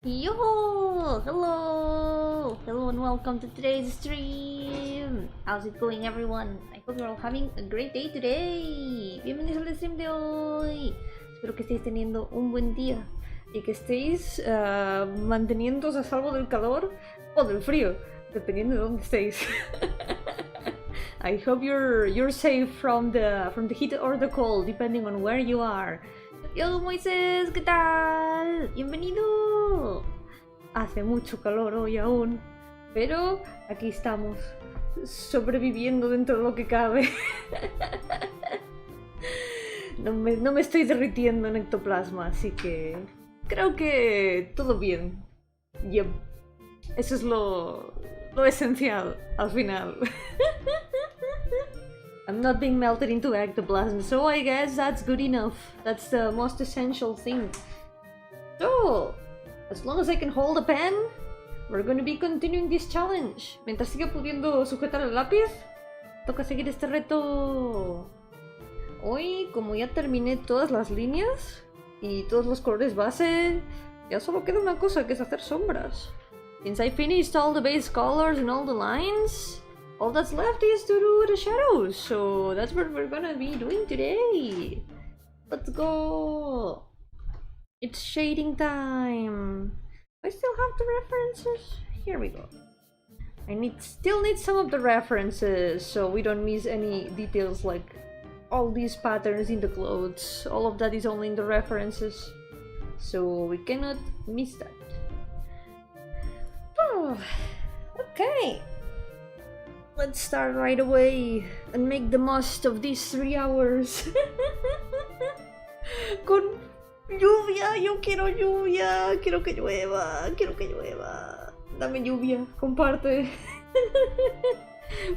Yo! Hello and welcome to today's stream. How's it going, everyone? I hope you're all having a great day today. Bienvenidos al stream de hoy. Espero que estéis teniendo un buen día y que estéis manteniéndoos a salvo del calor o del frío, dependiendo de dónde estéis. I hope you're safe from the heat or the cold, depending on where you are. Yo, Moisés, ¿qué tal? Bienvenido. Hace mucho calor hoy aún, pero aquí estamos, sobreviviendo dentro de lo que cabe. No me estoy derritiendo en ectoplasma, así que creo que todo bien. Yep. Eso es lo esencial al final. I'm not being melted into ectoplasm, so I guess that's good enough. That's the most essential thing. So, as long as I can hold a pen, we're gonna be continuing this challenge. Mientras siga pudiendo sujetar el lápiz, toca seguir este reto. Hoy, como ya terminé todas las líneas y todos los colores base, ya solo queda una cosa, que es hacer sombras. Since I finished all the base colors and all the lines, all that's left is to do the shadows, so that's what we're gonna be doing today. Let's go! It's shading time! I still have the references? Here we go. I still need some of the references, so we don't miss any details like all these patterns in the clothes. All of that is only in the references, so we cannot miss that. Oh, okay. Let's start right away and make the most of these 3 hours. Con lluvia, yo quiero lluvia, quiero que llueva, quiero que llueva. Dame lluvia, comparte.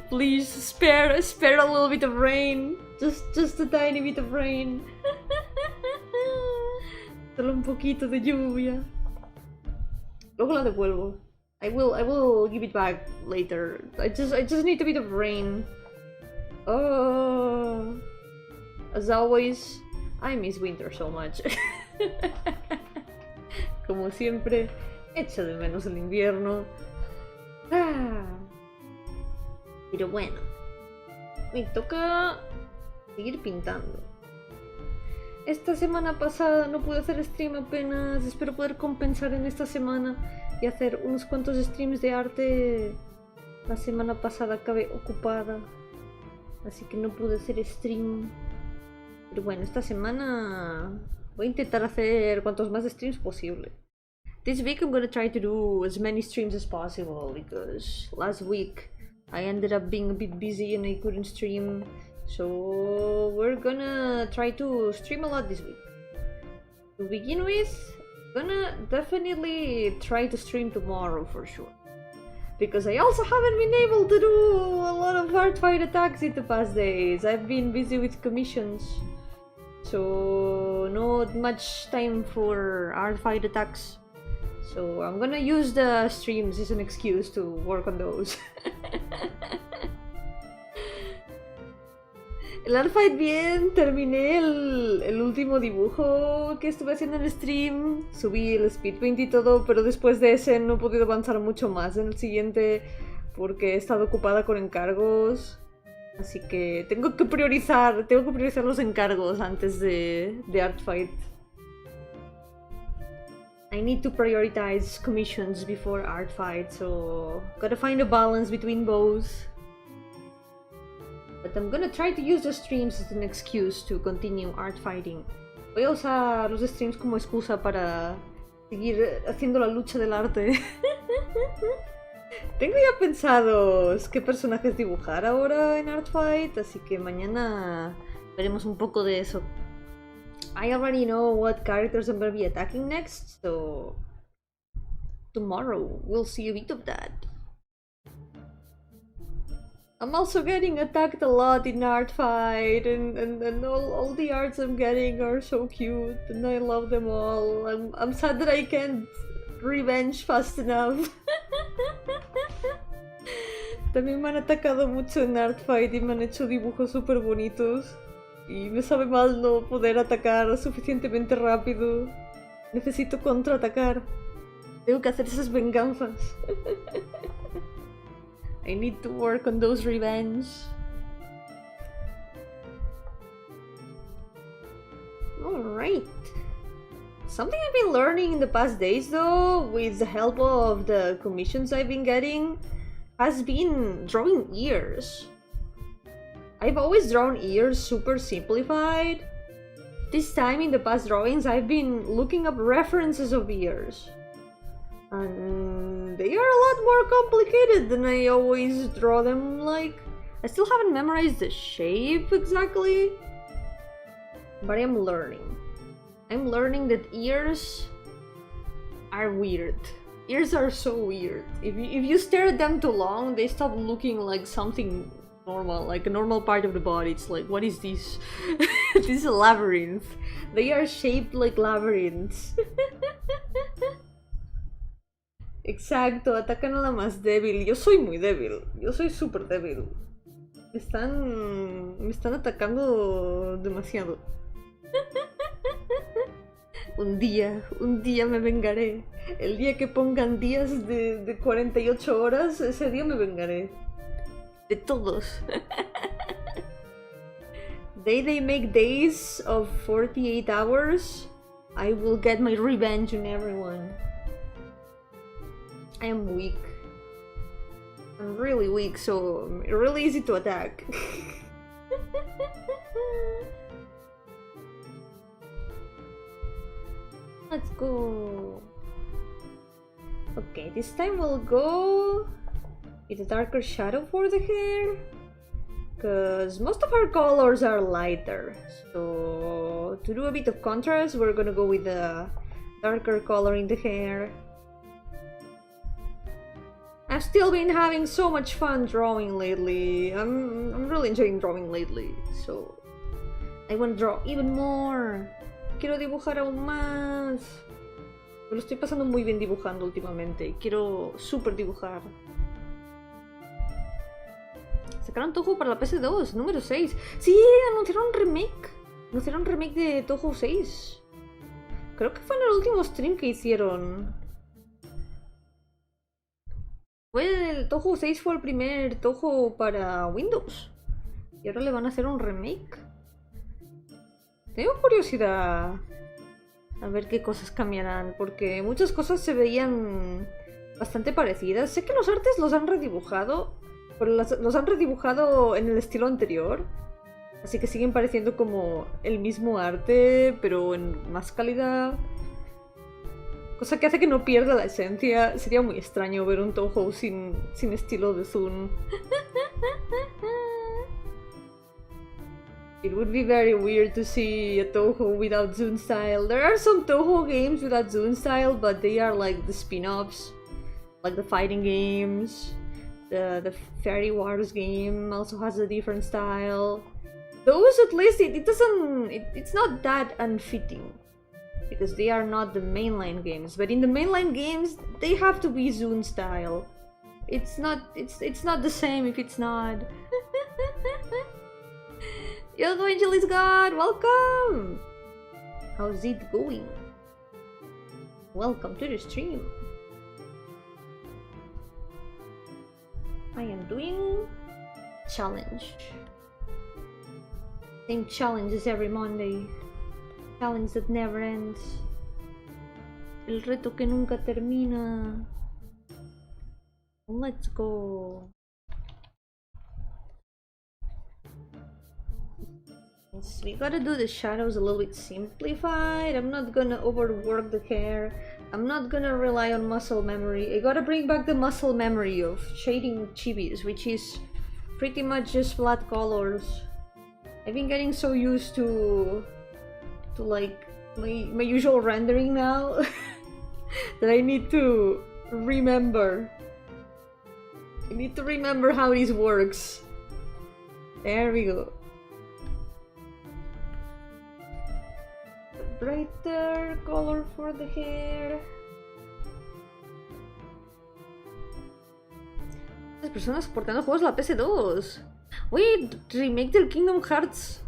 Please spare a little bit of rain, just a tiny bit of rain. Solo un poquito de lluvia. Luego la devuelvo. I will give it back later. I just need a bit of rain. Oh, as always, I miss winter so much. Como siempre, echo de menos el invierno. Pero bueno, me toca seguir pintando. Esta semana pasada no pude hacer stream apenas. Espero poder compensar en esta semana y hacer unos cuantos streams de arte. La semana pasada acabé ocupada, así que no pude hacer stream. Pero bueno, esta semana voy a intentar hacer cuantos más streams posible. This week I'm gonna try to do as many streams as possible, because last week I ended up being a bit busy and I couldn't stream. So we're gonna try to stream a lot this week. To begin with, I'm gonna definitely try to stream tomorrow for sure, because I also haven't been able to do a lot of hard fight attacks in the past days. I've been busy with commissions, so not much time for hard fight attacks. So I'm gonna use the streams as an excuse to work on those. El art fight bien, terminé el último dibujo que estuve haciendo en el stream, subí el speed paint y todo, pero después de ese no he podido avanzar mucho más en el siguiente porque he estado ocupada con encargos, así que tengo que priorizar los encargos antes de art fight. I need to prioritize commissions before art fight, so gotta find a balance between both. But I'm gonna try to use the streams as an excuse to continue art fighting. Voy a usar los streams como excusa para seguir haciendo la lucha del arte. Tengo ya pensados qué personajes dibujar ahora en art fight, así que mañana veremos un poco de eso. I already know what characters I'm gonna be attacking next, so tomorrow we'll see a bit of that. I'm also getting attacked a lot in art fight, and all the arts I'm getting are so cute, and I love them all. I'm sad that I can't revenge fast enough. También me han atacado mucho en art fight y me han hecho dibujos súper bonitos. Y me sabe mal no poder atacar suficientemente rápido. Necesito contraatacar. Tengo que hacer esas venganzas. I need to work on those revenge. Alright. Something I've been learning in the past days though, with the help of the commissions I've been getting, has been drawing ears. I've always drawn ears super simplified. This time in the past drawings I've been looking up references of ears. And they are a lot more complicated than I always draw them like. I still haven't memorized the shape exactly, but I'm learning. I'm learning that ears are weird. Ears are so weird. If you stare at them too long, they stop looking like something normal, like a normal part of the body. It's like, what is this? This is a labyrinth. They are shaped like labyrinths. Exacto, atacan a la más débil. Yo soy muy débil. Yo soy súper débil. Me están atacando demasiado. Un día me vengaré. El día que pongan días de 48 horas, ese día me vengaré. De todos. They make days of 48 hours. I will get my revenge on everyone. I am weak. I'm really weak, so really easy to attack. Let's go. Okay, this time we'll go with a darker shadow for the hair, because most of our colors are lighter. So to do a bit of contrast, we're gonna go with the darker color in the hair. I've still been having so much fun drawing lately. I'm really enjoying drawing lately, so I want to draw even more. Quiero dibujar aún más. Me lo estoy pasando muy bien dibujando últimamente. Quiero super dibujar. Sacaron Toho para la PS2, número 6. Sí, anunciaron un remake. Anunciaron un remake de Toho 6. Creo que fue en el último stream que hicieron. El Toho 6 fue el primer Toho para Windows. Y ahora le van a hacer un remake. Tengo curiosidad a ver qué cosas cambiarán, porque muchas cosas se veían bastante parecidas. Sé que los artes los han redibujado, pero los han redibujado en el estilo anterior. Así que siguen pareciendo como el mismo arte, pero en más calidad. Cosa que hace que no pierda la esencia. Sería muy extraño ver un Toho sin estilo de Zoom. It would be very weird to see a Toho without Zoom style. There are some Toho games without Zoom style, but they are like the spin-offs, like the fighting games. The Fairy Wars game also has a different style. Those, at least, it's not that unfitting, because they are not the mainline games. But in the mainline games, they have to be Zoom style. It's not the same if it's not. Yo-hooo Angelis God, welcome! How's it going? Welcome to the stream. I am doing challenge. Same challenge as every Monday. Challenge that never ends. El reto que nunca termina. Let's go. We gotta do the shadows a little bit simplified. I'm not gonna overwork the hair. I'm not gonna rely on muscle memory. I gotta bring back the muscle memory of shading chibis, which is pretty much just flat colors. I've been getting so used to like my usual rendering now that I need to remember. I need to remember how this works. There we go. Brighter color for the hair. Las personas portando juegos de la PS2. Wait, remake del Kingdom Hearts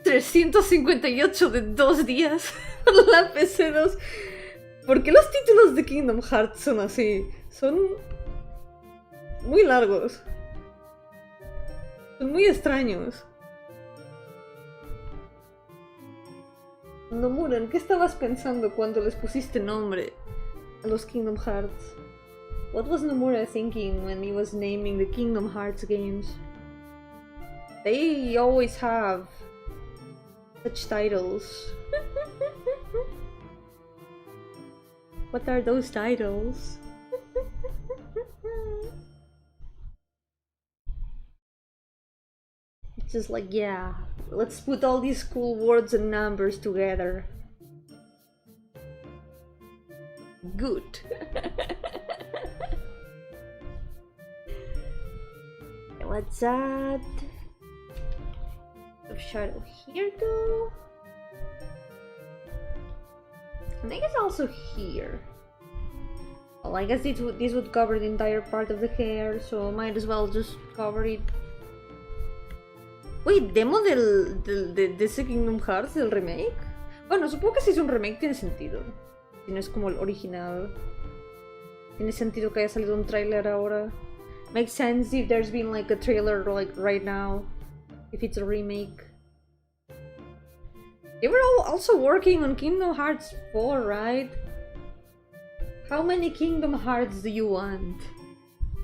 358 de 2 días para la PS2. ¿Por qué los títulos de Kingdom Hearts son así? Son muy largos. Son muy extraños. Nomura, ¿en qué estabas pensando cuando les pusiste nombre a los Kingdom Hearts? What was Nomura thinking when he was naming the Kingdom Hearts games? They always have such titles. What are those titles? It's just like, yeah, let's put all these cool words and numbers together. Good. What's that? Of shadow here though? And I guess also here. Well, I guess this would cover the entire part of the hair, so might as well just cover it. Wait, ¿demo de ese Kingdom Hearts del remake? Bueno, supongo que si es un remake tiene sentido. Si no es como el original. Tiene sentido que haya salido un tráiler ahora. Makes sense if there's been like a trailer like right now. If it's a remake. They were also working on Kingdom Hearts 4, right? How many Kingdom Hearts do you want?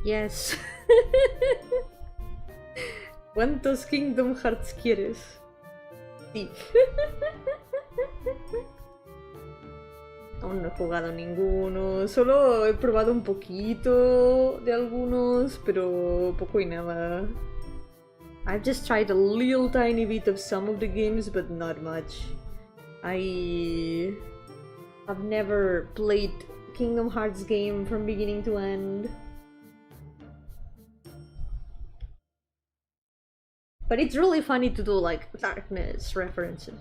Yes. ¿Cuántos Kingdom Hearts quieres? Sí. Aún no he jugado ninguno, solo he probado un poquito de algunos, pero poco y nada. I've just tried a little tiny bit of some of the games, but not much. I've never played Kingdom Hearts game from beginning to end. But it's really funny to do like darkness references.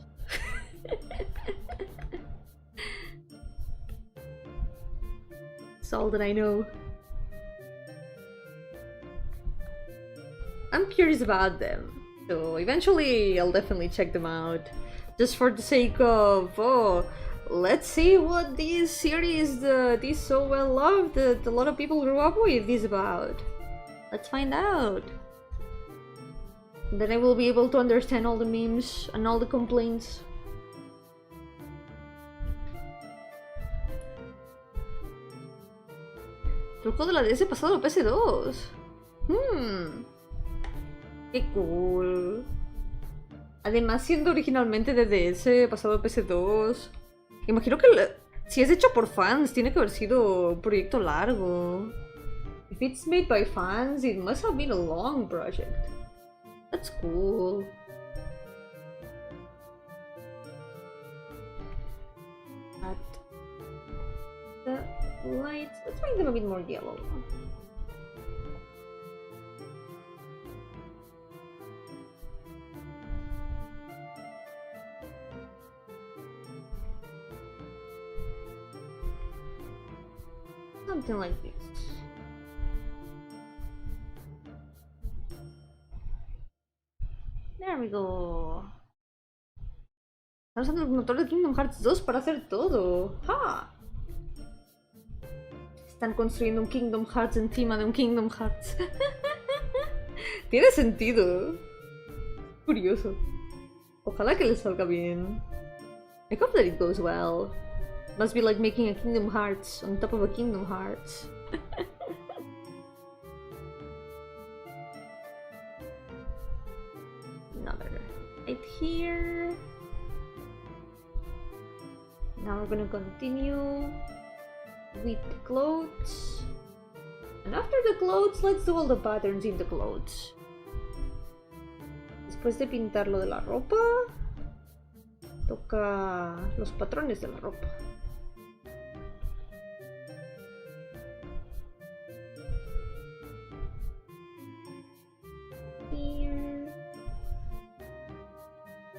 That's all that I know. I'm curious about them, so eventually I'll definitely check them out. Just for the sake of, oh, let's see what this series, this so well loved that a lot of people grew up with, is about. Let's find out. Then I will be able to understand all the memes and all the complaints. Truco de la DS pasado a PS2. Qué cool. Además, siendo originalmente de DS pasado a PS2. Imagino que si es hecho por fans, tiene que haber sido un proyecto largo. If it's made by fans, it must have been a long project. That's cool. But the lights, let's make them a bit more yellow. Something like this. There we go. Están usando el motor de Kingdom Hearts 2 para hacer todo. ¡Ja! Están construyendo un Kingdom Hearts encima de un Kingdom Hearts. Tiene sentido. Curioso. Ojalá que les salga bien. I hope that it goes well. Must be like making a Kingdom Hearts on top of a Kingdom Hearts. Another right here. Now we're gonna continue with the clothes. And after the clothes, let's do all the patterns in the clothes. Después de pintar lo de la ropa, toca los patrones de la ropa.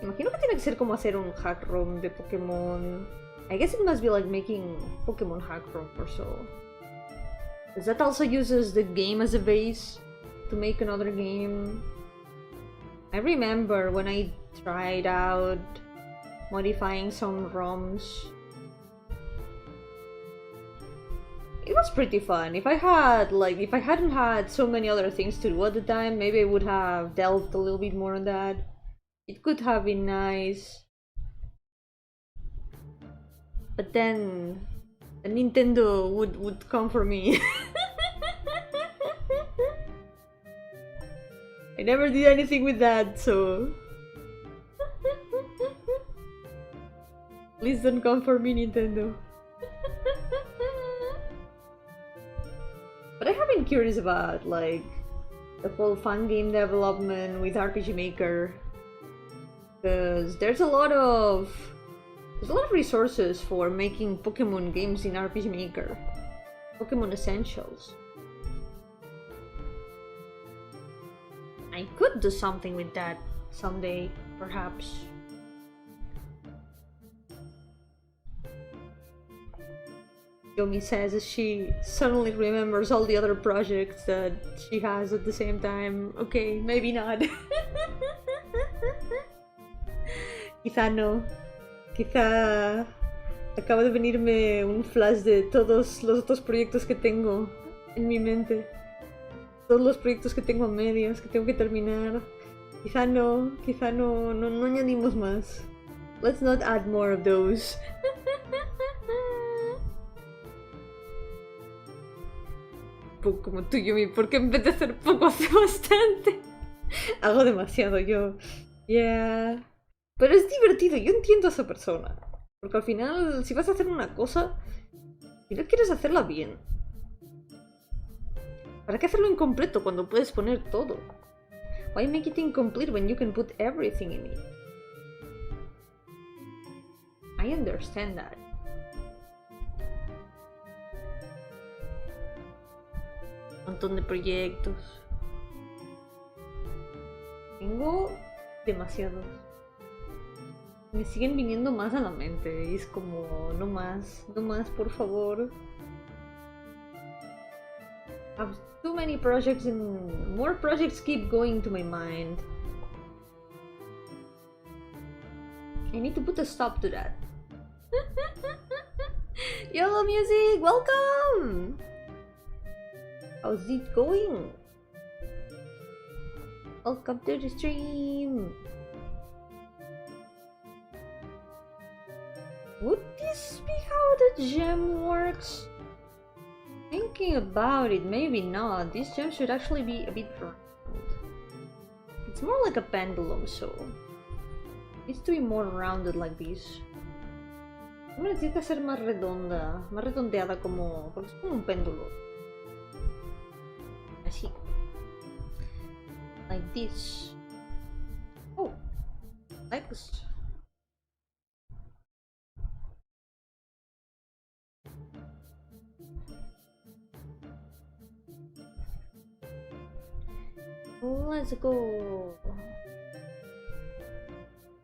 Imagino que tiene que ser como hacer un hack ROM de Pokémon. I guess it must be like making Pokémon hack ROM or so. Because that also uses the game as a base to make another game. I remember when I tried out modifying some ROMs. it was pretty fun. If I hadn't had so many other things to do at the time, maybe I would have delved a little bit more on that. It could have been nice. But then Nintendo would come for me. I never did anything with that, so please don't come for me, Nintendo. But I have been curious about like the whole fan game development with RPG Maker, because there's a lot of resources for making Pokemon games in RPG Maker. Pokemon Essentials. I could do something with that someday, perhaps. Yomi says as she suddenly remembers all the other projects that she has at the same time. Okay, maybe not. Quizá no. Quizá acaba de venirme un flash de todos los otros proyectos que tengo en mi mente. Todos los proyectos que tengo a medias, que tengo que terminar. Quizá no añadimos más. Let's not add more of those. Como tú, Yumi, porque en vez de hacer poco hace bastante. Hago demasiado yo. Yeah. Pero es divertido, yo entiendo a esa persona. Porque al final, si vas a hacer una cosa, si no quieres hacerla bien, ¿para qué hacerlo incompleto cuando puedes poner todo? Why make it incomplete when you can put everything in it? I understand that. Un montón de proyectos. Tengo demasiados. Me siguen viniendo más a la mente y es como, no más, por favor. I have too many projects and more projects keep going to my mind. I need to put a stop to that. Yellow music, welcome! How's it going? Welcome to the stream. Would this be how the gem works? Thinking about it, maybe not. This gem should actually be a bit round. It's more like a pendulum, so it needs to be more rounded like this. No necesita ser más redonda, más redondeada como, porque es como un péndulo. Así. Like this. Oh, like this. Let's go.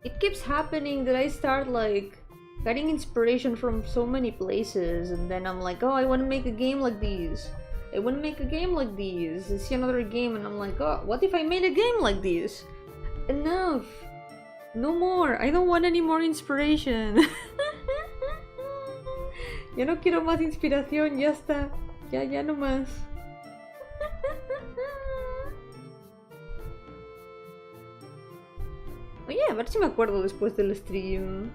It keeps happening that I start like getting inspiration from so many places, and then I'm like, oh, I want to make a game like this. I want to make a game like this. I see another game and I'm like, oh, what if I made a game like this? Enough. No more. I don't want any more inspiration. Ya no quiero más inspiración, ya está. Ya no más. Oye, a ver si me acuerdo después del stream.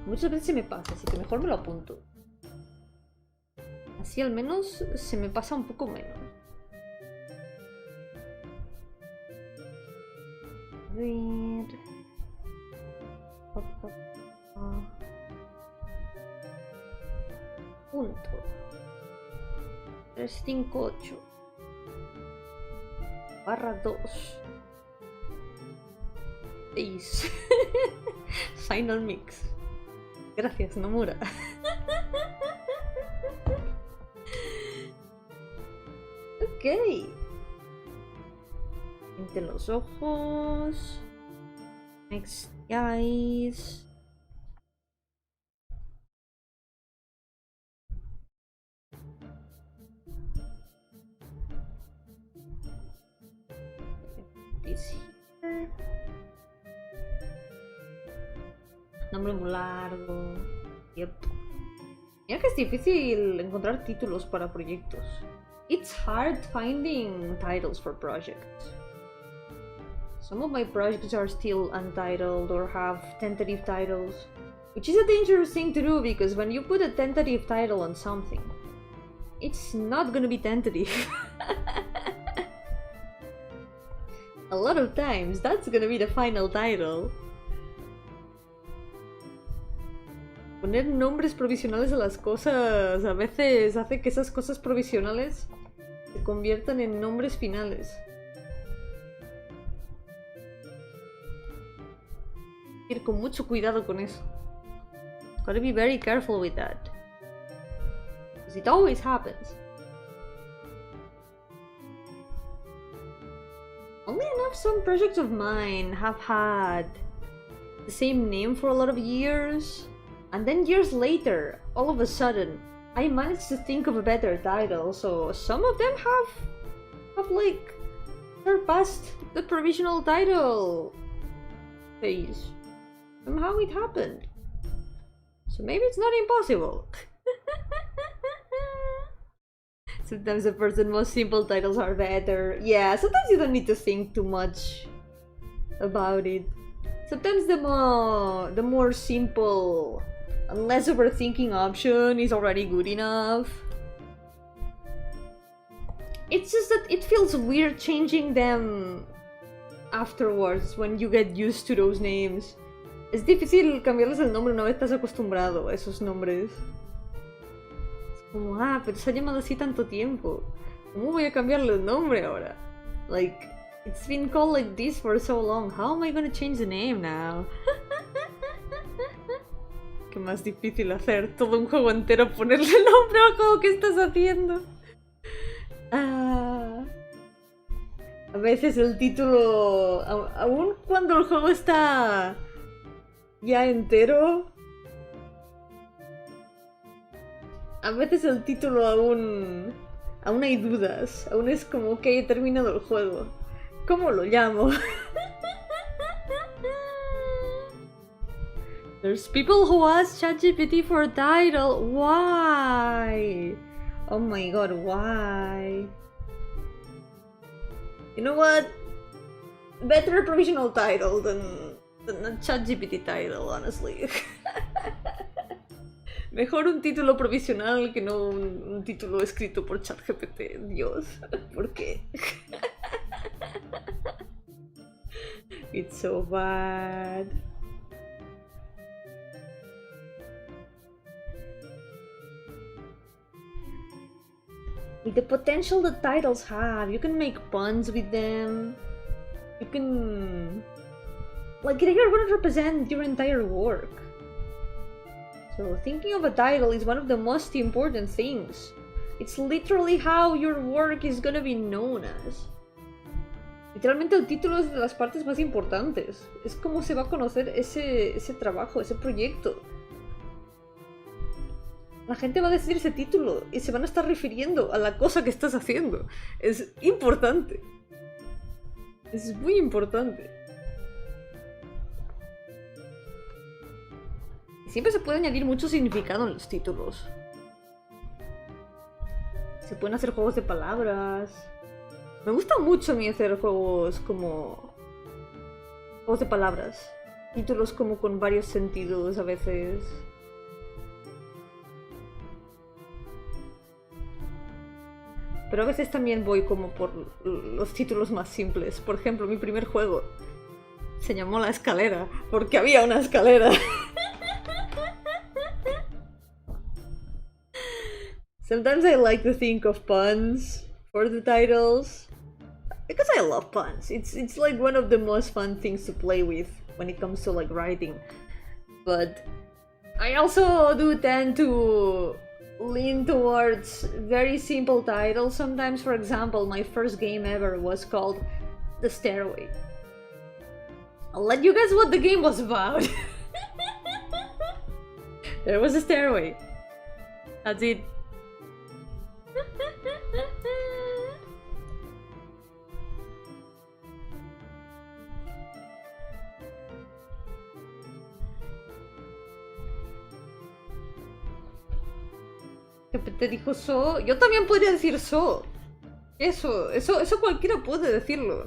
Muchas veces se me pasa, así que mejor me lo apunto. Así al menos se me pasa un poco menos. A ver... Punto. 358 /2 6. Final mix. Gracias, Nomura. Ok. Entre los ojos. Next eyes. This here. Nombre muy largo. Yep. Mira que es difícil encontrar títulos para proyectos. It's hard finding titles for projects. Some of my projects are still untitled or have tentative titles, which is a dangerous thing to do because when you put a tentative title on something, it's not gonna be tentative. A lot of times, that's gonna be the final title. Poner nombres provisionales a las cosas a veces hace que esas cosas provisionales se conviertan en nombres finales. Ir con mucho cuidado con eso. Gotta be very careful with that. Because it always happens. Only enough some projects of mine have had the same name for a lot of years, and then years later, all of a sudden, I managed to think of a better title, so some of them have like surpassed the provisional title phase. Somehow it happened. So maybe it's not impossible. Sometimes the first and most simple titles are better. Yeah, sometimes you don't need to think too much about it. Sometimes the more simple and less overthinking option is already good enough. It's just that it feels weird changing them afterwards when you get used to those names. Es difícil cambiarles el nombre una vez estás acostumbrado a esos nombres. Es como, pero se ha llamado así tanto tiempo. ¿Cómo voy a cambiarle el nombre ahora? Like, it's been called like this for so long. How am I gonna change the name now? Qué más difícil hacer todo un juego entero ponerle nombre al juego que estás haciendo. A veces el título, aun cuando el juego está ya entero, a veces el título aún hay dudas, aún es como que he terminado el juego. ¿Cómo lo llamo? There's people who ask ChatGPT for a title. Why? Oh my god, why? You know what? Better provisional title than a ChatGPT title, honestly. Mejor un título provisional que no un título escrito por ChatGPT. Dios, ¿por qué? It's so bad. With the potential that titles have, you can make puns with them. You can... like, they are going to represent your entire work. So thinking of a title is one of the most important things. It's literally how your work is gonna be known as. Literalmente el título es de las partes más importantes. Es como se va a conocer ese trabajo, ese proyecto. La gente va a decidir ese título y se van a estar refiriendo a la cosa que estás haciendo. Es importante. Es muy importante. Siempre se puede añadir mucho significado en los títulos. Se pueden hacer juegos de palabras. Me gusta mucho a mí hacer juegos como... juegos de palabras. Títulos como con varios sentidos a veces. Pero a veces también voy como por los títulos más simples. Por ejemplo, mi primer juego se llamó La Escalera, porque había una escalera. Sometimes I like to think of puns for the titles. Because I love puns. It's like one of the most fun things to play with when it comes to like writing. But I also do tend to lean towards very simple titles. Sometimes, for example, my first game ever was called The Stairway. I'll let you guess what the game was about. There was a stairway. That's it. ChatGPT dijo so. Yo también podría decir so. Eso cualquiera puede decirlo.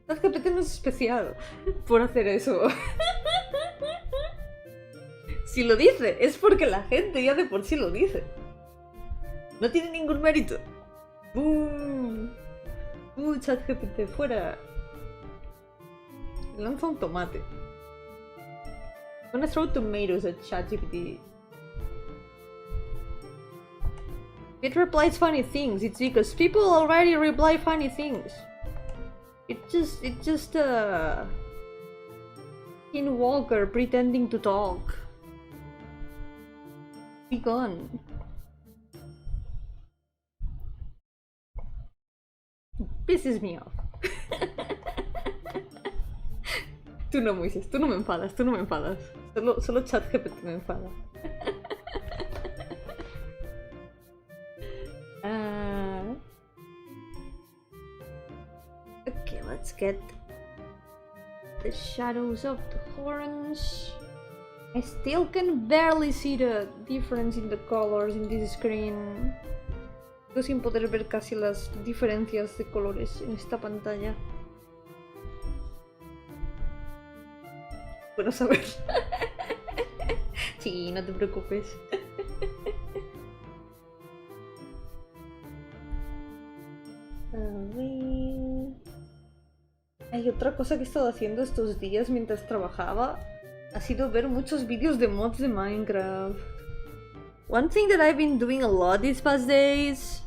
ChatGPT no es especial por hacer eso. Si lo dice, es porque la gente ya de por sí lo dice. No tiene ningún mérito. ChatGPT, fuera. Lanza un tomate. I'm gonna throw tomatoes at ChatGPT. It replies funny things. It's because people already reply funny things. It's just King Walker pretending to talk. Be gone. Pisses me off. Tú no, Moisés, tú no me enfadas, tú no me enfadas. Solo ChatGPT me enfada. Okay, let's get the shadows of the horns. I still can barely see the difference in the colors in this screen. Sigo sin poder ver casi las diferencias de colores en esta pantalla. Bueno saber. Sí, no te preocupes. A ver. Hay otra cosa que he estado haciendo estos días mientras trabajaba. Ha sido ver muchos vídeos de mods de Minecraft. One thing that I've been doing a lot these past days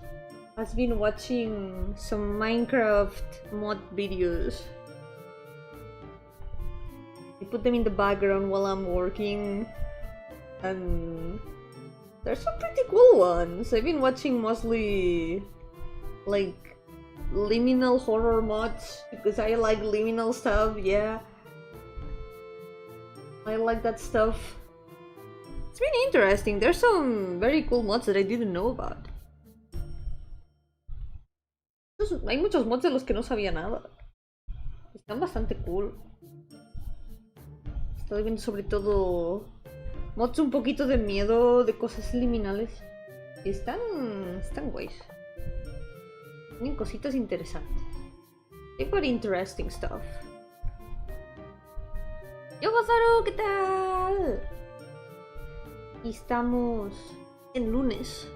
has been watching some Minecraft mod videos. I put them in the background while I'm working, and there's some pretty cool ones. I've been watching mostly like liminal horror mods because I like liminal stuff, yeah. I like that stuff. It's been interesting. There's some very cool mods that I didn't know about. Hay muchos mods de los que no sabía nada. Están bastante cool. Estoy viendo sobre todo mods un poquito de miedo, de cosas liminales. Y están guays. Tienen cositas interesantes. They've got interesting stuff. ¡Yo-hooo! ¿Qué tal? Y estamos en lunes.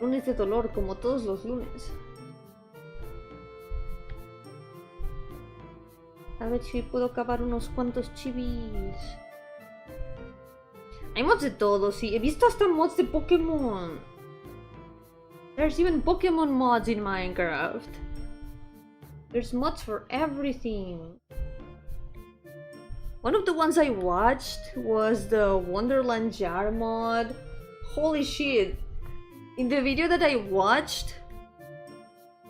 Lunes de dolor, como todos los lunes. A ver si puedo acabar unos cuantos chivis. Hay mods de todo, sí. He visto hasta mods de Pokémon. There's even Pokémon mods in Minecraft. There's mods for everything. One of the ones I watched was the Wonderland Jar mod. Holy shit. In the video that I watched,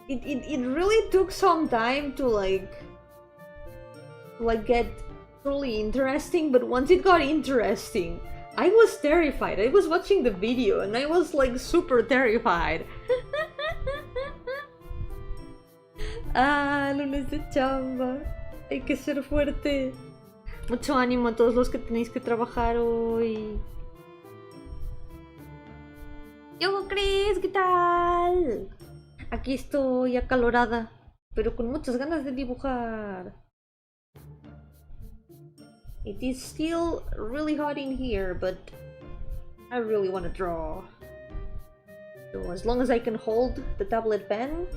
it really took some time to like get truly interesting, but once it got interesting, I was terrified. I was watching the video and I was like super terrified. Lunes de chamba. Hay que ser fuerte. Mucho ánimo a todos los que tenéis que trabajar hoy. Yo, Chris, ¿qué tal? Aquí estoy acalorada, pero con muchas ganas de dibujar. It is still really hot in here, but I really want to draw. So as long as I can hold the tablet pen,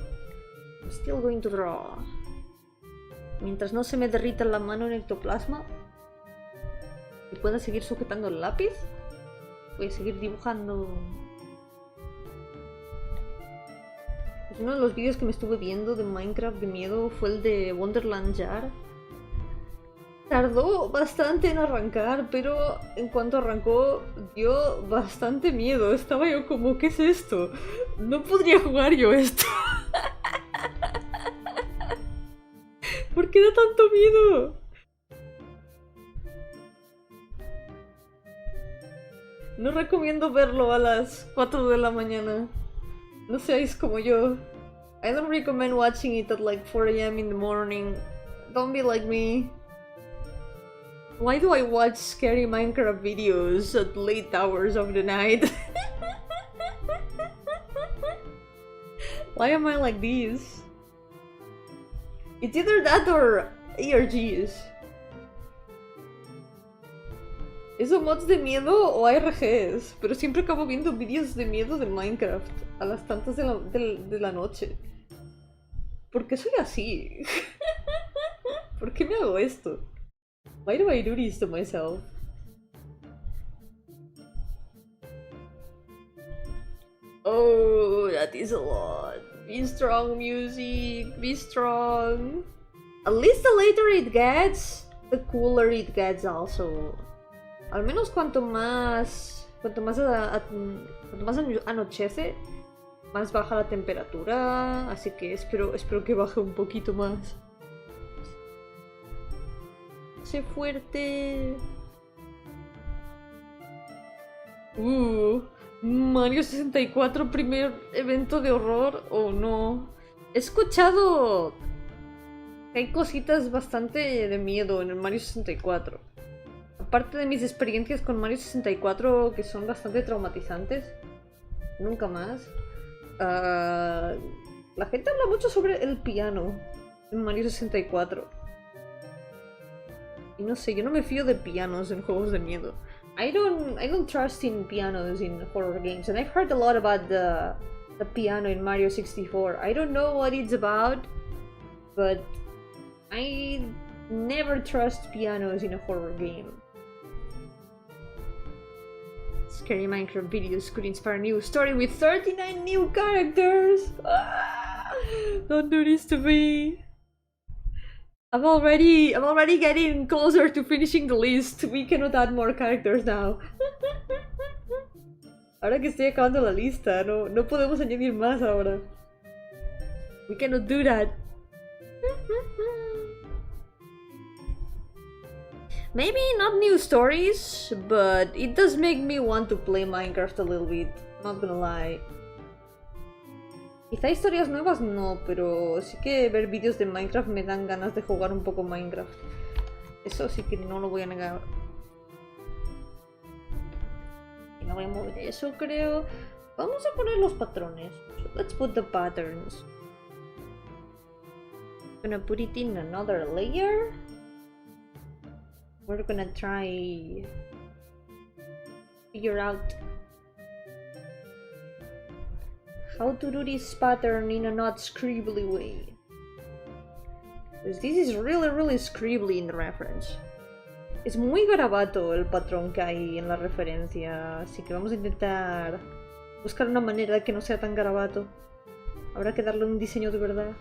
I'm still going to draw. Mientras no se me derrita la mano en ectoplasma y pueda seguir sujetando el lápiz, voy a seguir dibujando. Pues uno de los vídeos que me estuve viendo de Minecraft de miedo fue el de Wonderland Jar. Tardó bastante en arrancar, pero en cuanto arrancó dio bastante miedo. Estaba yo como, ¿qué es esto? No podría jugar yo esto. ¿Por qué da tanto miedo? No recomiendo verlo a las 4 de la mañana. No seáis como yo. I don't recommend watching it at like 4 AM in the morning. Don't be like me. Why do I watch scary Minecraft videos at late hours of the night? Why am I like this? It's either that or ARGs. ¿Eso mods de miedo o ARGs? Pero siempre acabo viendo vídeos de miedo de Minecraft a las tantas de la noche. ¿Por qué soy así? ¿Por qué me hago esto? Why do I do this to myself? Oh, that is a lot. Be strong, music. Be strong. At least the later it gets, the cooler it gets also. Al menos cuanto más anochece, más baja la temperatura. Así que espero que baje un poquito más. Sé fuerte. Mario 64, primer evento de horror o no. He escuchado que hay cositas bastante de miedo en el Mario 64. Aparte de mis experiencias con Mario 64 que son bastante traumatizantes. Nunca más. La gente habla mucho sobre el piano en Mario 64. Y no sé, yo no me fío de pianos en juegos de miedo. I don't trust in pianos in horror games, and I've heard a lot about the piano in Mario 64. I don't know what it's about, but I never trust pianos in a horror game. Scary Minecraft videos could inspire a new story with 39 new characters! Don't do this to me! I'm already getting closer to finishing the list. We cannot add more characters now. Ahora que estoy acabando la lista, no podemos añadir más ahora. We cannot do that. Maybe not new stories, but it does make me want to play Minecraft a little bit. Not gonna lie. Quizá historias nuevas no, pero sí que ver vídeos de Minecraft me dan ganas de jugar un poco Minecraft. Eso sí que no lo voy a negar. Y no voy a mover eso, creo. Vamos a poner los patrones. So let's put the patterns. I'm gonna put it in another layer. We're gonna try figure out how to do this pattern in a not scribbly way. Because this is really scribbly in the reference. Es muy garabato el patrón que hay en la referencia, así que vamos a intentar buscar una manera de que no sea tan garabato. Habrá que darle un diseño de verdad.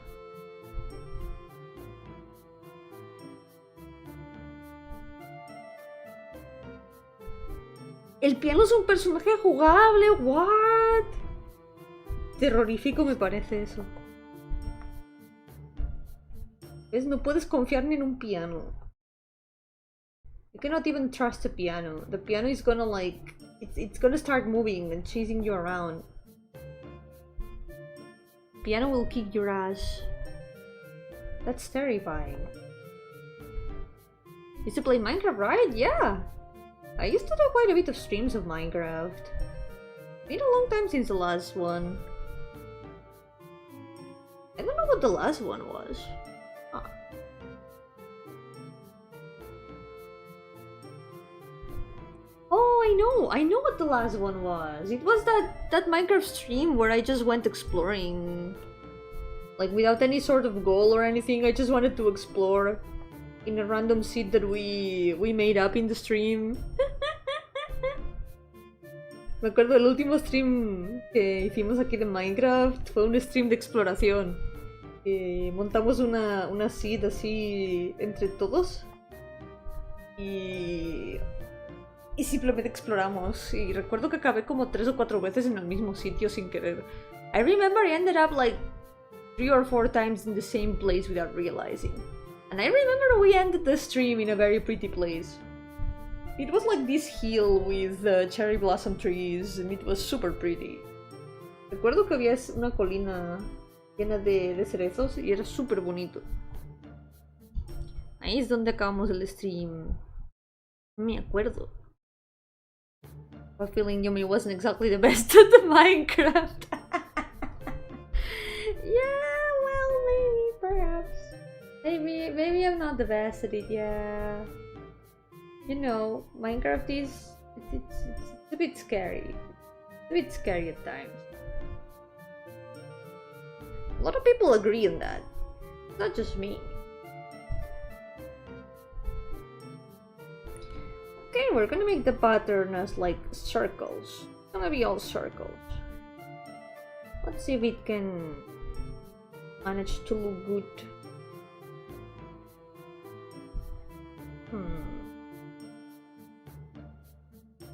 El piano es un personaje jugable, what? Terrorífico me parece eso. ¿Ves? No puedes confiar ni en un piano. You cannot even trust the piano. The piano is gonna like... It's gonna start moving and chasing you around. Piano will kick your ass. That's terrifying. Used to play Minecraft, right? Yeah! I used to do quite a bit of streams of Minecraft. Been a long time since the last one. I don't know what the last one was. Oh, I know what the last one was. It was that Minecraft stream where I just went exploring. Like without any sort of goal or anything, I just wanted to explore in a random seed that we made up in the stream. Me acuerdo el último stream que hicimos aquí de Minecraft fue un stream de exploración. Montamos una seed así entre todos y simplemente exploramos. Y recuerdo que acabé como 3 o 4 veces en el mismo sitio sin querer. I remember I ended up like 3 or 4 times in the same place without realizing. And I remember we ended the stream in a very pretty place. It was like this hill with cherry blossom trees and it was super pretty. Recuerdo que había una colina llena de cerezos y era súper bonito. Ahí es donde acabamos el stream. No me acuerdo. I have a feeling Yomi wasn't exactly the best at the Minecraft. Maybe I'm not the best at it, yeah. You know, Minecraft is... It's a bit scary. It's a bit scary at times. A lot of people agree on that. Not just me. Okay, we're gonna make the pattern as like circles. It's gonna be all circles. Let's see if it can manage to look good.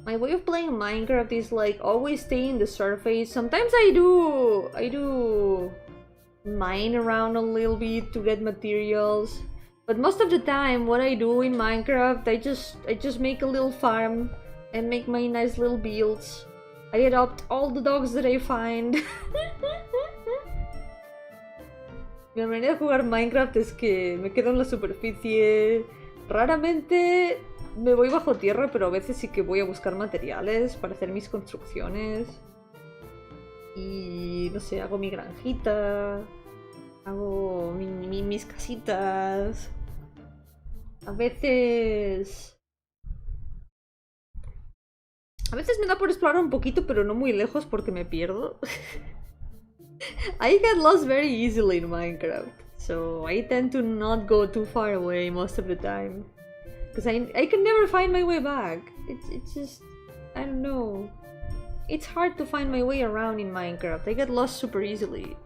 My way of playing Minecraft is like always stay in the surface. Sometimes I do mine around a little bit to get materials. But most of the time what I do in Minecraft, I just make a little farm and make my nice little builds. I adopt all the dogs that I find. Mi manera de jugar Minecraft es que me quedo en la superficie. Raramente me voy bajo tierra, pero a veces sí que voy a buscar materiales para hacer mis construcciones. Y no sé, hago mi granjita, hago mis casitas. A veces me da por explorar un poquito, pero no muy lejos porque me pierdo. I get lost very easily in Minecraft, so I tend to not go too far away most of the time. Because I can never find my way back. It's just... I don't know. It's hard to find my way around in Minecraft. I get lost super easily.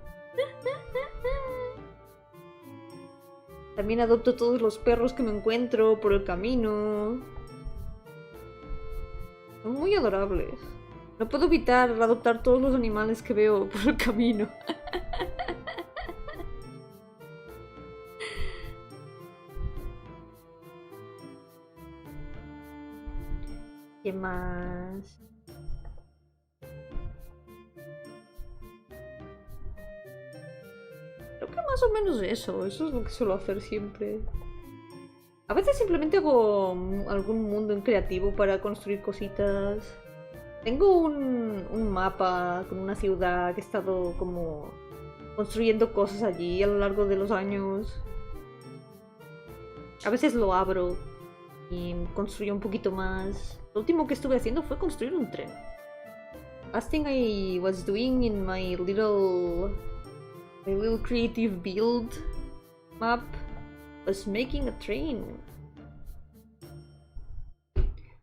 También adopto todos los perros que me encuentro por el camino. Son muy adorables. No puedo evitar adoptar todos los animales que veo por el camino. ¿Qué más? Creo que más o menos eso es lo que suelo hacer siempre. A veces simplemente hago algún mundo en creativo para construir cositas. Tengo un mapa con una ciudad que he estado como construyendo cosas allí a lo largo de los años. A veces lo abro y construyo un poquito más. Lo último que estuve haciendo fue construir un tren. Last thing I was doing in my little creative build map was making a train.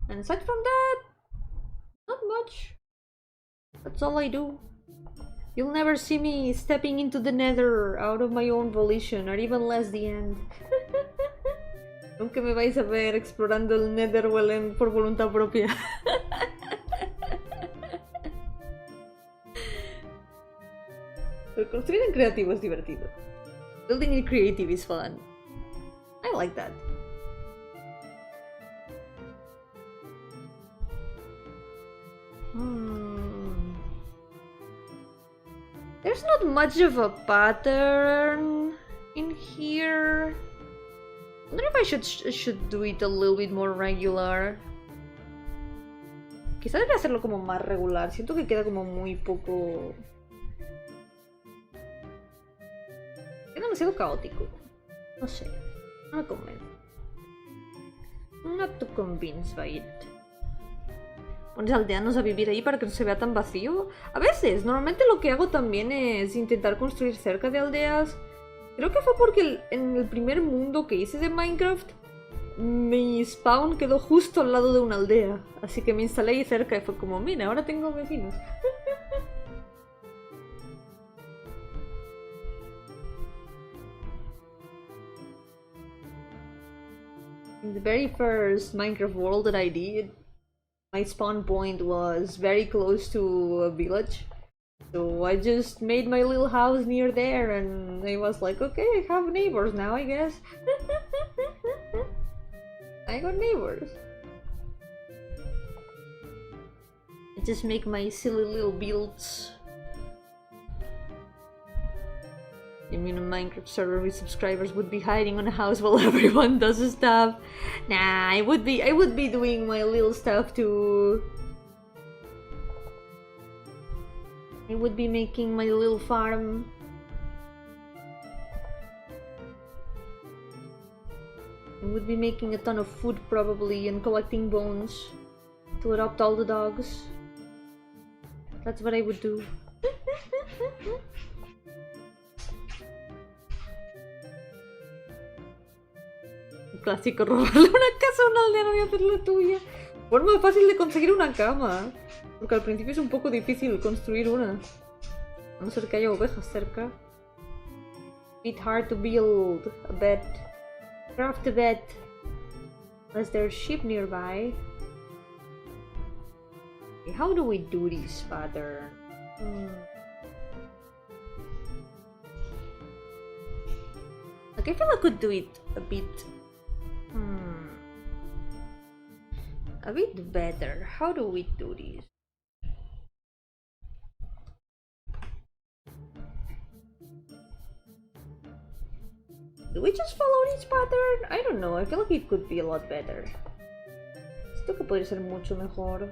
And aside from that, not much. That's all I do. You'll never see me stepping into the nether out of my own volition, or even less the end. Nunca me vais a ver explorando el nether por voluntad propia. Pero construir en creativo es divertido. Building in creative is fun. I like that. There's not much of a pattern in here. I wonder if I should do it a little bit more regular. Quizá debería hacerlo como más regular. Siento que queda como muy poco... Queda demasiado caótico. No sé. No me convence. I'm not too convinced by it. ¿Pones aldeanos a vivir ahí para que no se vea tan vacío? A veces. Normalmente lo que hago también es intentar construir cerca de aldeas. Creo que fue porque en el primer mundo que hice de Minecraft, mi spawn quedó justo al lado de una aldea. Así que me instalé ahí cerca y fue como, mira, ahora tengo vecinos. In the very first Minecraft world that I did, my spawn point was very close to a village. So I just made my little house near there and I was like, okay, I have neighbors now, I guess. I got neighbors. I just make my silly little builds. I mean, a Minecraft server with subscribers would be hiding on a house while everyone does stuff. Nah, I would be doing my little stuff too. I would be making my little farm. and would be making a ton of food probably and collecting bones to adopt all the dogs. That's what I would do. Clásico, robarle una casa a un aldeano y hacerla tuya. Forma fácil de conseguir una cama. Porque al principio es un poco difícil construir una. A no ser que haya ovejas cerca. Bit hard to build a bed. Craft a bed. Unless there's sheep nearby. Okay, how do we do this, father? Like, I feel I could do it a bit. A bit better. How do we do this? Do we just follow this pattern? I don't know. I feel like it could be a lot better. Esto que podría ser mucho mejor.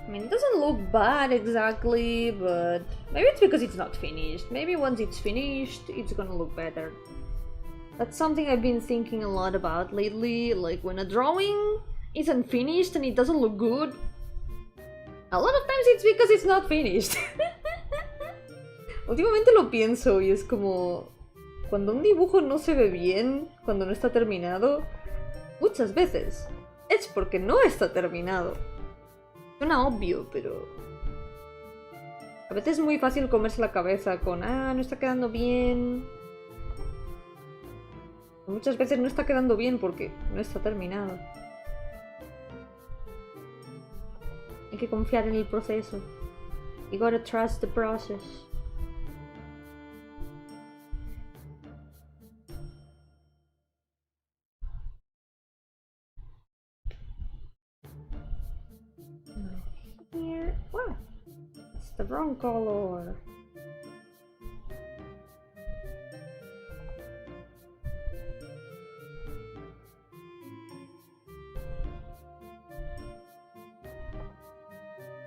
I mean, it doesn't look bad exactly, but maybe it's because it's not finished. Maybe once it's finished, it's gonna look better. That's something I've been thinking a lot about lately, like when a drawing isn't finished and it doesn't look good, a lot of times it's because it's not finished. Últimamente lo pienso y es como... Cuando un dibujo no se ve bien, cuando no está terminado, muchas veces es porque no está terminado. Suena obvio, pero... A veces es muy fácil comerse la cabeza con no está quedando bien. Muchas veces no está quedando bien porque no está terminado. Hay que confiar en el proceso. You gotta trust the process. Here. Wow, it's the wrong color.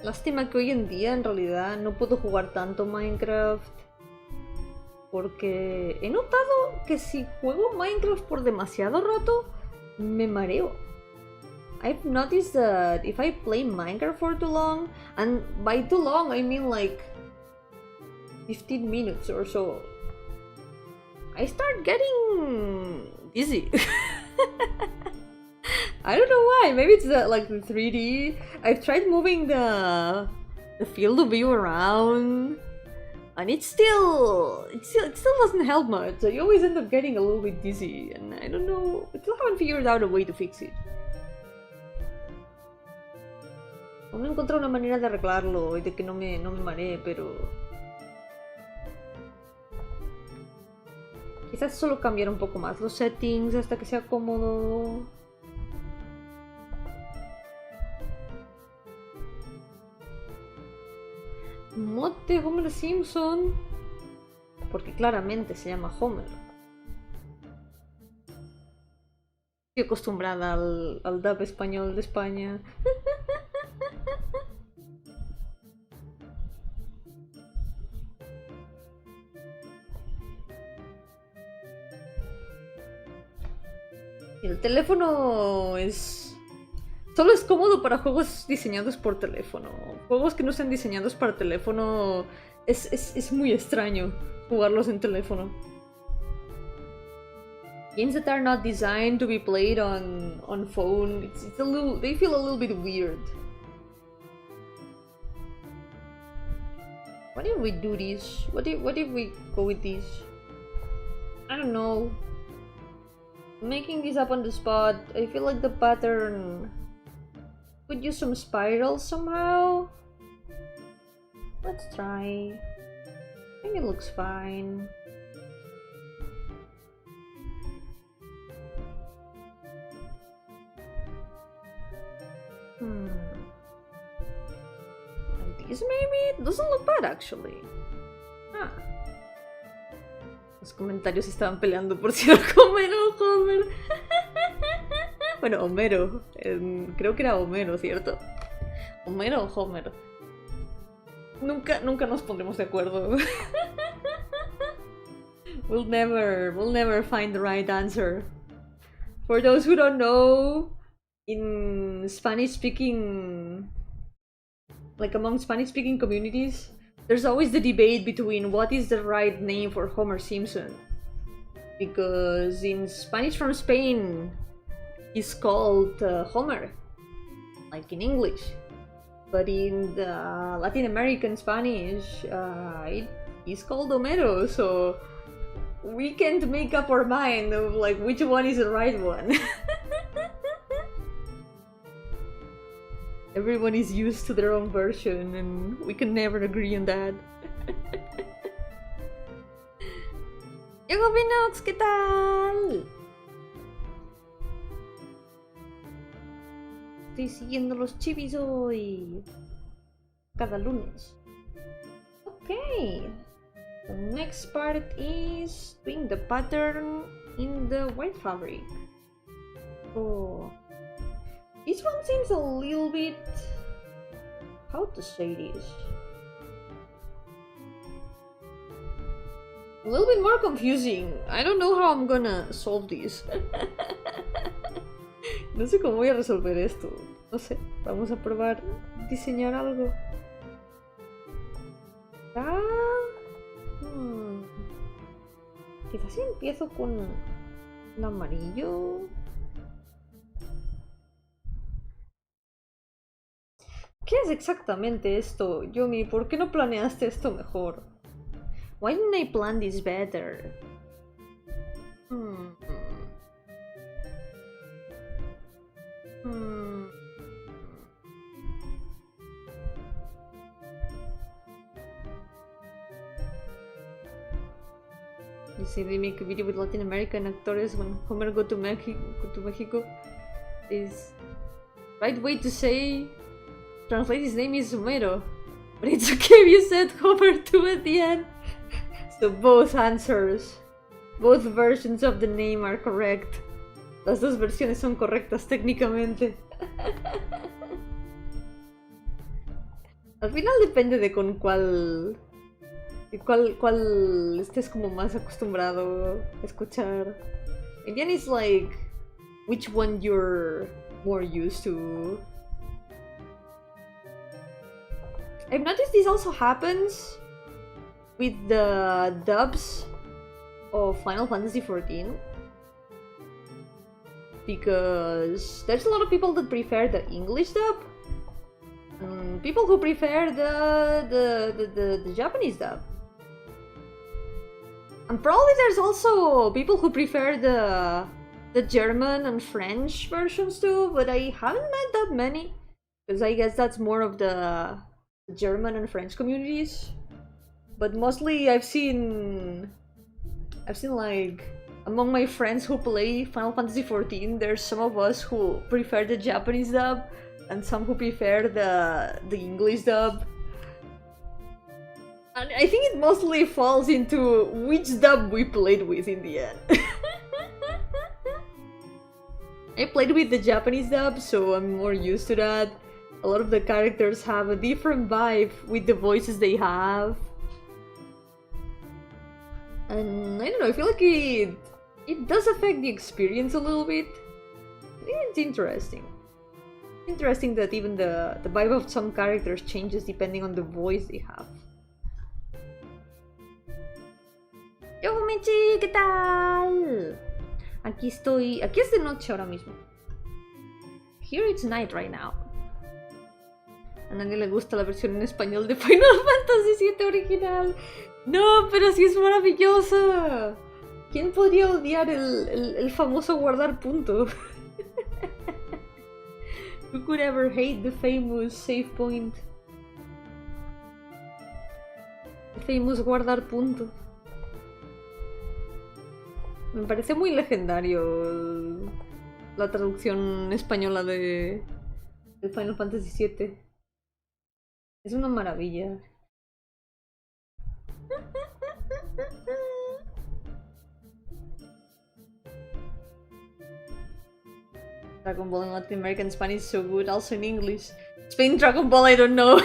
Lástima que hoy en día en realidad no puedo jugar tanto Minecraft porque he notado que si juego Minecraft por demasiado rato me mareo. I've noticed that if I play Minecraft for too long, and by too long I mean like 15 minutes or so, I start getting dizzy. I don't know why. Maybe it's like the 3D. I've tried moving the field of view around, and it still doesn't help much. I always end up getting a little bit dizzy, and I don't know. I still haven't figured out a way to fix it. Aún no he encontrado una manera de arreglarlo y de que no me maree, pero... Quizás solo cambiar un poco más los settings hasta que sea cómodo. Mote Homer Simpson. Porque claramente se llama Homer. Estoy acostumbrada al dub español de España. El teléfono es... Solo es cómodo para juegos diseñados por teléfono. Juegos que no sean diseñados para teléfono es muy extraño jugarlos en teléfono. Games that are not designed to be played on phone, it's a little, they feel a little bit weird. What if we do this? What if we go with this? I don't know. Making this up on the spot, I feel like the pattern could use some spirals somehow. Let's try. I think it looks fine. days, maybe? It doesn't look bad, actually. Ah. Los comentarios estaban peleando por si era Homero o Homer. Bueno, Homero. Creo que era Homero, ¿cierto? ¿Homero o Homero? Nunca nos pondremos de acuerdo. We'll never find the right answer. For those who don't know, in Spanish-speaking, like among Spanish-speaking communities, there's always the debate between what is the right name for Homer Simpson. Because in Spanish from Spain, he's called Homer, like in English. But in the Latin American Spanish, he's called Homero, so we can't make up our mind of like which one is the right one. Everyone is used to their own version and we can never agree on that. Yo-hooo, ¿qué tal? Estoy siguiendo los chivis hoy. Cada lunes. Okay. The next part is doing the pattern in the white fabric. Oh. This one seems a little bit... how to say this? A little bit more confusing. I don't know how I'm gonna solve this. No sé cómo voy a resolver esto. No sé. Vamos a probar diseñar algo. Quizás si empiezo con un amarillo. ¿Qué es exactamente esto, Yomi? ¿Por qué no planeaste esto mejor? Why didn't I plan this better? You see, they make a video with Latin American actors when Homer go to Mexico. Is right way to say translate his name is Homero, but it's okay if you said Homer too at the end. So both answers, both versions of the name are correct. Las dos versiones son correctas técnicamente. Al final depende de con cuál estés como más acostumbrado a escuchar. Again, it's like which one you're more used to. I've noticed this also happens with the dubs of Final Fantasy XIV, because there's a lot of people that prefer the English dub, and people who prefer the Japanese dub. And probably there's also people who prefer the German and French versions too, but I haven't met that many, because I guess that's more of the German and French communities. But mostly I've seen like among my friends who play Final Fantasy XIV, there's some of us who prefer the Japanese dub and some who prefer the English dub. And I think it mostly falls into which dub we played with in the end. I played with the Japanese dub, so I'm more used to that. A lot of the characters have a different vibe with the voices they have. And I don't know, I feel like it does affect the experience a little bit. I think it's interesting. Interesting that even the vibe of some characters changes depending on the voice they have. Yo, Michi, ¿qué tal? Aquí estoy. Aquí es de noche ahora mismo. Here it's night right now. A nadie le gusta la versión en español de Final Fantasy VII original. No, pero sí es maravillosa. ¿Quién podría odiar el famoso guardar punto? Who could ever hate the famous save point? El famous guardar punto. Me parece muy legendario la traducción española de Final Fantasy VII. Es una maravilla. Dragon Ball in Latin American Spanish is so good, also in English. Spain Dragon Ball, I don't know.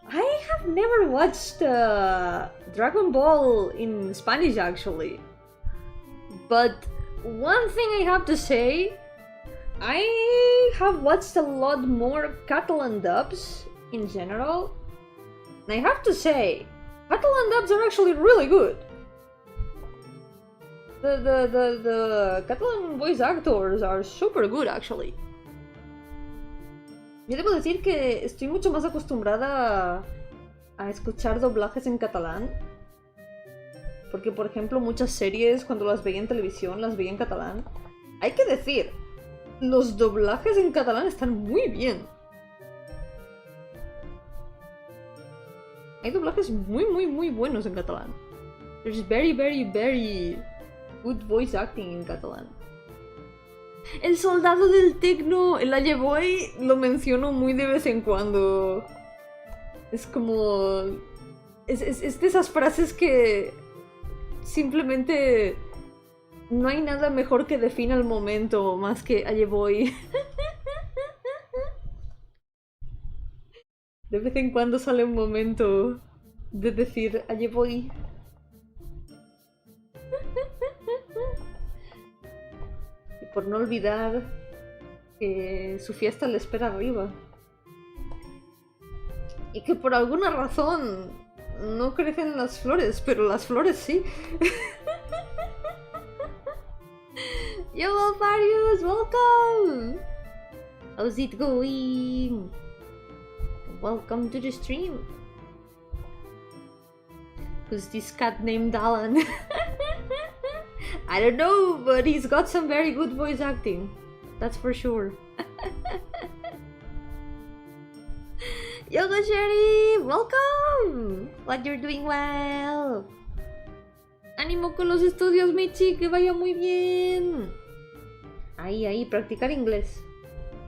I have never watched Dragon Ball in Spanish actually. But one thing I have to say, I have watched a lot more Catalan dubs in general. And I have to say, Catalan dubs are actually really good. The Catalan voice actors are super good actually. Yo debo decir que estoy mucho más acostumbrada a escuchar doblajes en catalán. Porque, por ejemplo, muchas series, cuando las veía en televisión, las veía en catalán. Hay que decir, los doblajes en catalán están muy bien. Hay doblajes muy buenos en catalán. There's very good voice acting en catalán. El soldado del tecno, el Boy, lo menciono muy de vez en cuando. Es como... Es de esas frases que simplemente no hay nada mejor que defina el momento más que Boy. De vez en cuando sale un momento de decir Boy. Y por no olvidar que su fiesta le espera arriba. Y que por alguna razón no crecen las flores, pero las flores sí. Yo, Alvarius, welcome! How's it going? Welcome to the stream. Who's this cat named Alan? I don't know, but he's got some very good voice acting. That's for sure. Yoga Sherry, welcome! Glad you're doing well. Ánimo con los estudios, Michi, que vaya muy bien. Ahí, practicar inglés.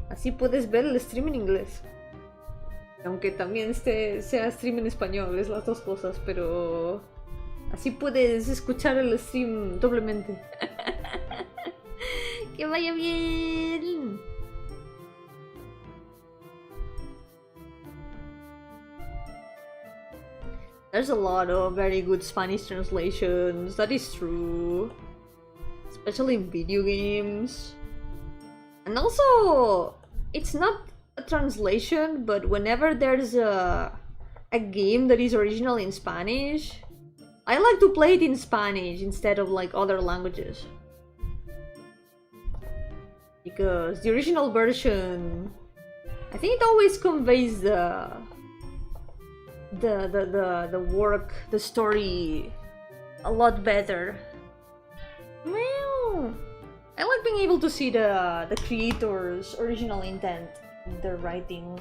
Así puedes ver el stream en inglés. Aunque también sea stream en español, es las dos cosas, pero... Así puedes escuchar el stream doblemente. ¡Que vaya bien! There's a lot of very good Spanish translations, that is true. Especially in video games. And also, it's not a translation, but whenever there's a game that is originally in Spanish, I like to play it in Spanish instead of like other languages. Because the original version, I think it always conveys the work, the story a lot better. Meow. I like being able to see the creator's original intent in their writing.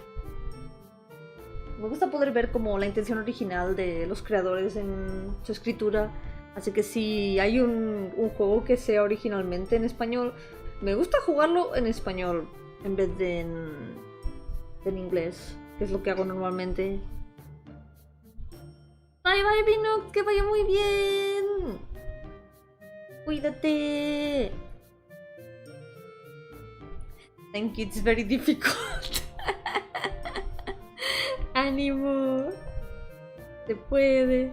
Me gusta poder ver como la intención original de los creadores en su escritura. Así que si hay un juego que sea originalmente en español, me gusta jugarlo en español en vez de en inglés, que es lo que hago normalmente. Bye bye, Pinux, que vaya muy bien. Cuídate. Thank you, it's very difficult. Ánimo. Se puede.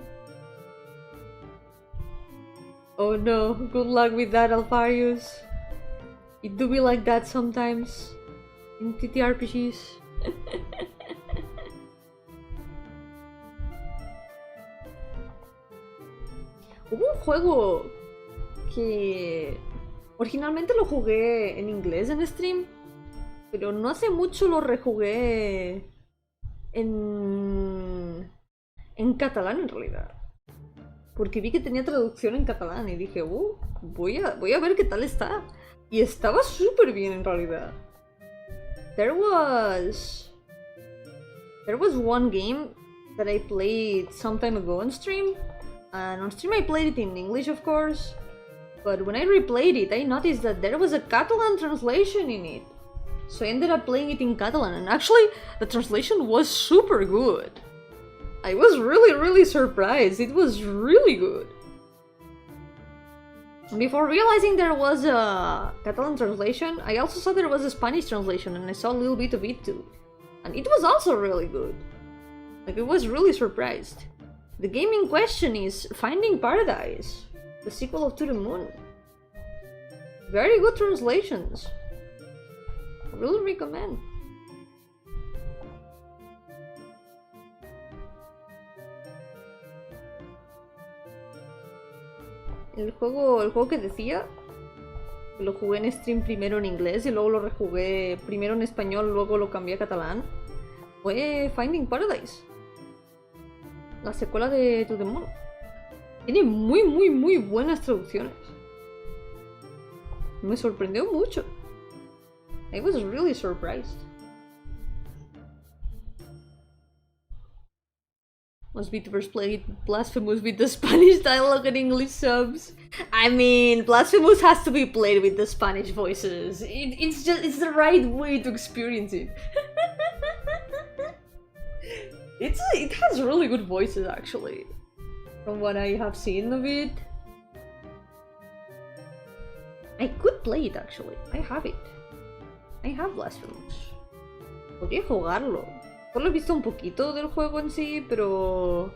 Oh no, good luck with that, Alvarius. It do be like that sometimes in TTRPGs. Hubo un juego que originalmente lo jugué en inglés en stream, pero no hace mucho lo rejugué en catalán en realidad. Porque vi que tenía traducción en catalán y dije, voy a ver qué tal está. Y estaba súper bien en realidad. There was one game that I played some time ago on stream. And on stream I played it in English, of course. But when I replayed it, I noticed that there was a Catalan translation in it. So I ended up playing it in Catalan, and actually the translation was super good. I was really surprised. It was really good. Before realizing there was a Catalan translation, I also saw there was a Spanish translation, and I saw a little bit of it too. And it was also really good. Like, I was really surprised. The game in question is Finding Paradise, the sequel of To the Moon. Very good translations. I really recommend. El juego que decía, lo jugué en stream primero en inglés y luego lo rejugué primero en español, luego lo cambié a catalán, fue Finding Paradise, la secuela de To the Moon. Tiene muy buenas traducciones. Me sorprendió mucho. I was really surprised. Most VTubers played Blasphemous with the Spanish dialogue and English subs. I mean, Blasphemous has to be played with the Spanish voices. It's the right way to experience it. It has really good voices, actually, from what I have seen of it. I could play it, actually. I have it. I have Blasphemous. Podría jugarlo. Solo he visto un poquito del juego en sí, pero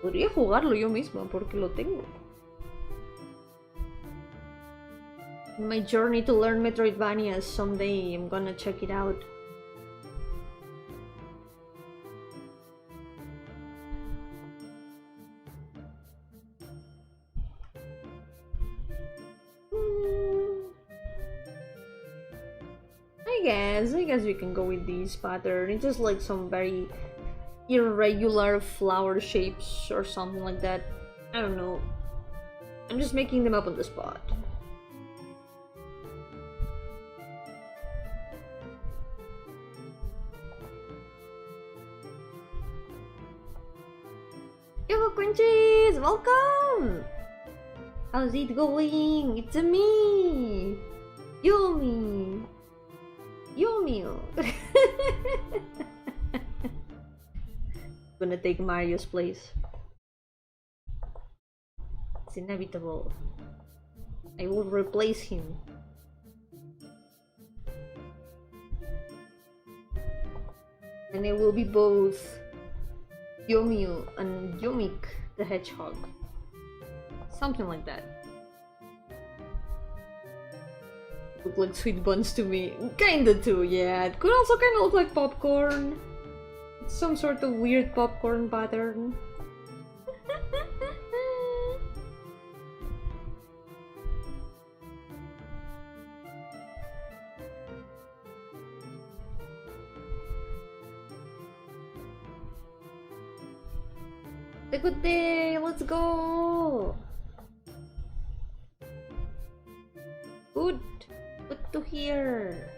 podría jugarlo yo misma porque lo tengo. My journey to learn Metroidvania, someday I'm gonna check it out. I guess we can go with this pattern. It's just like some very irregular flower shapes or something like that. I don't know. I'm just making them up on the spot. Yo, Crunchies! Welcome! How's it going? It's me! Yomi! Yomi! Gonna take Mario's place. It's inevitable. I will replace him. And it will be both Yomi and Yomik the hedgehog. Something like that. Look like sweet buns to me. Kinda too, yeah. It could also kinda look like popcorn. It's some sort of weird popcorn pattern. A good day, let's go! Good to hear.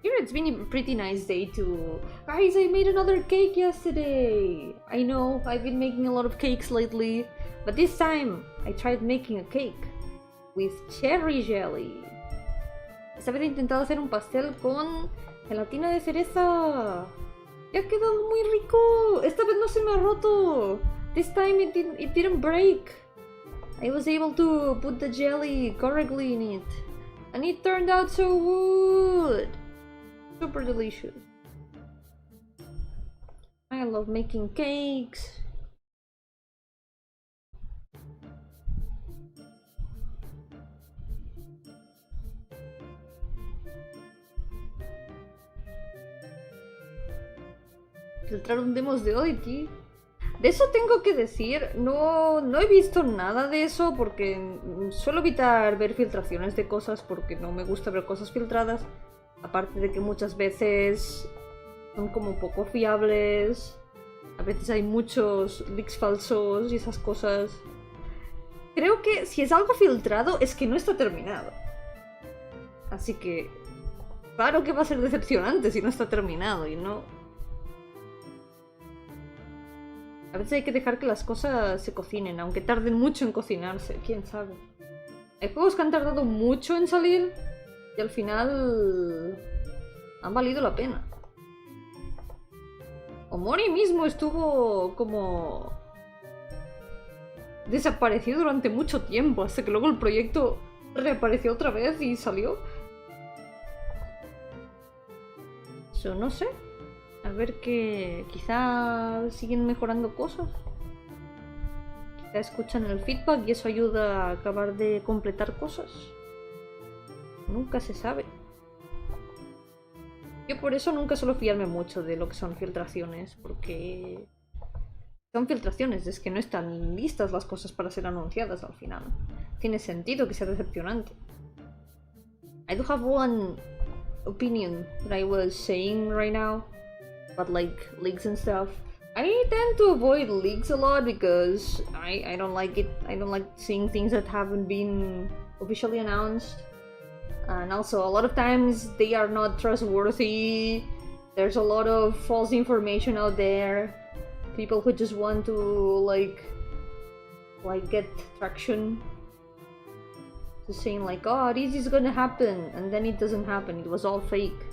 Here it's been a pretty nice day too. Guys, I made another cake yesterday. I know, I've been making a lot of cakes lately, but this time I tried making a cake with cherry jelly. Esta vez he intentado hacer un pastel con gelatina de cereza. ¡Ya ha quedado muy rico! Esta vez no se me ha roto. This time it didn't break. I was able to put the jelly correctly in it. And it turned out so good. Super delicious. I love making cakes. Filtraron demos de Oddity. De eso tengo que decir, no he visto nada de eso porque suelo evitar ver filtraciones de cosas porque no me gusta ver cosas filtradas. Aparte de que muchas veces son como poco fiables, a veces hay muchos leaks falsos y esas cosas. Creo que si es algo filtrado es que no está terminado. Así que claro que va a ser decepcionante si no está terminado y no... A veces hay que dejar que las cosas se cocinen, aunque tarden mucho en cocinarse, quién sabe. Hay juegos que han tardado mucho en salir Y al final han valido la pena. Omori mismo estuvo como desaparecido durante mucho tiempo, hasta que luego el proyecto reapareció otra vez y salió. Eso no sé. A ver que quizá siguen mejorando cosas. Quizá escuchan el feedback y eso ayuda a acabar de completar cosas. Nunca se sabe. Yo por eso nunca suelo fiarme mucho de lo que son filtraciones, porque son filtraciones, es que no están listas las cosas para ser anunciadas al final. Tiene sentido que sea decepcionante. I do have one opinion that I was saying right now about like leaks and stuff. I tend to avoid leaks a lot because I don't like it. I don't like seeing things that haven't been officially announced. And also, a lot of times they are not trustworthy. There's a lot of false information out there. People who just want to like get traction. Just saying like, oh, this is gonna happen, and then it doesn't happen. It was all fake.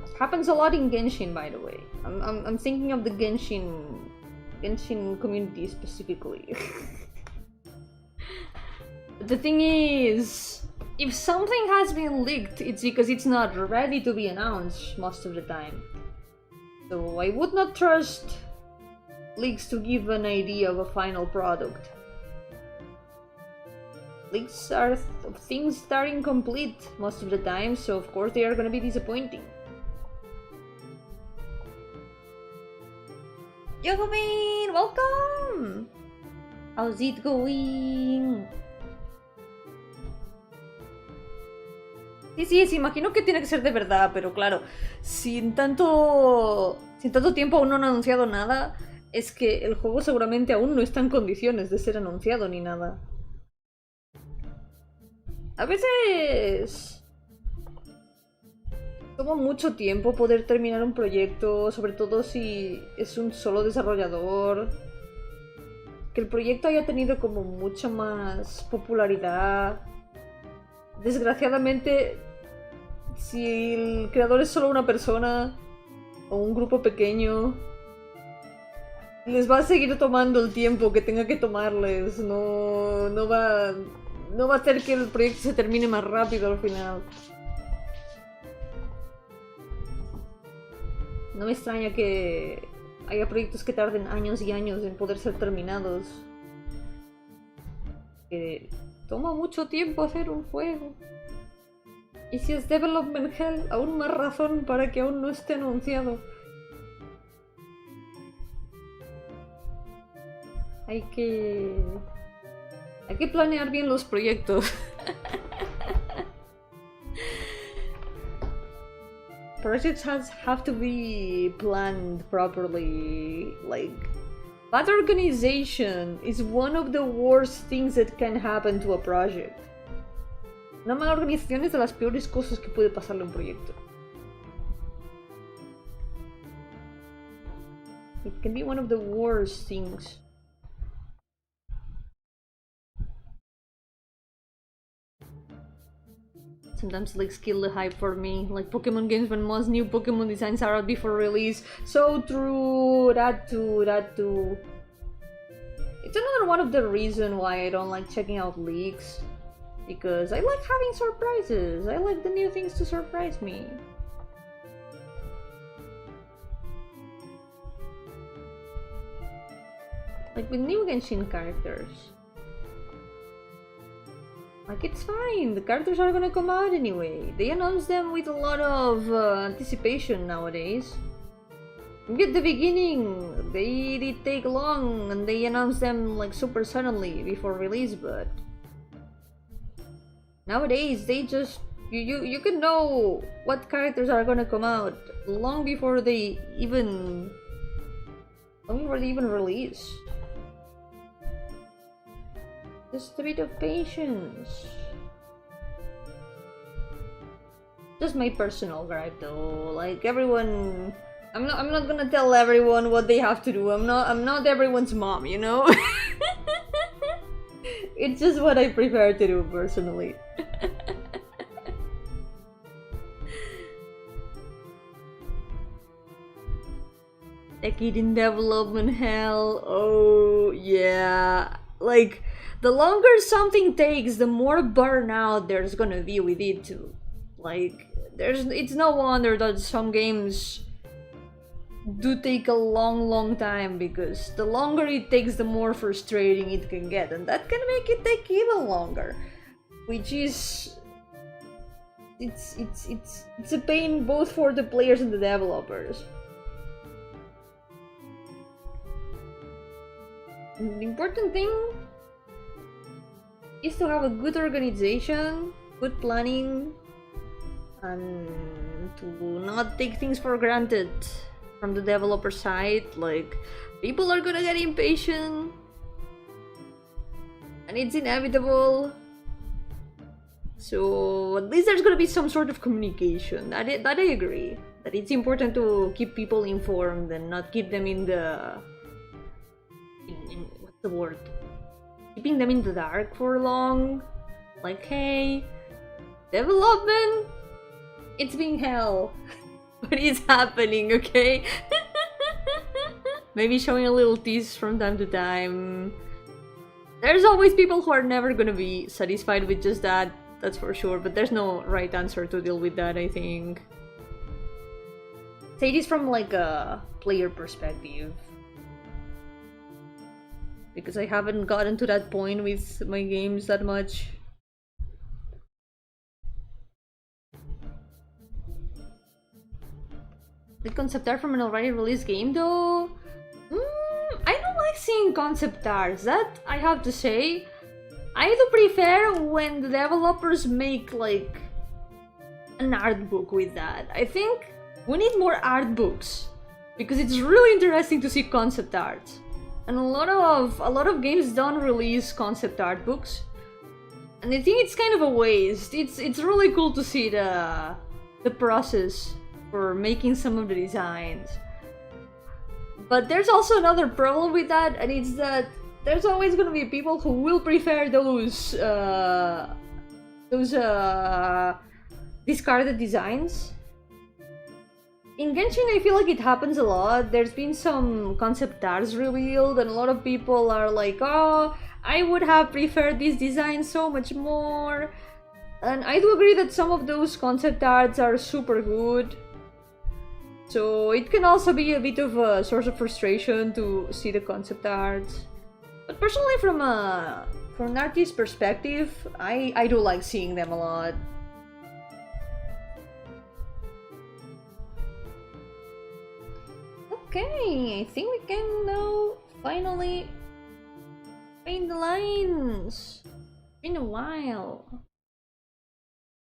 It happens a lot in Genshin, by the way. I'm thinking of the Genshin community specifically. The thing is, if something has been leaked, it's because it's not ready to be announced most of the time. So I would not trust leaks to give an idea of a final product. Leaks are things that are incomplete most of the time, so of course they are gonna be disappointing. Yo-hooo, welcome! How's it going? Sí, imagino que tiene que ser de verdad, pero claro, sin tanto tiempo aún no han anunciado nada, es que el juego seguramente aún no está en condiciones de ser anunciado ni nada. A veces toma mucho tiempo poder terminar un proyecto, sobre todo si es un solo desarrollador. Que el proyecto haya tenido como mucha más popularidad. Desgraciadamente, si el creador es solo una persona o un grupo pequeño, les va a seguir tomando el tiempo que tenga que tomarles. No va a hacer que el proyecto se termine más rápido al final. No me extraña que haya proyectos que tarden años y años en poder ser terminados. Que toma mucho tiempo hacer un juego. Y si es Development Hell, aún más razón para que aún no esté anunciado. Hay que planear bien los proyectos. Projects have to be planned properly. Like, bad organization is one of the worst things that can happen to a project. Una mala organización es de las peores cosas que puede pasarle a un proyecto. It can be one of the worst things. Sometimes leaks kill the hype for me, like Pokemon games when most new Pokemon designs are out before release. So true, that too. It's another one of the reasons why I don't like checking out leaks. Because I like having surprises. I like the new things to surprise me. Like with new Genshin characters. Like, it's fine, the characters are gonna come out anyway. They announce them with a lot of anticipation nowadays. Maybe at the beginning, they did take long and they announced them like super suddenly before release, but nowadays they just you can know what characters are gonna come out long before they even release. Just a bit of patience. Just my personal gripe though. Like everyone, I'm not gonna tell everyone what they have to do. I'm not everyone's mom, you know? It's just what I prefer to do personally. A kid in development hell. Oh yeah. Like, the longer something takes, the more burnout there's gonna be with it too. Like, it's no wonder that some games do take a long time, because the longer it takes, the more frustrating it can get, and that can make it take even longer, which is it's a pain both for the players and the developers. And the important thing is to have a good organization, good planning, and to not take things for granted from the developer side. Like, people are gonna get impatient, and it's inevitable. So at least there's gonna be some sort of communication. That I agree. That it's important to keep people informed and not keep them in the what's the word? Keeping them in the dark for long. Like, hey, development, it's been hell. But it's happening, okay? Maybe showing a little tease from time to time. There's always people who are never gonna be satisfied with just that, that's for sure, but there's no right answer to deal with that, I think. Say this from like a player perspective, because I haven't gotten to that point with my games that much. The concept art from an already released game though? I don't like seeing concept arts, that I have to say. I do prefer when the developers make like an art book with that. I think we need more art books, because it's really interesting to see concept art. And a lot of games don't release concept art books. And I think it's kind of a waste. It's really cool to see the process for making some of the designs. But there's also another problem with that, and it's that there's always gonna be people who will prefer those discarded designs. In Genshin, I feel like it happens a lot. There's been some concept arts revealed, and a lot of people are like, oh, I would have preferred this design so much more. And I do agree that some of those concept arts are super good. So it can also be a bit of a source of frustration to see the concept arts. But personally, from an artist's perspective, I do like seeing them a lot. Okay, I think we can now finally paint the lines. It's been a while.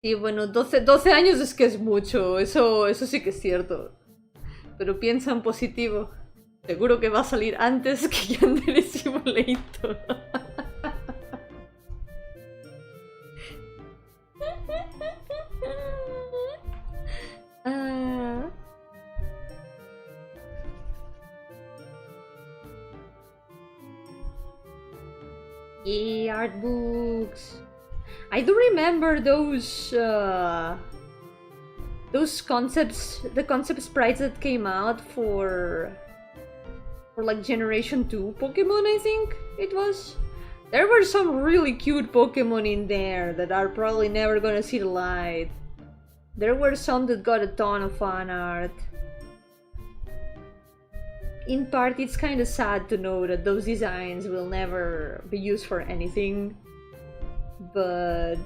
Sí, bueno, 12 años es que es mucho, eso sí que es cierto. Pero piensa en positivo. Seguro que va a salir antes que Yandere Simulator. Yeah, art books. I do remember those concepts, the concept sprites that came out for like Generation 2 Pokemon, I think it was. There were some really cute Pokemon in there that are probably never gonna see the light. There were some that got a ton of fan art. In part, it's kind of sad to know that those designs will never be used for anything. But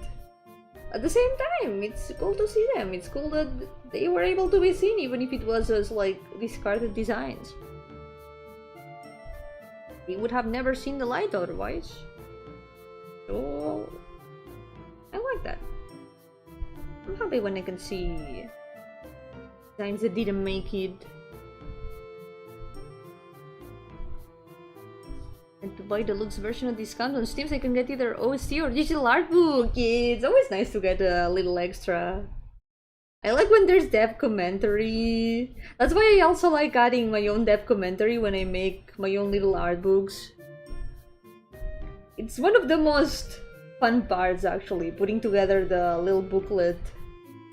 at the same time, it's cool to see them. It's cool that they were able to be seen, even if it was as like discarded designs. They would have never seen the light otherwise. So I like that. I'm happy when I can see designs that didn't make it. And to buy the deluxe version of discount on Steam, so I can get either OST or digital art book. Yeah, it's always nice to get a little extra. I like when there's dev commentary. That's why I also like adding my own dev commentary when I make my own little art books. It's one of the most fun parts, actually, putting together the little booklet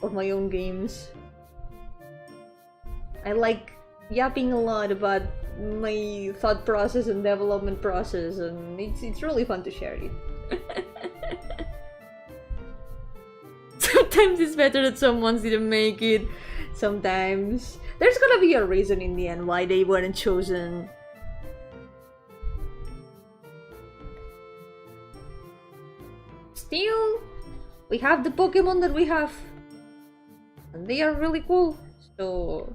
of my own games. I like yapping a lot about my thought process and development process, and it's really fun to share it. Sometimes it's better that some ones didn't make it. Sometimes there's gonna be a reason in the end why they weren't chosen. Still, we have the Pokemon that we have, and they are really cool, so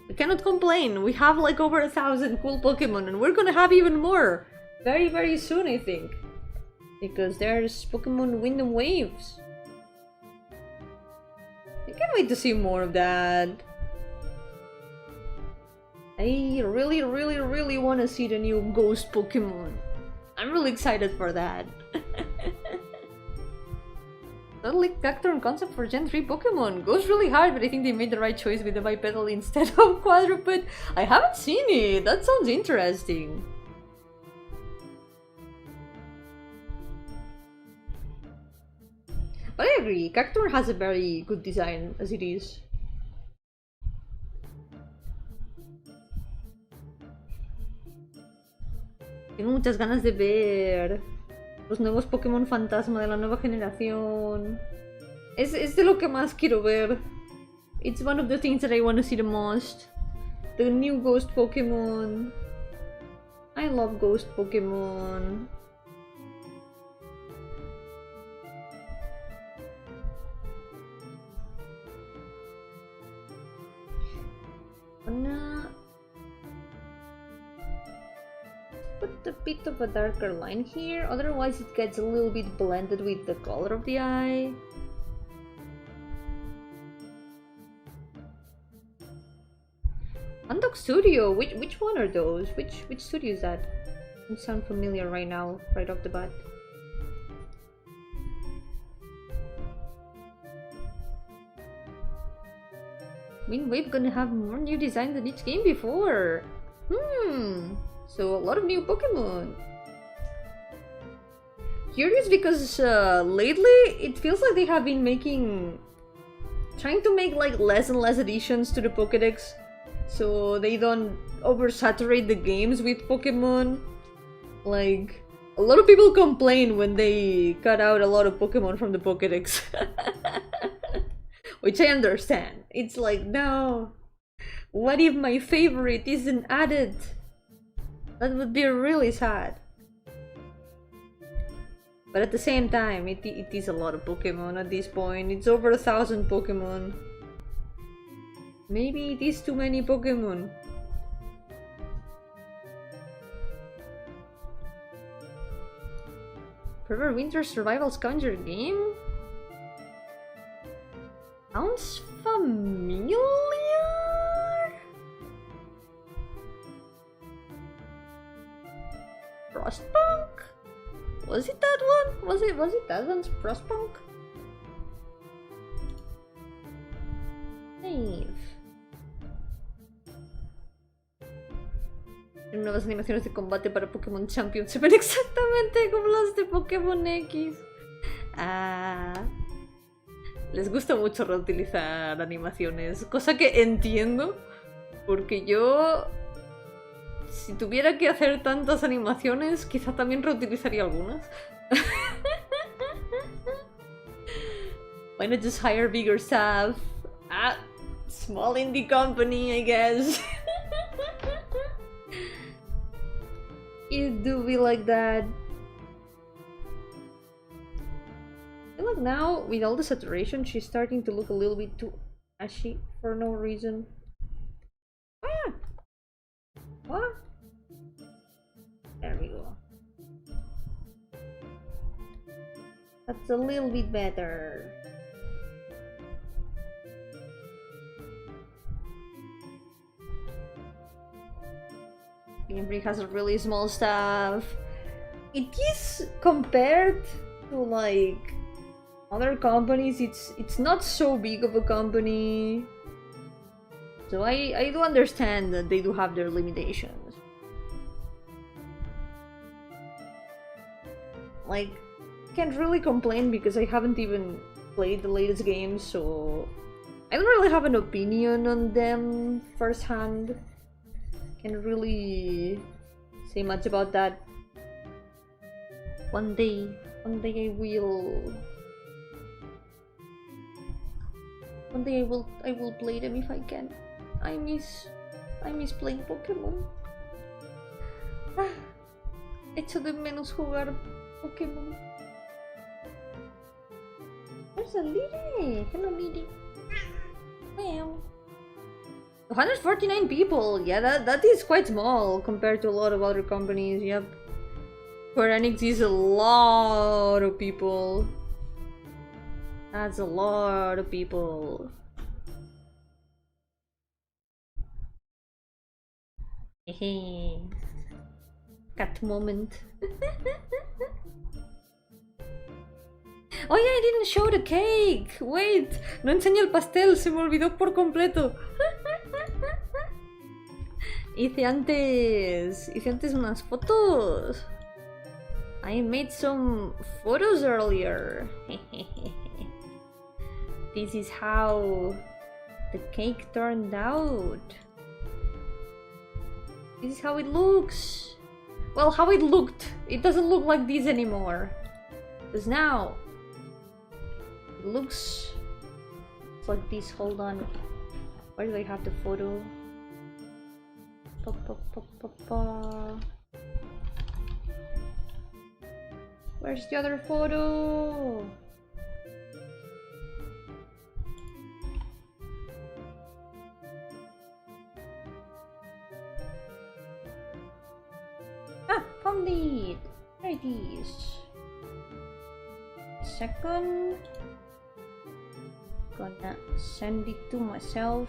we cannot complain. We have like over 1,000 cool Pokemon, and we're gonna have even more very, very soon, I think, because there's Pokemon Wind and Waves. I can't wait to see more of that. I really, really, really want to see the new Ghost Pokemon. I'm really excited for that. Totally Cacturn concept for Gen 3 Pokemon. Goes really hard, but I think they made the right choice with the bipedal instead of quadruped. I haven't seen it. That sounds interesting. But I agree, Cacturn has a very good design as it is. Tengo muchas ganas de ver los nuevos Pokémon fantasma de la nueva generación. Es de lo que más quiero ver. It's one of the things that I want to see the most. The new Ghost Pokémon. I love Ghost Pokémon. Gonna put a bit of a darker line here, otherwise it gets a little bit blended with the color of the eye. Undock Studio, which one are those? Which studio is that? Doesn't sound familiar right now, right off the bat. I mean, we're gonna have more new designs than each game before. So a lot of new Pokemon. Curious because lately it feels like they have been trying to make like less and less additions to the Pokédex, so they don't oversaturate the games with Pokemon. Like, a lot of people complain when they cut out a lot of Pokemon from the Pokédex. Which I understand. It's like, no, what if my favorite isn't added? That would be really sad. But at the same time, it is a lot of Pokemon at this point. It's over 1,000 Pokemon. Maybe it is too many Pokemon. Forever Winter Survival Scavenger game? Sounds familiar? Frostpunk? Was it that one? Was it that one's Frostpunk? Save. Nuevas animaciones de combate para Pokémon Champion se ven exactamente como las de Pokémon X. Les gusta mucho reutilizar animaciones, cosa que entiendo, porque yo, si tuviera que hacer tantas animaciones, quizá también reutilizaría algunas. Why not just hire bigger staff? Small indie company, I guess. It do be like that. I feel like now, with all the saturation, she's starting to look a little bit too ashy for no reason. Oh yeah! What? There we go. That's a little bit better. Gamebree has a really small staff. It is, compared to like other companies, it's not so big of a company. So I do understand that they do have their limitations. Like, can't really complain because I haven't even played the latest games, so I don't really have an opinion on them firsthand. Can't really say much about that. One day I will. One day I will play them if I can. I miss playing Pokémon. Echo de menos jugar Pokémon. There's a lady. Hello, lady. Well, 149 people. Yeah, that is quite small compared to a lot of other companies. Yep. Square Enix is a lot of people. That's a lot of people. Hehe. Cat moment. Oh yeah, I didn't show the cake. Wait, no enseñé el pastel, se me olvidó por completo. Hice antes unas fotos. I made some photos earlier. This is how the cake turned out. This is how it looks. Well, how it looked. It doesn't look like this anymore. Because now it looks like this. Hold on. Where do I have the photo? Where's the other photo? Found it! There it is. Second. Gonna send it to myself.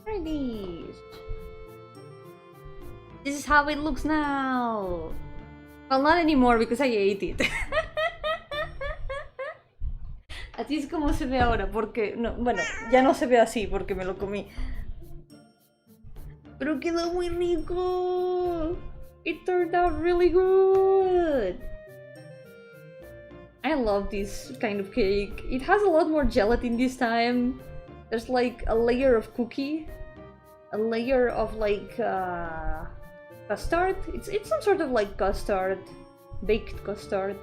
There it is. This is how it looks now. Well, not anymore because I ate it. Así es como se ve ahora, porque... No, bueno, ya no se ve así porque me lo comí. Pero quedó muy rico. It turned out really good. I love this kind of cake. It has a lot more gelatin this time. There's like a layer of cookie. A layer of like custard. It's some sort of like custard. Baked custard.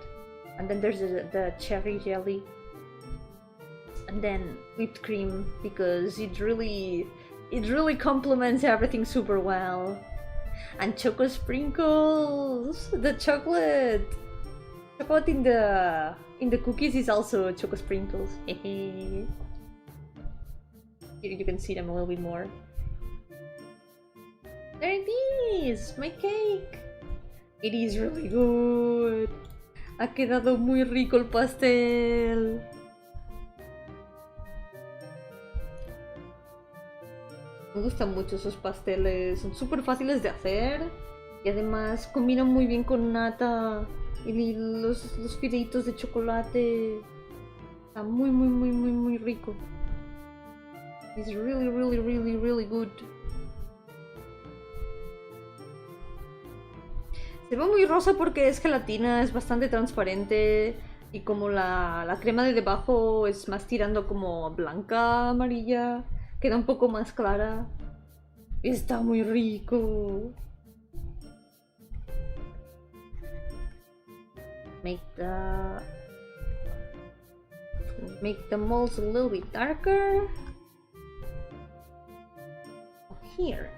And then there's the cherry jelly. And then whipped cream, because it really complements everything super well. And choco sprinkles. The chocolate in the cookies is also choco sprinkles. Here you can see them a little bit more. There it is, my cake. It is really good. Ha quedado muy rico el pastel. Me gustan mucho esos pasteles, son súper fáciles de hacer y además combinan muy bien con nata y los fideitos de chocolate. Está muy rico. It's really good. Se ve muy rosa porque es gelatina, es bastante transparente y como la crema de debajo es más tirando como blanca, amarilla. Queda un poco más clara. Está muy rico. Make the molds a little bit darker. Here.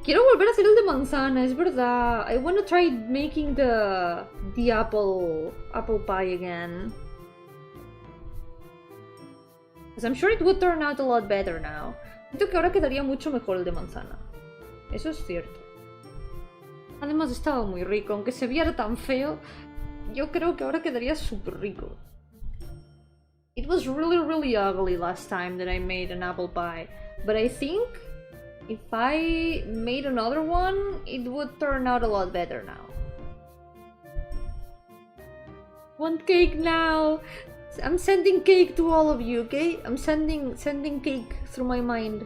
Quiero volver a hacer el de manzana, es verdad. I want to try making the apple pie again. Because I'm sure it would turn out a lot better now. Siento que ahora quedaría mucho mejor el de manzana. Eso es cierto. Además estaba muy rico, aunque se viera tan feo. Yo creo que ahora quedaría súper rico. It was really ugly last time that I made an apple pie. But I think if I made another one, it would turn out a lot better now. Want cake now! I'm sending cake to all of you, okay? I'm sending cake through my mind.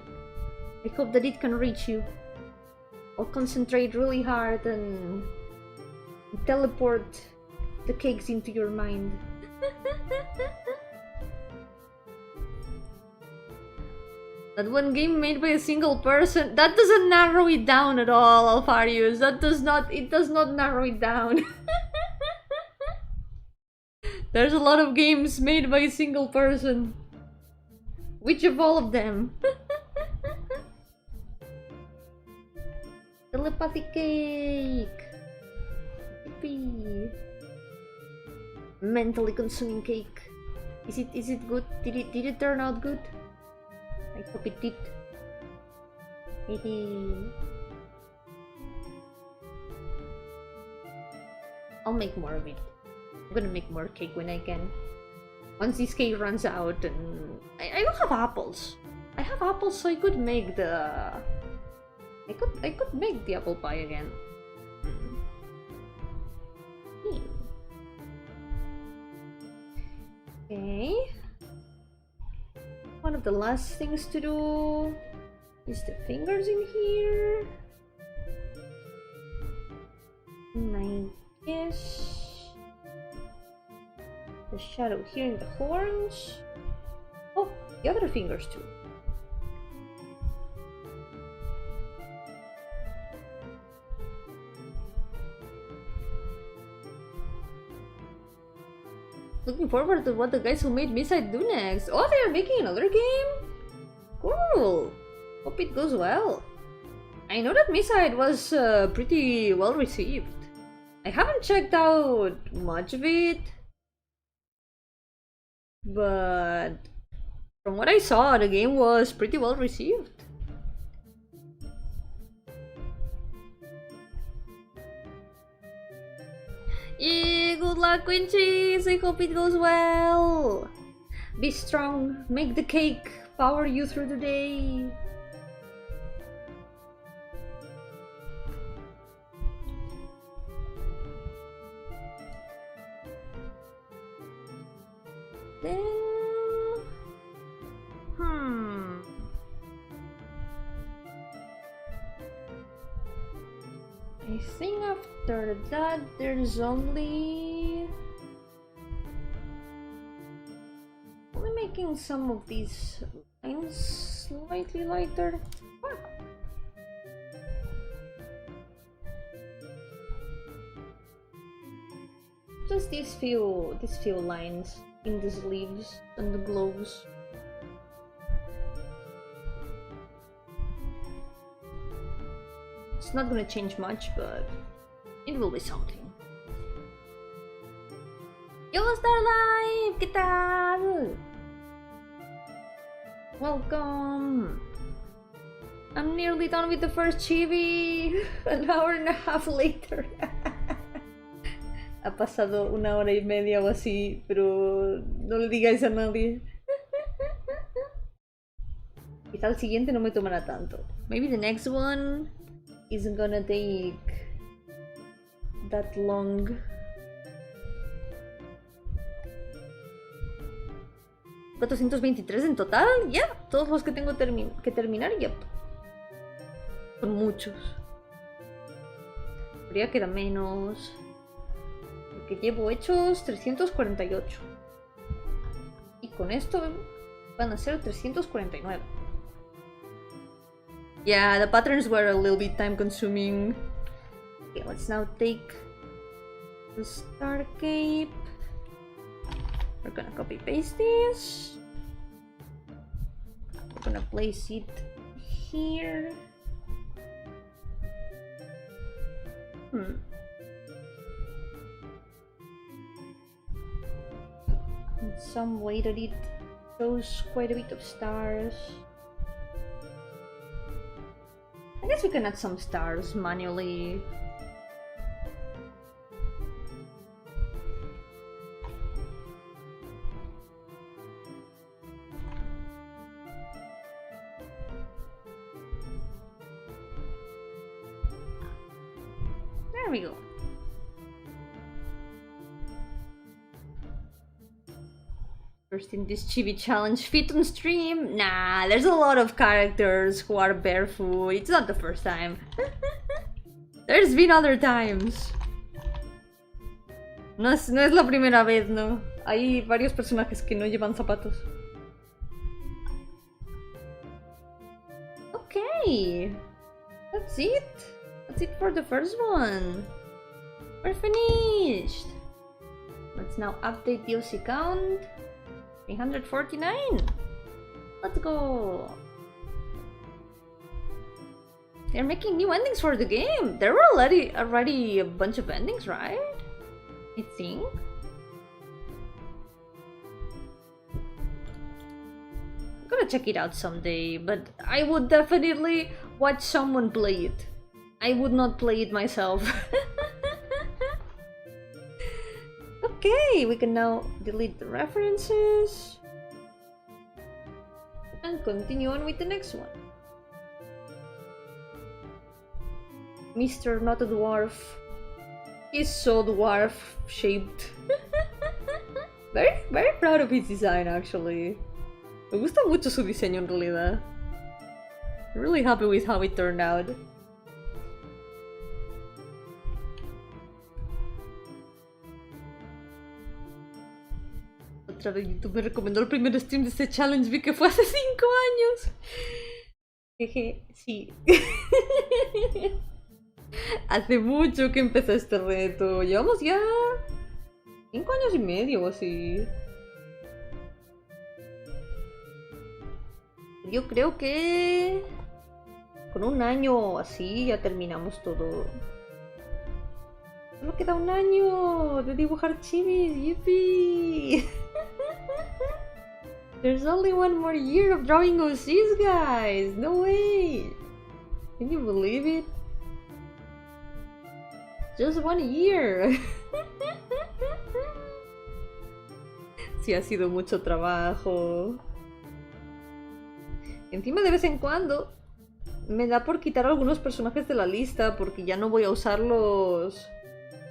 I hope that it can reach you. I'll concentrate really hard and teleport the cakes into your mind. That one game made by a single person, that doesn't narrow it down at all, Alfarius. It does not narrow it down. There's a lot of games made by a single person. Which of all of them? Telepathy cake. Yippee. Mentally consuming cake. Is it good? Did it turn out good? I hope it did. I'll make more of it. I'm gonna make more cake when I can. Once this cake runs out, and I don't have apples. I have apples, so I could make the. I could make the apple pie again. Okay. One of the last things to do is the fingers in here. And I guess the shadow here in the horns. Oh, the other fingers too. Looking forward to what the guys who made Miside do next. Oh, they are making another game? Cool. Hope it goes well. I know that Miside was pretty well received. I haven't checked out much of it, but from what I saw, the game was pretty well received. Yeah, good luck, Quinchis! I hope it goes well! Be strong, make the cake, power you through the day! Then... I think after that there's only making some of these lines slightly lighter. Just these few lines in the sleeves and the gloves. It's not gonna change much, but it will be something. Yo, Starlight! ¿Qué tal? Welcome! I'm nearly done with the first chibi! An hour and a half later. Ha pasado 1 hora y media o así, pero no le digáis a nadie. Quizá el siguiente no me tomará tanto. Maybe the next one isn't gonna take that long. ¿423 en total? Ya, todos los que tengo que terminar, yep. Son muchos. Habría que dar menos. Porque llevo hechos 348. Y con esto van a ser 349. Yeah, the patterns were a little bit time consuming. Okay, let's now take the star cape. We're gonna copy paste this. We're gonna place it here. And some way that it shows quite a bit of stars. I guess we can add some stars manually. There we go. First in this chibi challenge, fit on stream? Nah, there's a lot of characters who are barefoot. It's not the first time. There's been other times. No es la primera vez, ¿no? Hay varios personajes que no llevan zapatos. Okay. That's it. That's it for the first one. We're finished. Let's now update the OC count. 349. Let's go. They're making new endings for the game. There were already a bunch of endings, right? I think. I'm gonna check it out someday, but I would definitely watch someone play it. I would not play it myself. Okay, we can now delete the references and continue on with the next one. Mr. Not a Dwarf. He's so dwarf shaped. Very proud of his design, actually. Me gusta mucho su diseño en realidad. I'm really happy with how it turned out. Otra vez YouTube me recomendó el primer stream de este challenge, vi que fue hace 5 años. Jeje, sí. Hace mucho que empezó este reto. Llevamos ya 5 años y medio o así. Yo creo que con 1 año o así ya terminamos todo. Solo queda 1 año de dibujar chivis. ¡Yippee! There's only 1 more year of drawing OCs, guys. No way. Can you believe it? Just 1 year. Sí, ha sido mucho trabajo. Encima de vez en cuando me da por quitar algunos personajes de la lista porque ya no voy a usarlos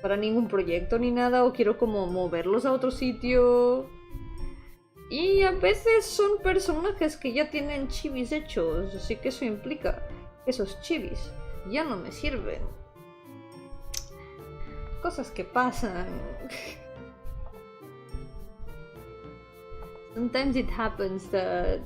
para ningún proyecto ni nada, o quiero como moverlos a otro sitio. Y a veces son personajes que ya tienen chivis hechos, así que eso implica que esos chivis ya no me sirven. Cosas que pasan. Sometimes it happens that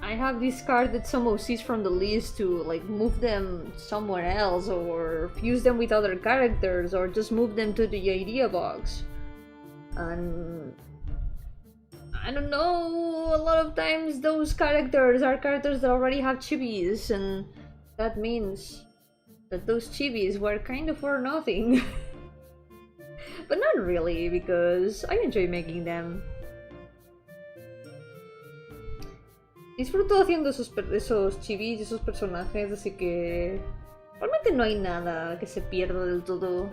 I have discarded some OCs from the list to like move them somewhere else, or fuse them with other characters, or just move them to the idea box. And I don't know, a lot of times those characters are characters that already have chibis, and that means that those chibis were kind of for nothing. But not really, because I enjoy making them. Disfruto haciendo esos chibis, esos personajes, así que realmente no hay nada que se pierda del todo.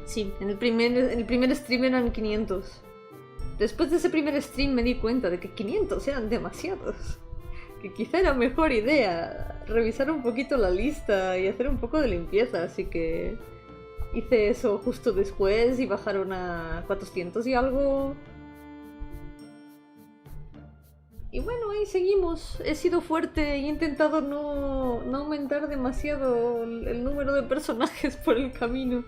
Sí, en el primer stream eran 500. Después de ese primer stream me di cuenta de que 500 eran demasiados. Que quizá era mejor idea revisar un poquito la lista y hacer un poco de limpieza, así que hice eso justo después y bajaron a 400 y algo. Y bueno, ahí seguimos. He sido fuerte y he intentado no aumentar demasiado el número de personajes por el camino.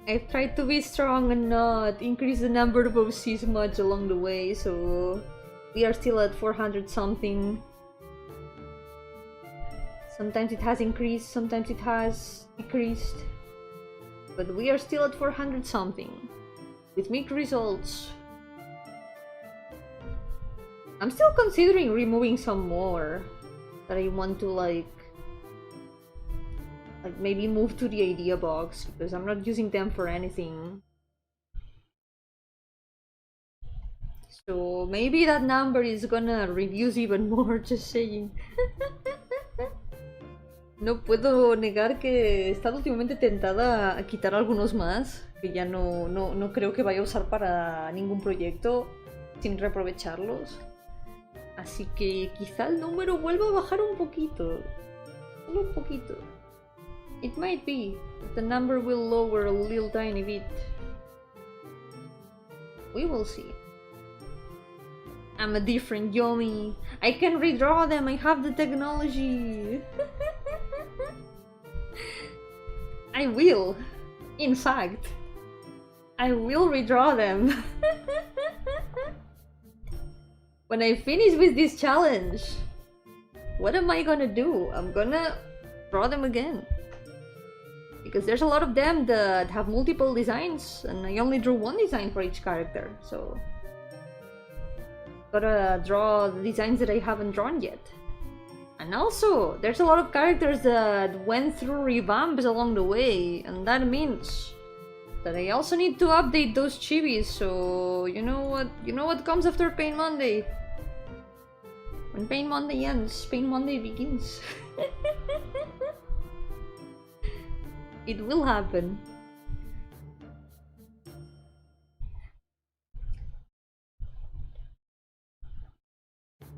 I've tried to be strong and not increase the number of OCs much along the way, so we are still at 400 something. Sometimes it has increased, sometimes it has decreased, but we are still at 400 something, with mixed results. I'm still considering removing some more that I want to like maybe move to the idea box, because I'm not using them for anything. So maybe that number is gonna reduce even more, just saying. No puedo negar que he estado últimamente tentada a quitar algunos más, que ya no creo que vaya a usar para ningún proyecto sin reaprovecharlos. Así que quizá el número vuelva a bajar un poquito. Solo un poquito. It might be that the number will lower a little tiny bit. We will see. I'm a different Yomi. I can redraw them, I have the technology. I will. In fact, I will redraw them. When I finish with this challenge, what am I gonna do? I'm gonna draw them again. Because there's a lot of them that have multiple designs, and I only drew one design for each character, so... Gotta draw the designs that I haven't drawn yet. And also, there's a lot of characters that went through revamps along the way, and that means that I also need to update those chibis, so you know what comes after Pain Monday. When Pain Monday ends, Pain Monday begins. It will happen.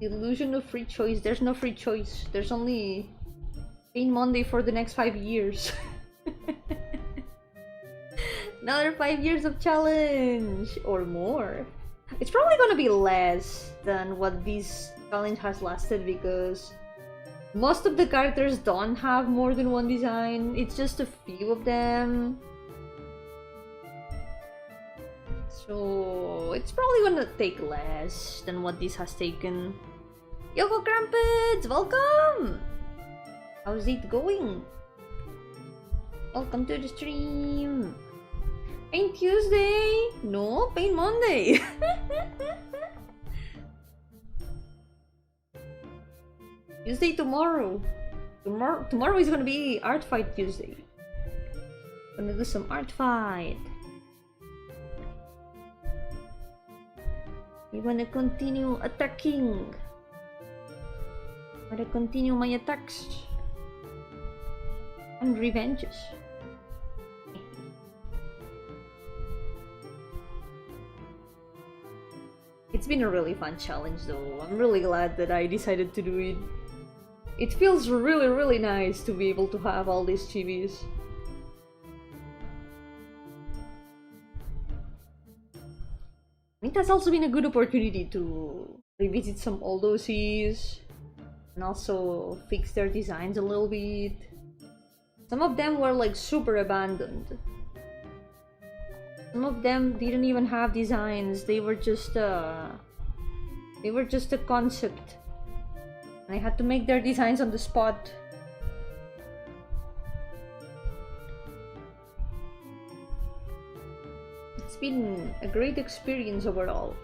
The illusion of free choice. There's no free choice. There's only Pain Monday for the next 5 years. Another 5 years of challenge or more. It's probably gonna be less than what this challenge has lasted because most of the characters don't have more than one design. It's just a few of them. So it's probably gonna take less than what this has taken. Yoko Crumpets, welcome! How's it going? Welcome to the stream. Pain Tuesday? No, Pain Monday. Tuesday tomorrow. Tomorrow is gonna be Art Fight Tuesday. Gonna do some art fight. I wanna continue attacking. I wanna continue my attacks and revenges. It's been a really fun challenge though. I'm really glad that I decided to do it. It feels really nice to be able to have all these chibis. It has also been a good opportunity to revisit some old OCs and also fix their designs a little bit. Some of them were like super abandoned. Some of them didn't even have designs. They were just a concept. And I had to make their designs on the spot. It's been a great experience overall.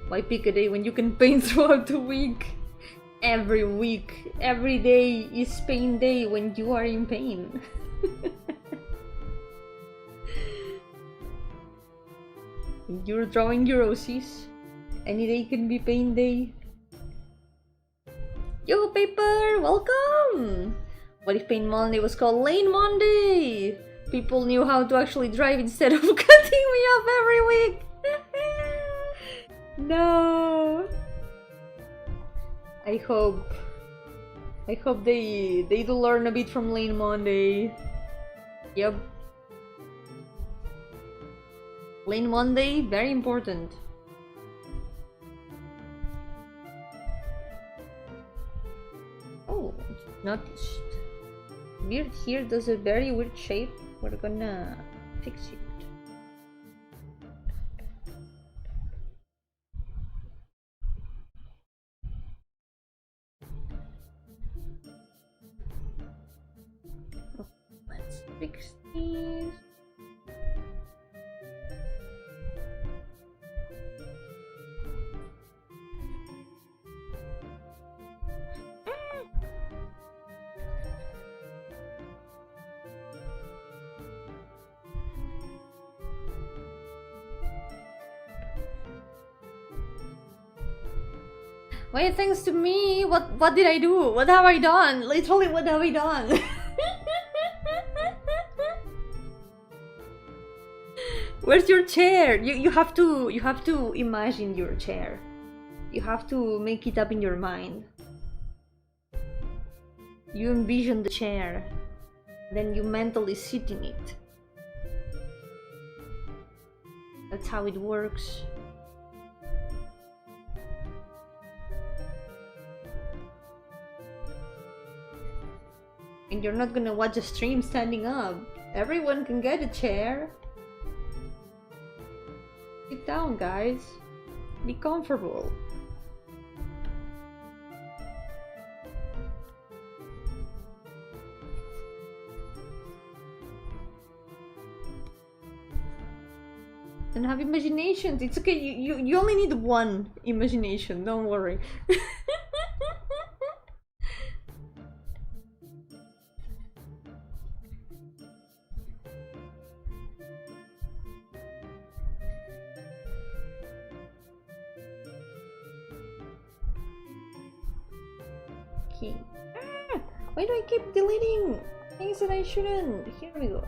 Why pick a day when you can paint throughout the week? Every week, every day is pain day when you are in pain. You're drawing your OCs. Any day can be pain day. Yo, Paper, welcome! What if Pain Monday was called Lane Monday? People knew how to actually drive instead of cutting me off every week. No. I hope they do learn a bit from Lane Monday. Yep. Lane Monday, very important. Oh, noticed. Beard here does a very weird shape. We're gonna fix it. Let's fix these. Wait, thanks to me? What did I do? What have I done? Literally, what have I done? Where's your chair? You have to imagine your chair. You have to make it up in your mind. You envision the chair, then you mentally sit in it. That's how it works. And you're not gonna watch a stream standing up. Everyone can get a chair. Sit down, guys. Be comfortable. And have imaginations. It's okay. You only need one imagination. Don't worry. Okay. Ah, why do I keep deleting things that I shouldn't? Here we go.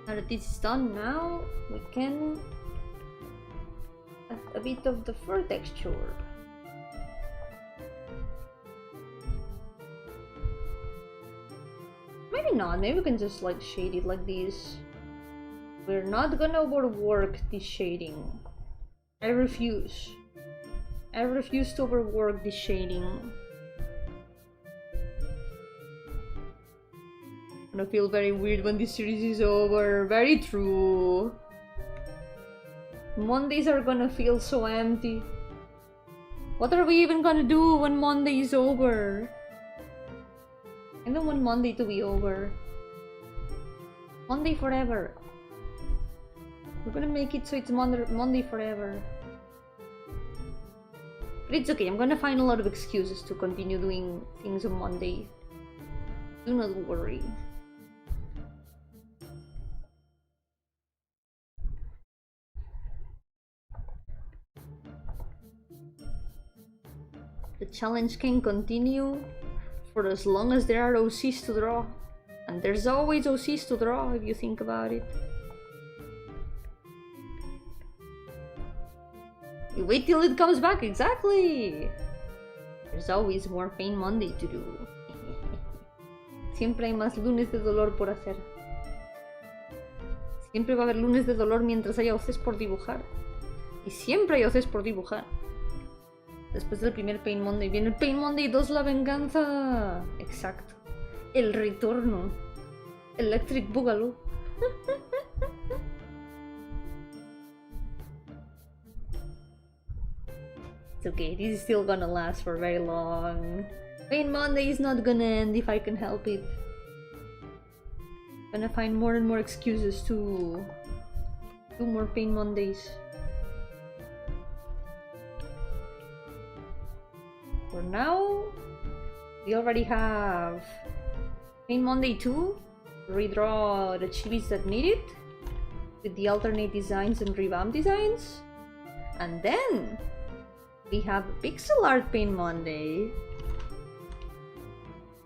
Now that this is done, now we can add a bit of the fur texture. Maybe not, maybe we can just like shade it like this. We're not gonna overwork this shading. I refuse. I refuse to overwork this shading. I'm gonna feel very weird when this series is over. Very true. Mondays are gonna feel so empty. What are we even gonna do when Monday is over? I don't want Monday to be over. Monday forever. We're gonna make it so it's Monday forever. But it's okay, I'm gonna find a lot of excuses to continue doing things on Monday. Do not worry. The challenge can continue for as long as there are OCs to draw. And there's always OCs to draw if you think about it. You wait till it comes back, exactly! There's always more Pain Monday to do. Siempre hay más lunes de dolor por hacer. Siempre va a haber lunes de dolor mientras haya OCs por dibujar. Y siempre hay OCs por dibujar. Después del primer Pain Monday viene el Pain Monday 2, la venganza. Exacto. El retorno. Electric Boogaloo. It's okay, this is still gonna last for very long. Pain Monday is not gonna end if I can help it. I'm gonna find more and more excuses to do more Pain Mondays. For now, we already have Pain Monday 2, redraw the chibis that need it, with the alternate designs and revamp designs. And then, we have Pixel Art Pain Monday.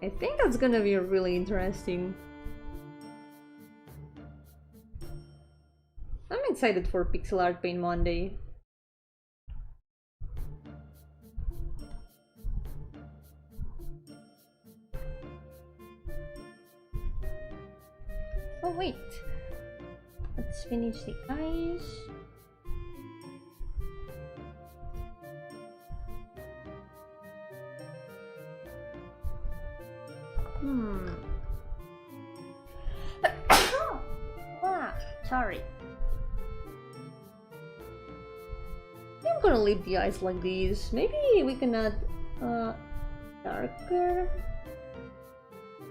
I think that's gonna be really interesting. I'm excited for Pixel Art Pain Monday. Oh wait, let's finish the eyes. Sorry. I'm gonna leave the eyes like these. Maybe we can add darker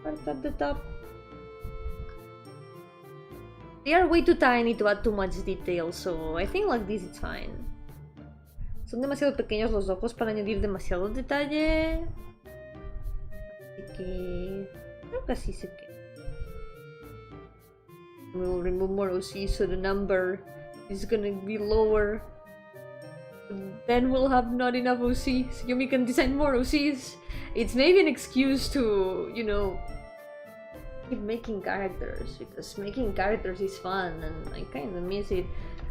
part at the top. They are way too tiny to add too much detail, so I think like this it's fine. Son demasiado pequeños los ojos para añadir demasiado detalle. Así que creo que así se queda. We'll remove more OCs so the number is gonna be lower. Then we'll have not enough OCs. Yomi can design more OCs. It's maybe an excuse to, you know, keep making characters, because making characters is fun and I kinda miss it.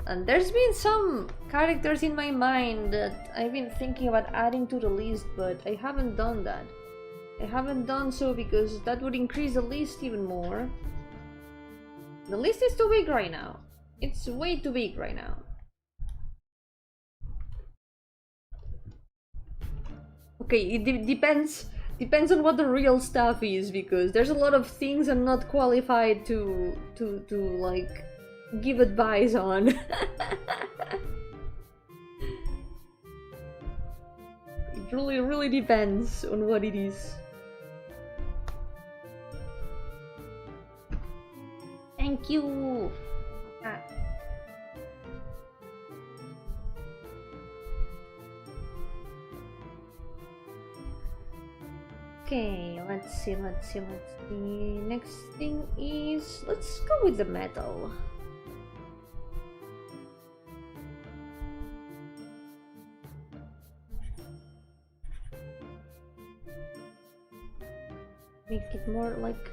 And there's been some characters in my mind that I've been thinking about adding to the list, but I haven't done that. I haven't done so because that would increase the list even more. The list is too big right now. It's way too big right now. Okay, it depends on what the real stuff is, because there's a lot of things I'm not qualified to like give advice on. It really depends on what it is. Thank you. Okay, let's see. Next thing is, let's go with the metal. Make it more like...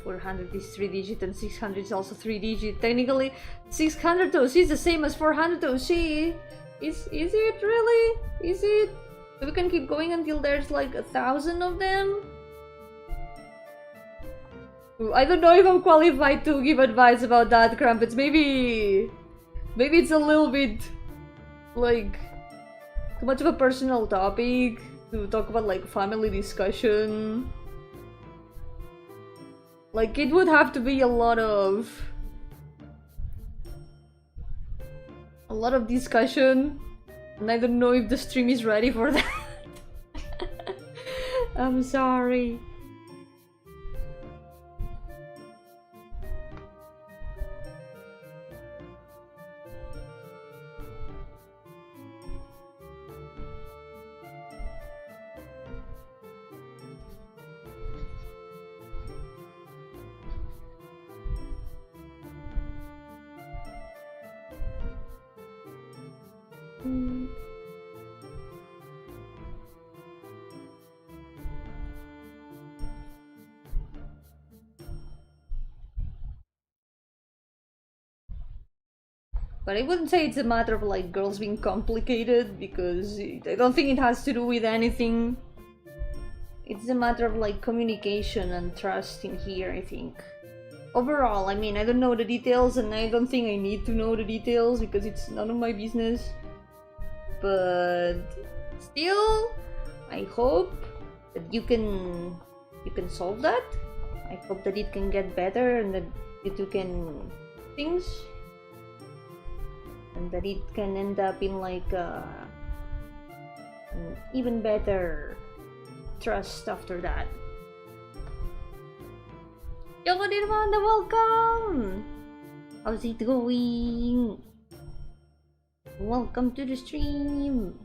$400 is 3-digit and 600 is also 3-digit. Technically, 600 OC is the same as 400 OC. Is it really? Is it? We can keep going until there's like 1,000 of them? I don't know if I'm qualified to give advice about that, Crumpets. Maybe it's a little bit like too much of a personal topic to talk about, like family discussion. Like, it would have to be a lot of discussion, and I don't know if the stream is ready for that. I'm sorry. But I wouldn't say it's a matter of like girls being complicated, because I don't think it has to do with anything. It's a matter of like communication and trust in here, I think. Overall, I mean, I don't know the details, and I don't think I need to know the details because it's none of my business. But still, I hope that you can solve that. I hope that it can get better and that you can things. And that it can end up in like an even better trust after that. Yo, Nirvana, welcome! How's it going? Welcome to the stream!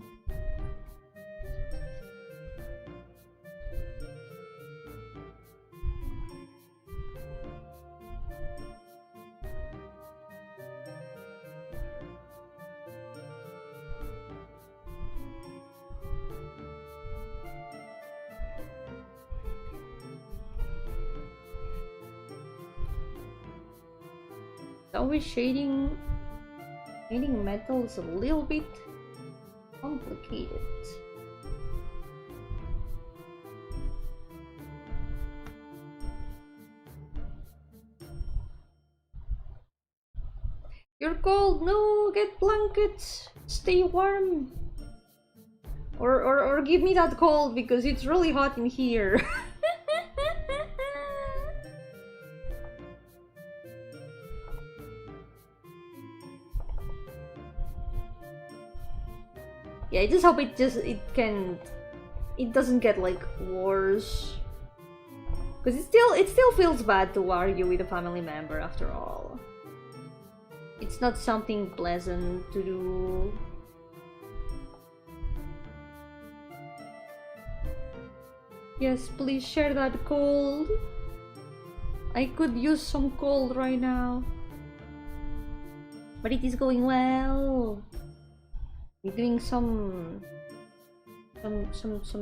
Always shading metal is a little bit complicated. You're cold, no, get blankets, stay warm. Or give me that cold because it's really hot in here. Yeah, I just hope it doesn't get like worse, because it still feels bad to argue with a family member after all. It's not something pleasant to do. Yes, please share that cold. I could use some cold right now. But it is going well. We're doing some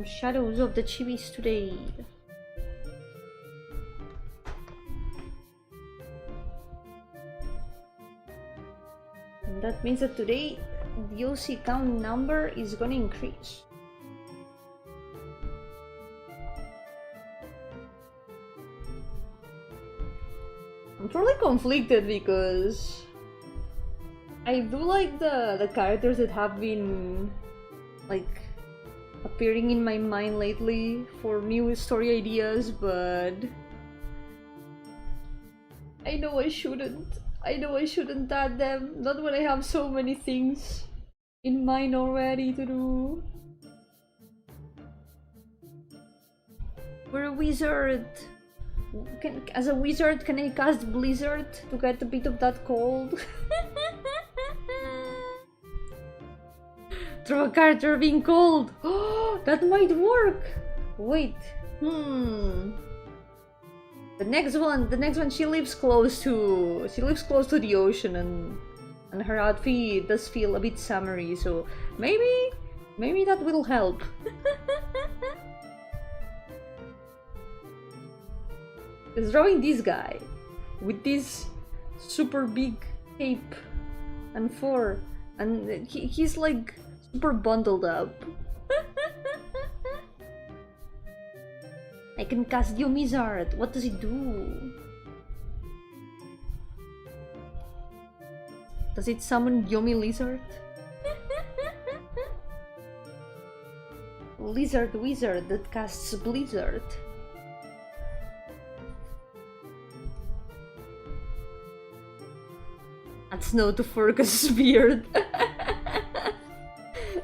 shadows of the chibis today. And that means that today the OC count number is gonna increase. I'm truly conflicted because I do like the characters that have been like appearing in my mind lately for new story ideas, but I know I shouldn't. I know I shouldn't add them, not when I have so many things in mind already to do. We're a wizard. As a wizard, can I cast Blizzard to get a bit of that cold? Throw a character being cold! Oh, that might work! Wait, The next one, she lives close to the ocean, and her outfit does feel a bit summery, so maybe that will help. Is drawing this guy with this super big cape and fur, and he's like super bundled up. I can cast Yomi's art. What does it do? Does it summon Yomi Lizard? Lizard wizard that casts Blizzard. That's no to Furcus's beard.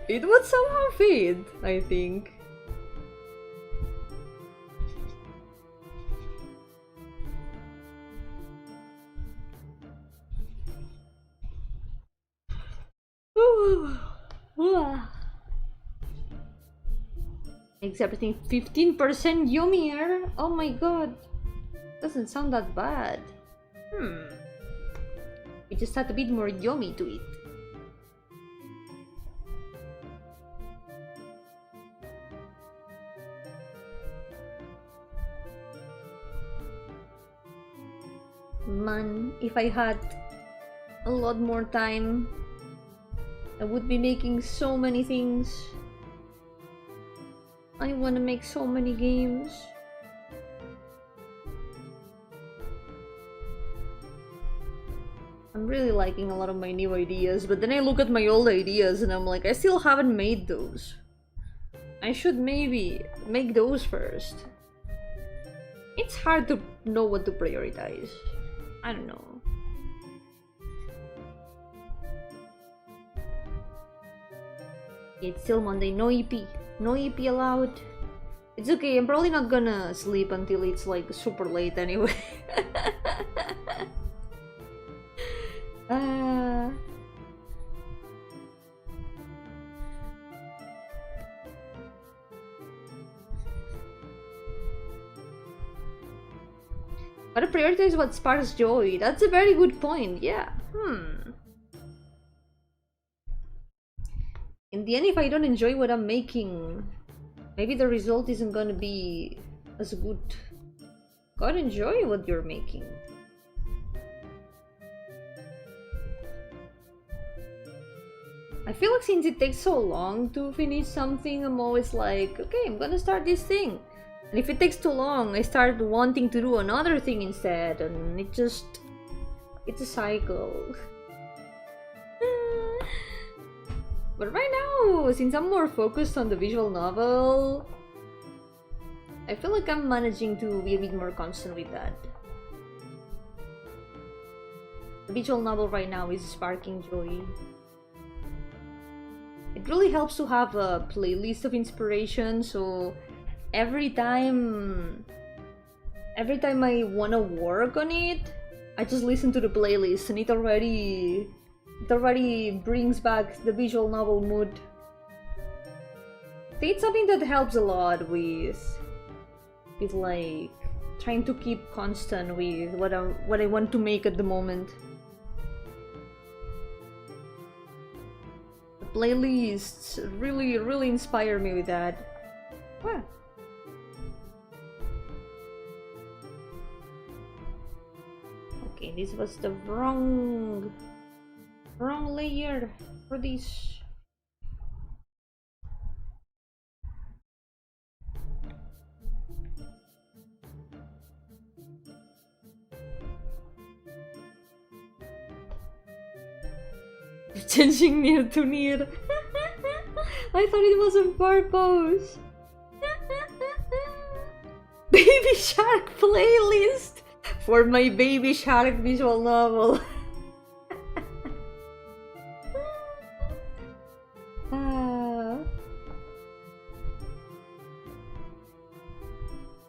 It would somehow fit, I think. Makes everything 15% yummier. Oh my god. Doesn't sound that bad. We just add a bit more yummy to it. Man, if I had a lot more time, I would be making so many things. I want to make so many games. I'm really liking a lot of my new ideas, but then I look at my old ideas and I'm like, I still haven't made those. I should maybe make those first. It's hard to know what to prioritize. I don't know. It's still Monday, no EP. No EP allowed. It's okay, I'm probably not gonna sleep until it's like super late anyway. Gotta prioritize what sparks joy. That's a very good point, yeah. In the end, if I don't enjoy what I'm making, maybe the result isn't gonna be as good. Gotta enjoy what you're making. I feel like since it takes so long to finish something, I'm always like, okay, I'm gonna start this thing. And if it takes too long, I start wanting to do another thing instead, and it's a cycle. But right now, since I'm more focused on the visual novel, I feel like I'm managing to be a bit more constant with that. The visual novel right now is sparking joy. It really helps to have a playlist of inspiration, so every time I wanna work on it, I just listened to the playlist and it already brings back the visual novel mood. It's something that helps a lot with like trying to keep constant with what I want to make at the moment. The playlists really inspire me with that. Wow. Okay, this was the wrong layer for this. Changing near to near. I thought it was on purpose. Baby Shark playlist for my Baby Shark visual novel.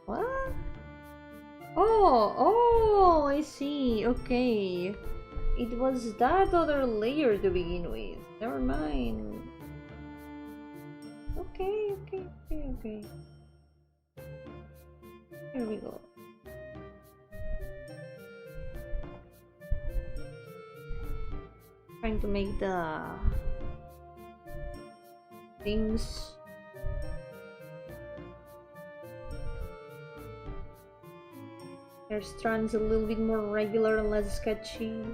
What? Oh, I see. Okay. It was that other layer to begin with. Never mind. Okay. Here we go. Trying to make the things hair strands a little bit more regular and less sketchy.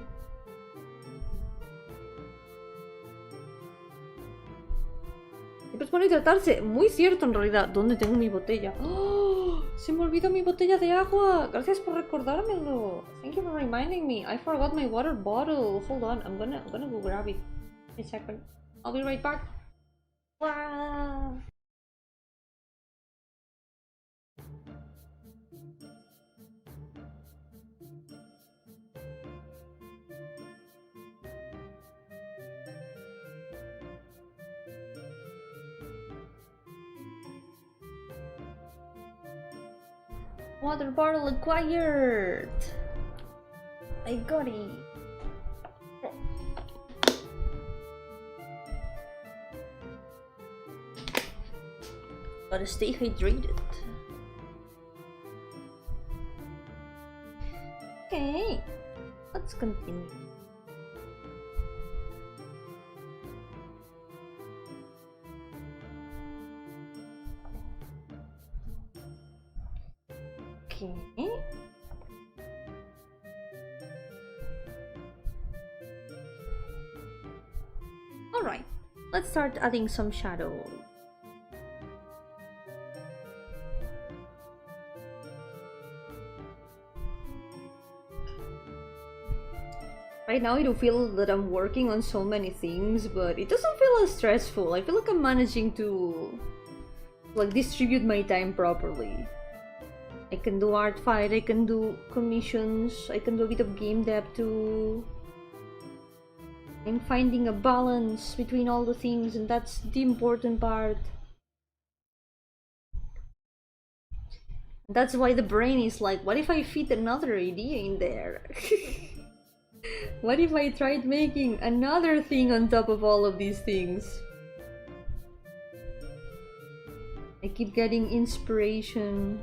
Pues puede tratarse, muy cierto en realidad. ¿Dónde tengo mi botella? ¡Oh! Se me olvidó mi botella de agua. Gracias por recordármelo. Thank you for reminding me. I forgot my water bottle. Hold on, I'm gonna go grab it. A second. I'll be right back. Wow. Water bottle acquired! I got it! Gotta stay hydrated. Okay, let's continue. Okay. Alright, let's start adding some shadow. Right now I do feel that I'm working on so many things, but it doesn't feel as stressful. I feel like I'm managing to like distribute my time properly. I can do art fight, I can do commissions, I can do a bit of game dev too. I'm finding a balance between all the things, and that's the important part. That's why the brain is like, what if I fit another idea in there? What if I tried making another thing on top of all of these things? I keep getting inspiration.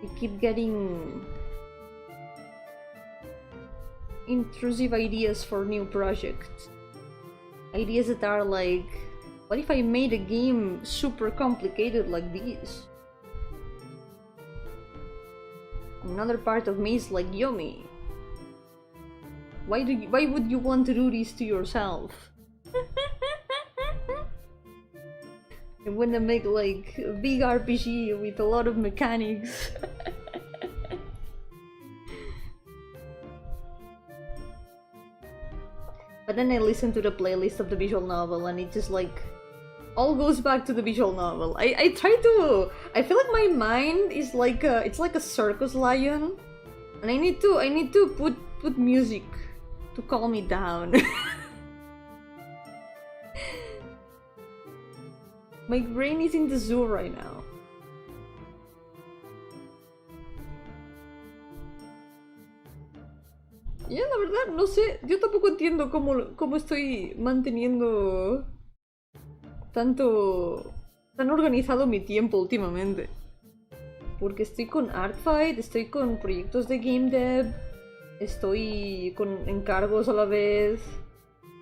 I keep getting intrusive ideas for new projects. Ideas that are like, what if I made a game super complicated like this? Another part of me is like, Yomi, why would you want to do this to yourself? I wanna make like a big RPG with a lot of mechanics. But then I listen to the playlist of the visual novel and it just like all goes back to the visual novel. I try to, I feel like my mind is like it's like a circus lion, and I need to put music to calm me down. My brain is in the zoo right now. Ya, la verdad, no sé. Yo tampoco entiendo cómo estoy manteniendo tan organizado mi tiempo últimamente. Porque estoy con Artfight, estoy con proyectos de game dev, estoy con encargos a la vez.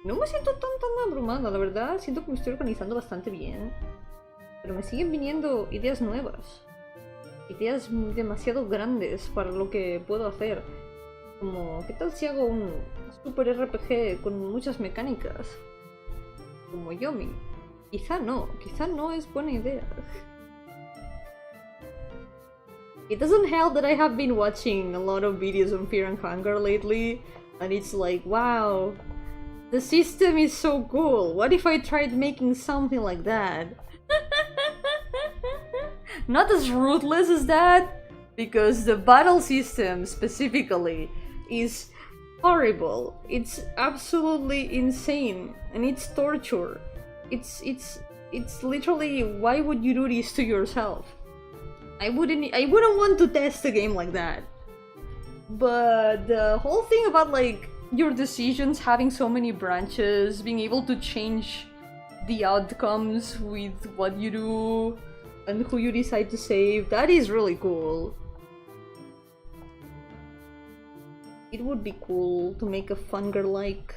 No me siento tan abrumada, la verdad. Siento que me estoy organizando bastante bien. Pero me siguen viniendo ideas nuevas. Ideas demasiado grandes para lo que puedo hacer. Como, ¿qué tal si hago un super RPG con muchas mecánicas? Como Yomi. Quizá no es buena idea. It doesn't help that I have been watching a lot of videos on Fear and Hunger lately, and it's like, wow, the system is so cool. What if I tried making something like that? Not as ruthless as that, because the battle system specifically is horrible. It's absolutely insane, and it's torture. It's literally, why would you do this to yourself? I wouldn't want to test a game like that. But the whole thing about like your decisions having so many branches, being able to change the outcomes with what you do and who you decide to save, that is really cool. It would be cool to make a fun girl-like,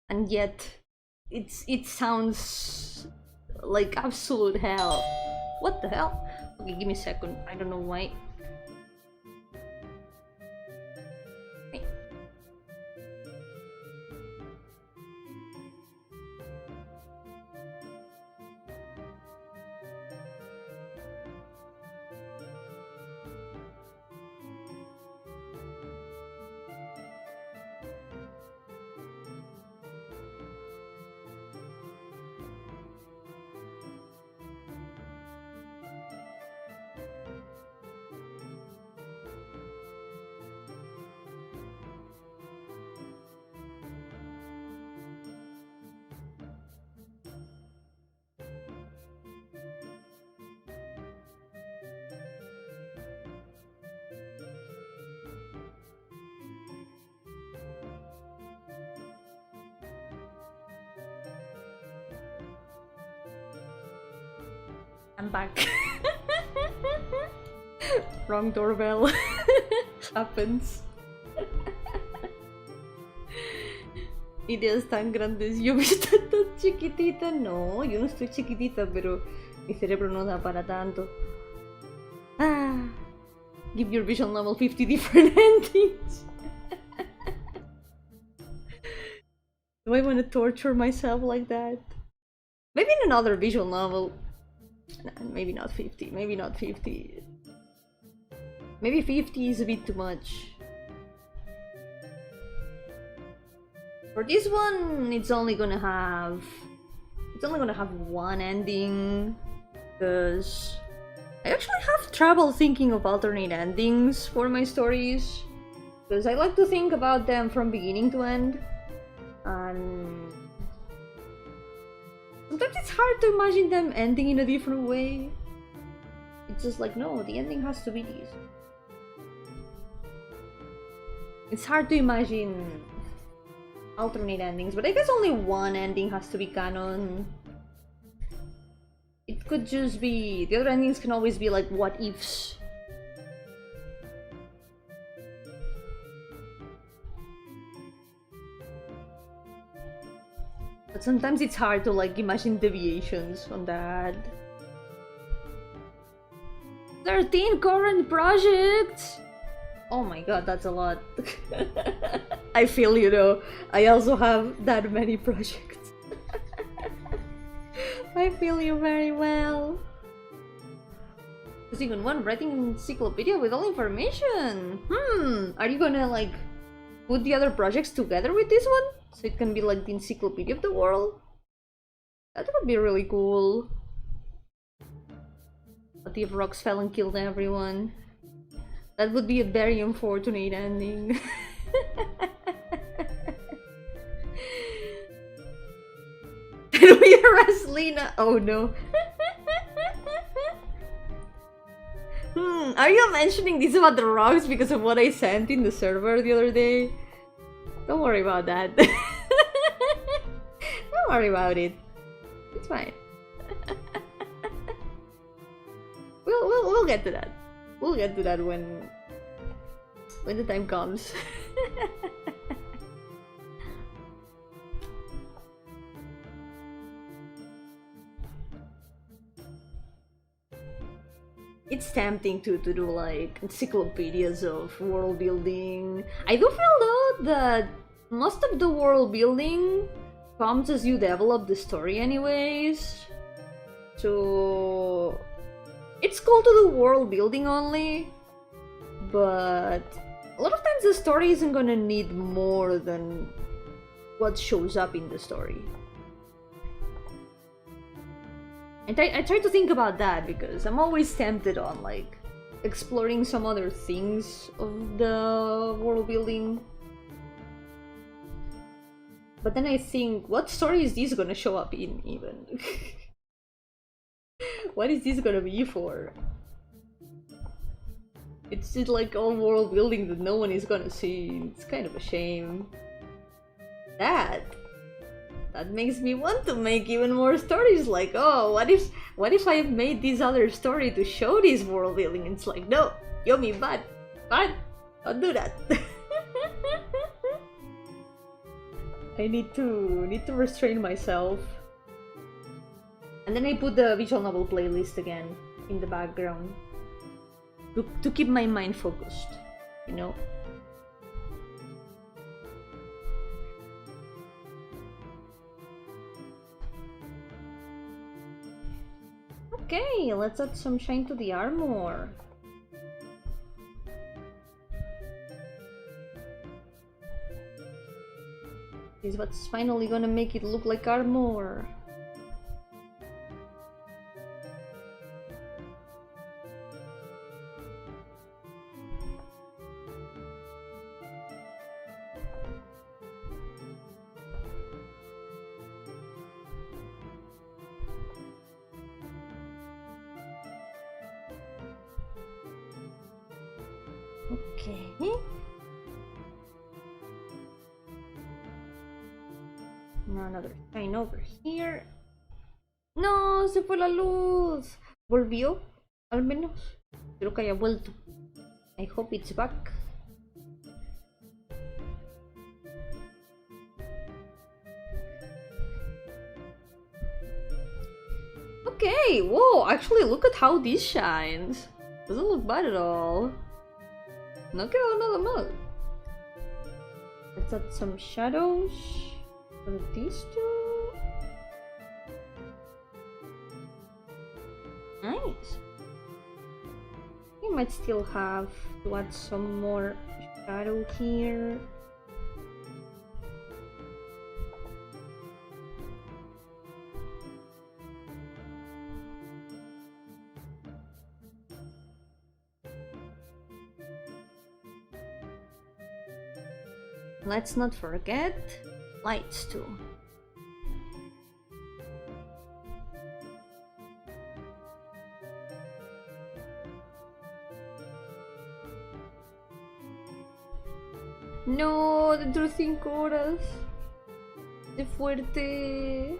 and yet it sounds like absolute hell. What the hell? Okay, give me a second. I don't know why. I'm back. Wrong doorbell. Happens. Ideas tan grandes. Yo me estoy tan chiquitita. No, yo no estoy chiquitita, pero mi cerebro no da para tanto. Ah, give your visual novel 50 different endings. Do I want to torture myself like that? Maybe in another visual novel. Maybe not 50, maybe not 50. Maybe 50 is a bit too much. For this one, it's only gonna have one ending, because I actually have trouble thinking of alternate endings for my stories, because I like to think about them from beginning to end, and sometimes it's hard to imagine them ending in a different way. It's just like, no, the ending has to be this. It's hard to imagine alternate endings, but I guess only one ending has to be canon. It could just be... the other endings can always be like what ifs. But sometimes it's hard to like imagine deviations on that. 13 current projects! Oh my god, that's a lot. I feel you though. I also have that many projects. I feel you very well. Second one, writing encyclopedia with all information. Are you gonna like put the other projects together with this one? So it can be like the encyclopedia of the world? That would be really cool. What if rocks fell and killed everyone? That would be a very unfortunate ending. And we are as Lena. Oh no. Are you mentioning this about the rocks because of what I sent in the server the other day? Don't worry about that. Don't worry about it. It's fine. We'll get to that. We'll get to that when the time comes. It's tempting to do like encyclopedias of world building. I do feel though that most of the world building comes as you develop the story anyways. So it's cool to do world building only, but a lot of times the story isn't gonna need more than what shows up in the story. And I try to think about that because I'm always tempted on like exploring some other things of the world building. But then I think, what story is this gonna show up in even? What is this gonna be for? It's just like all world building that no one is gonna see. It's kind of a shame. That makes me want to make even more stories. Like, oh, what if I made this other story to show this world building? It's like, no, Yomi, bad, don't do that. I need to restrain myself. And then I put the visual novel playlist again in the background to keep my mind focused, you know. Okay, let's add some shine to the armor. This is what's finally gonna make it look like armor. Okay. Now another shine over here. No, se fue la luz. ¿Volvió? Al menos. Espero que haya vuelto. I hope it's back. Okay, whoa, actually look at how this shines. Doesn't look bad at all. No quedó nada mal. Let's add some shadows for these two. Nice. We might still have to add some more shadow here. Let's not forget lights too. No, dentro de 5 horas. ¡Qué fuerte!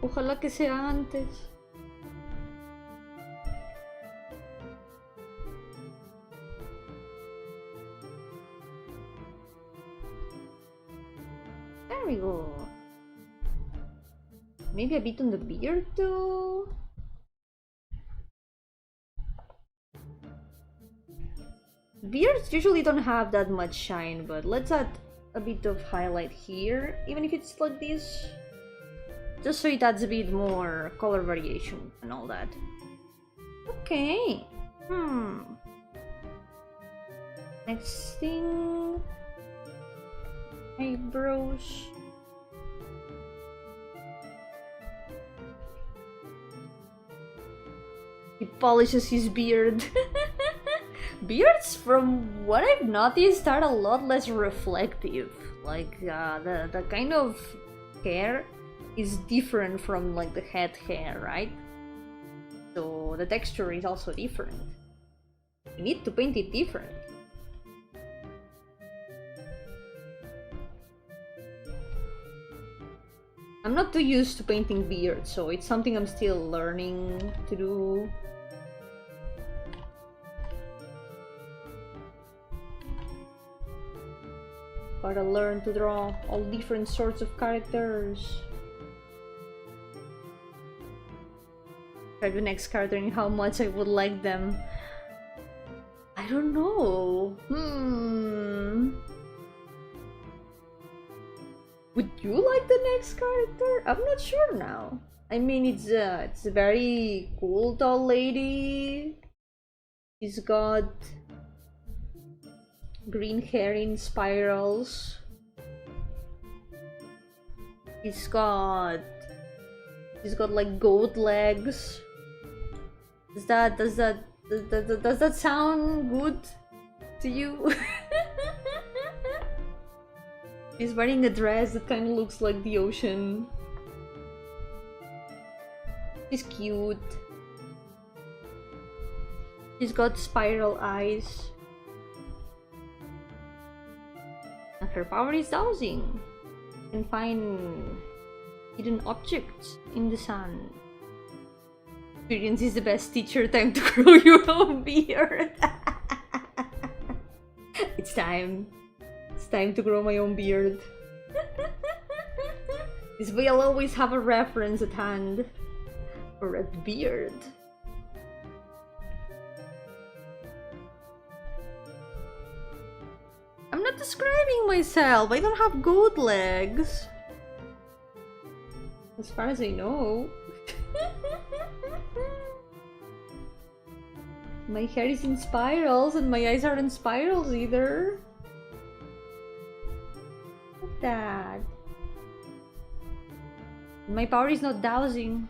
Ojalá que sea antes. There we go. Maybe a bit on the beard though. Beards usually don't have that much shine, but let's add a bit of highlight here, even if it's like this. Just so it adds a bit more color variation and all that. Okay. Next thing. Eyebrows. He polishes his beard. Beards, from what I've noticed, are a lot less reflective. Like the kind of hair is different from like the head hair, right? So the texture is also different. You need to paint it different. I'm not too used to painting beards, so it's something I'm still learning to do. Gotta learn to draw all different sorts of characters. Try the next character and how much I would like them. I don't know. Would you like the next character? I'm not sure now. I mean, it's a very cool tall lady. She's got green hair in spirals. She's got like goat legs. Does that sound good to you? She's wearing a dress that kind of looks like the ocean. She's cute. She's got spiral eyes. And her power is dowsing. You can find hidden objects in the sun. Experience is the best teacher. Time to grow your own beard. It's time. It's time to grow my own beard. This way I'll always have a reference at hand for a beard. I'm not describing myself. I don't have goat legs. As far as I know. My hair is in spirals and my eyes aren't spirals either. Look at that. My power is not dowsing.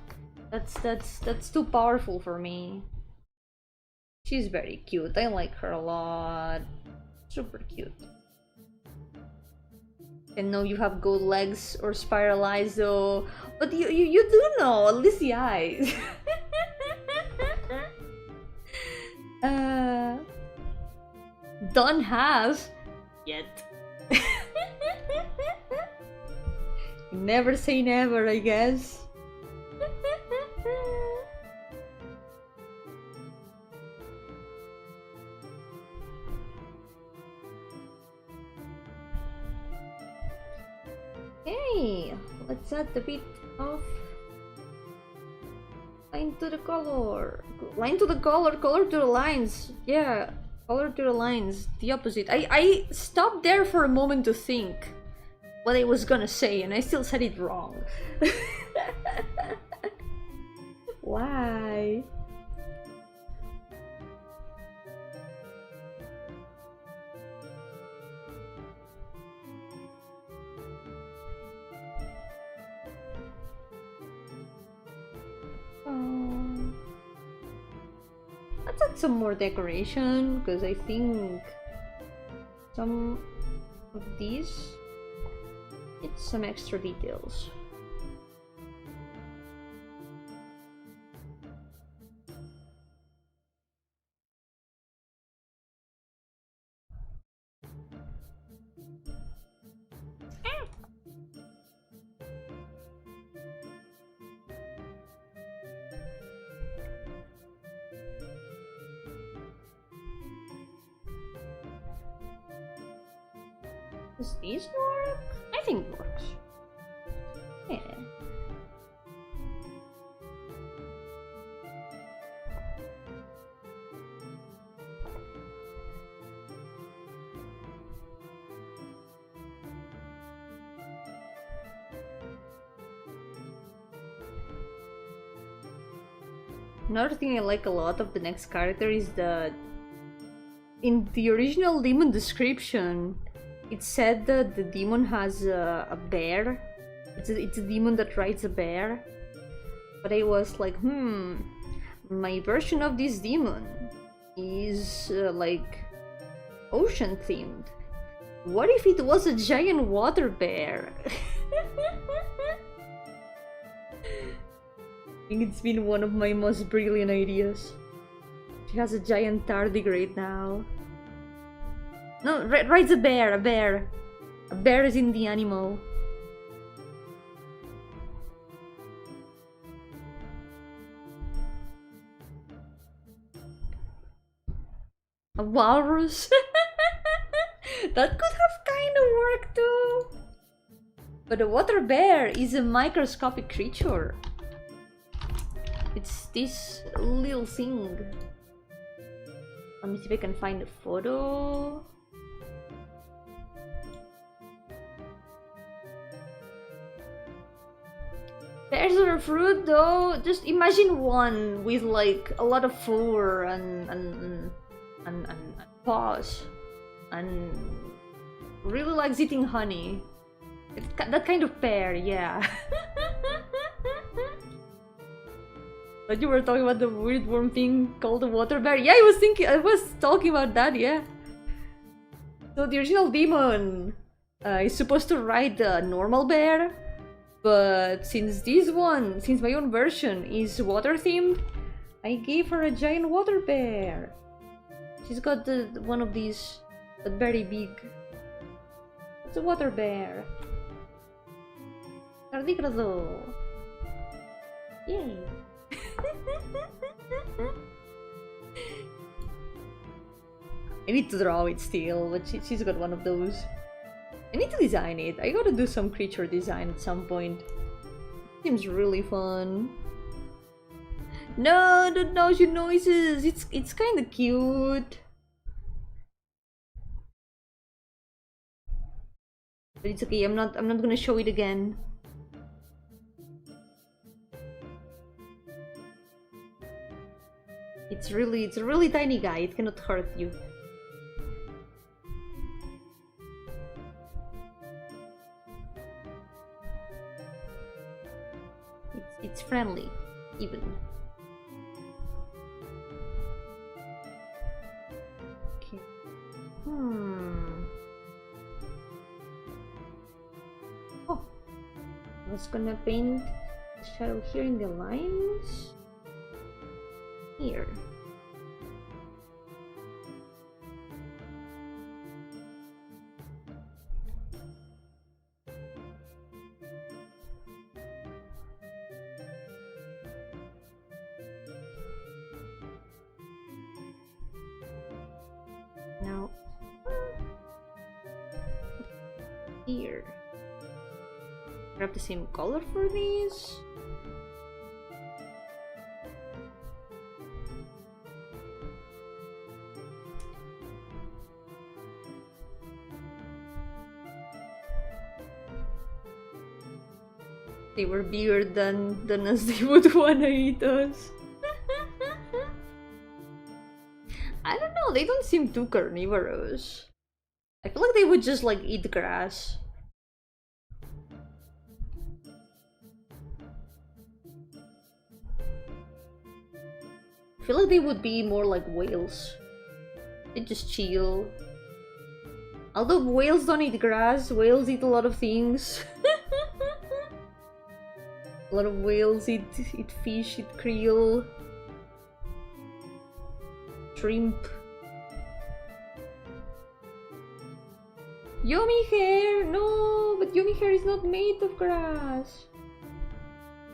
That's too powerful for me. She's very cute. I like her a lot. Super cute. And no, you have gold legs or spiral eyes though. But you do know, at least the eyes. Don't have yet. Never say never, I guess. Okay, let's add a bit of line to the color. Line to the color, color to the lines. Yeah, color to the lines. The opposite. I stopped there for a moment to think what I was gonna say, and I still said it wrong. Why? Let's add some more decoration, because I think some of these need some extra details. Does these work? I think it works. Yeah. Another thing I like a lot of the next character is that in the original demon description, it said that the demon has a bear. It's a demon that rides a bear. But I was like, my version of this demon is like ocean themed. What if it was a giant water bear? I think it's been one of my most brilliant ideas. She has a giant tardigrade now. No, right, a bear, a bear. A bear is in the animal. A walrus? That could have kind of worked too. But a water bear is a microscopic creature. It's this little thing. Let me see if I can find a photo. Bears are a fruit though. Just imagine one with like a lot of fur and paws and really likes eating honey. It's that kind of pear, yeah. But you were talking about the weird worm thing called the water bear. Yeah, I was talking about that, yeah. So the original demon is supposed to ride the normal bear, but since my own version is water themed, I gave her a giant water bear. She's got one of these, but very big. It's a water bear. Tardigrado. Yay. I need to draw it still, but she's got one of those. I need to design it. I gotta do some creature design at some point. Seems really fun. No, don't nose your noises. It's kind of cute. But it's okay. I'm not gonna show it again. It's a really tiny guy. It cannot hurt you. It's friendly, even. Okay. Oh, I was gonna paint the shadow here in the lines. Here. Now, here. Grab the same color for these. They were bigger than us, they would wanna eat us. I don't know, they don't seem too carnivorous. I feel like they would just like eat grass. I feel like they would be more like whales. They just chill. Although whales don't eat grass, whales eat a lot of things. A lot of whales eat fish, eat krill, shrimp. Yomi hair! No, but Yomi hair is not made of grass.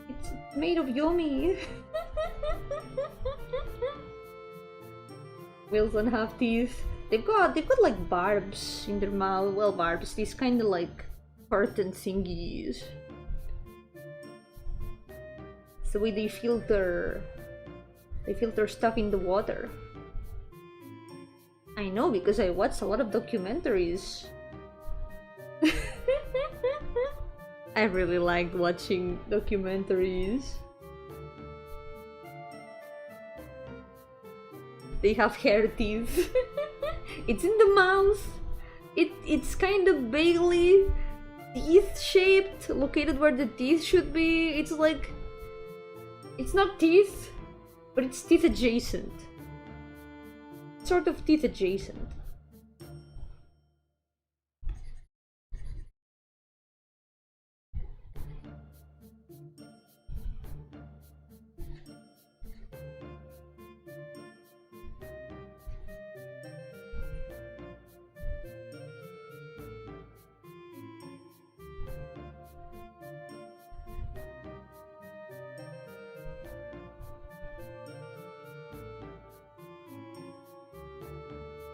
It's made of Yomi. Whales don't have teeth. They've got like barbs in their mouth. Well, barbs. These kind of like curtain thingies. The way they filter stuff in the water. I know, because I watched a lot of documentaries. I really liked watching documentaries. They have hair teeth. It's in the mouth. It's kind of vaguely teeth shaped, located where the teeth should be. It's like, it's not teeth, but it's teeth adjacent. Sort of teeth adjacent.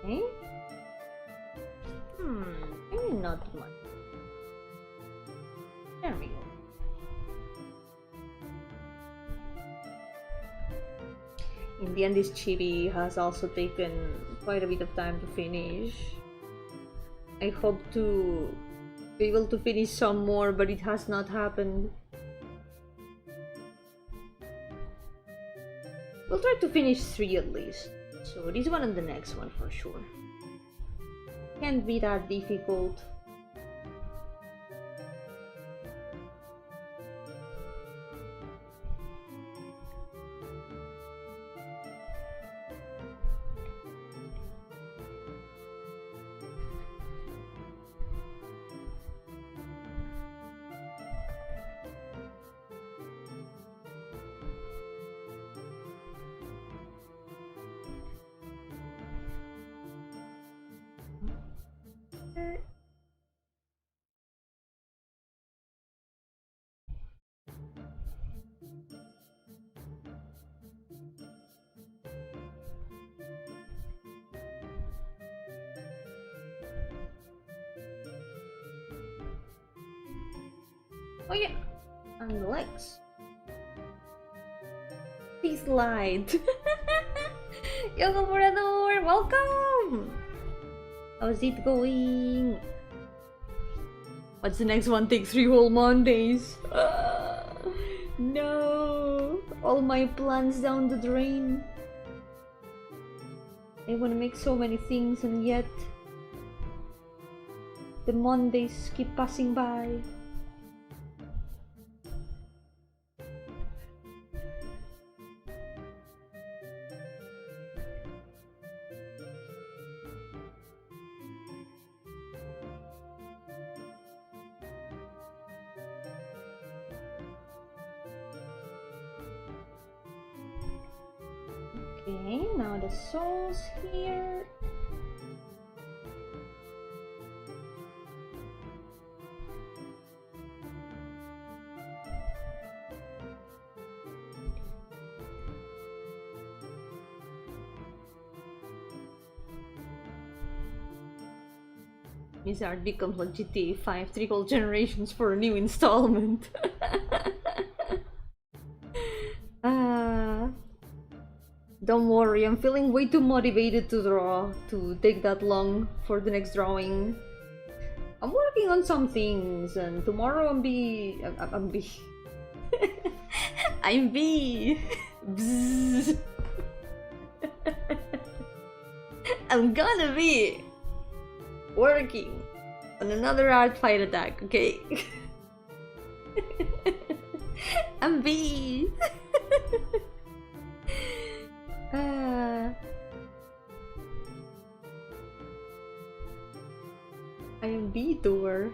Okay. Maybe not much. There we go. In the end, this chibi has also taken quite a bit of time to finish. I hope to be able to finish some more, but it has not happened. We'll try to finish 3 at least. So this one and the next one for sure. Can't be that difficult. Oh yeah, and the legs. Please slide. Yo-hooo, welcome! How's it going? What's the next one? Take 3 whole Mondays. No! All my plans down the drain. I want to make so many things and yet the Mondays keep passing by. Okay, now the soul's here. Blizzard becomes like GTA 5, 3 whole generations for a new installment. Don't worry, I'm feeling way too motivated to draw to take that long for the next drawing. I'm working on some things and tomorrow I'm be... I'm be... Bzzz. I'm gonna be working on another art fight attack, okay? I'm be... I am VTuber.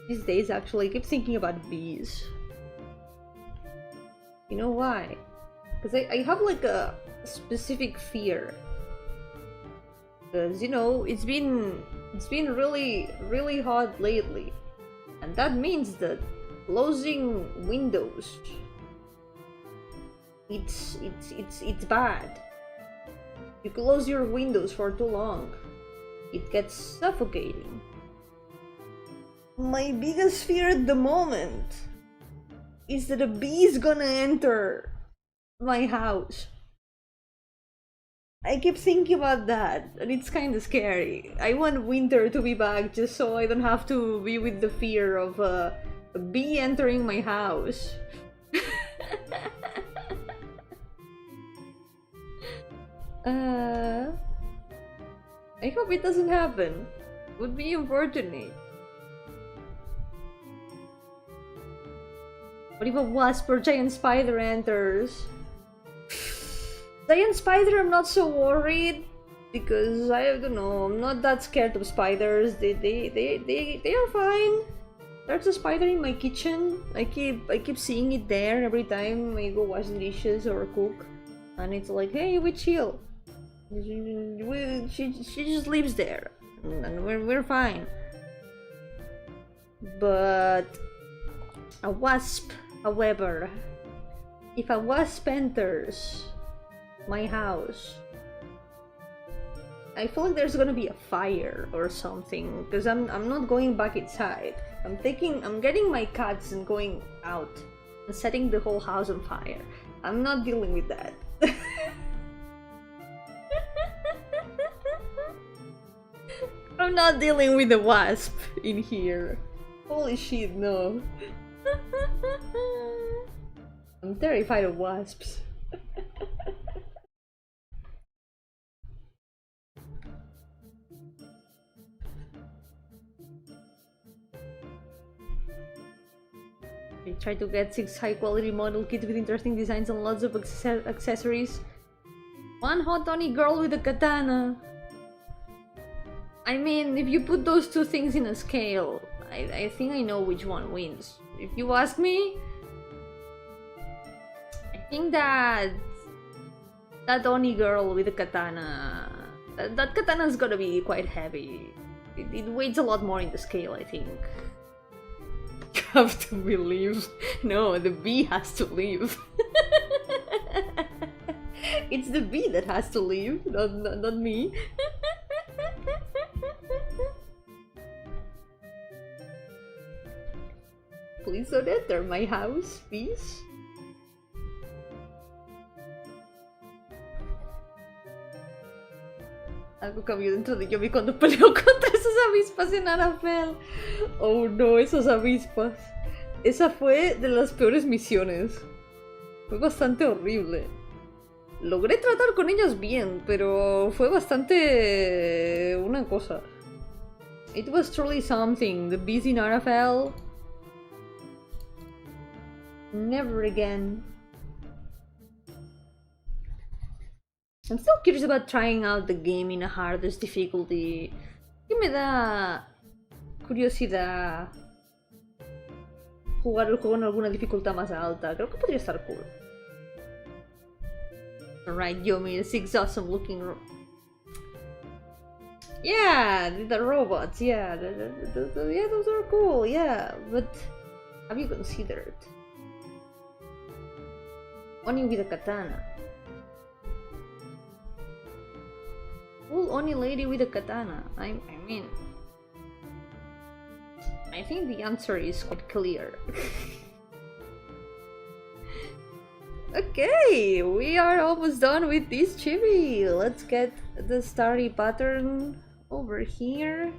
These days, actually, I keep thinking about bees. You know why? Because I have like a specific fear. Because, you know, it's been really hot lately, and that means that closing windows, it's bad. You close your windows for too long, it gets suffocating. My biggest fear at the moment is that a bee is gonna enter my house. I keep thinking about that, and it's kind of scary. I want winter to be back just so I don't have to be with the fear of a bee entering my house. I hope it doesn't happen. It would be unfortunate. What if a wasp or giant spider enters? Giant spider, I'm not so worried because I don't know. I'm not that scared of spiders. They are fine. There's a spider in my kitchen. I keep seeing it there every time I go wash the dishes or cook, and it's like, hey, we chill. She just lives there, and we're fine. But a wasp, however, if a wasp enters my house, I feel like there's gonna be a fire or something, because I'm not going back inside. I'm getting my cats and going out and setting the whole house on fire. I'm not dealing with that. I'm not dealing with the wasp in here. Holy shit, no. I'm terrified of wasps. I try to get 6 high quality model kits with interesting designs and lots of accessories. One hot Oni girl with a katana. I mean, if you put those two things in a scale, I think I know which one wins. If you ask me, I think that Oni girl with a katana, that katana's gotta be quite heavy. It weighs a lot more in the scale, I think. You have to believe. No, the bee has to leave. It's the bee that has to leave, not me. Please don't enter my house, please. Algo cambió dentro de Yomi cuando peleó contra esas avispas en Arafel. Oh no, esas avispas. Esa fue de las peores misiones. Fue bastante horrible. Logré tratar con ellas bien, pero fue bastante una cosa. It was truly something. The bees in Arafel. Never again. I'm still curious about trying out the game in a hardest difficulty. Que me da curiosidad jugar el juego en alguna dificultad más alta. Creo que podría estar cool. Alright, Yomi, it's awesome looking. Yeah, the robots, yeah. Yeah, those are cool, yeah. But have you considered Oni with a katana? Full Oni lady with a katana. I mean, I think the answer is quite clear. Okay, we are almost done with this chibi. Let's get the starry pattern over here.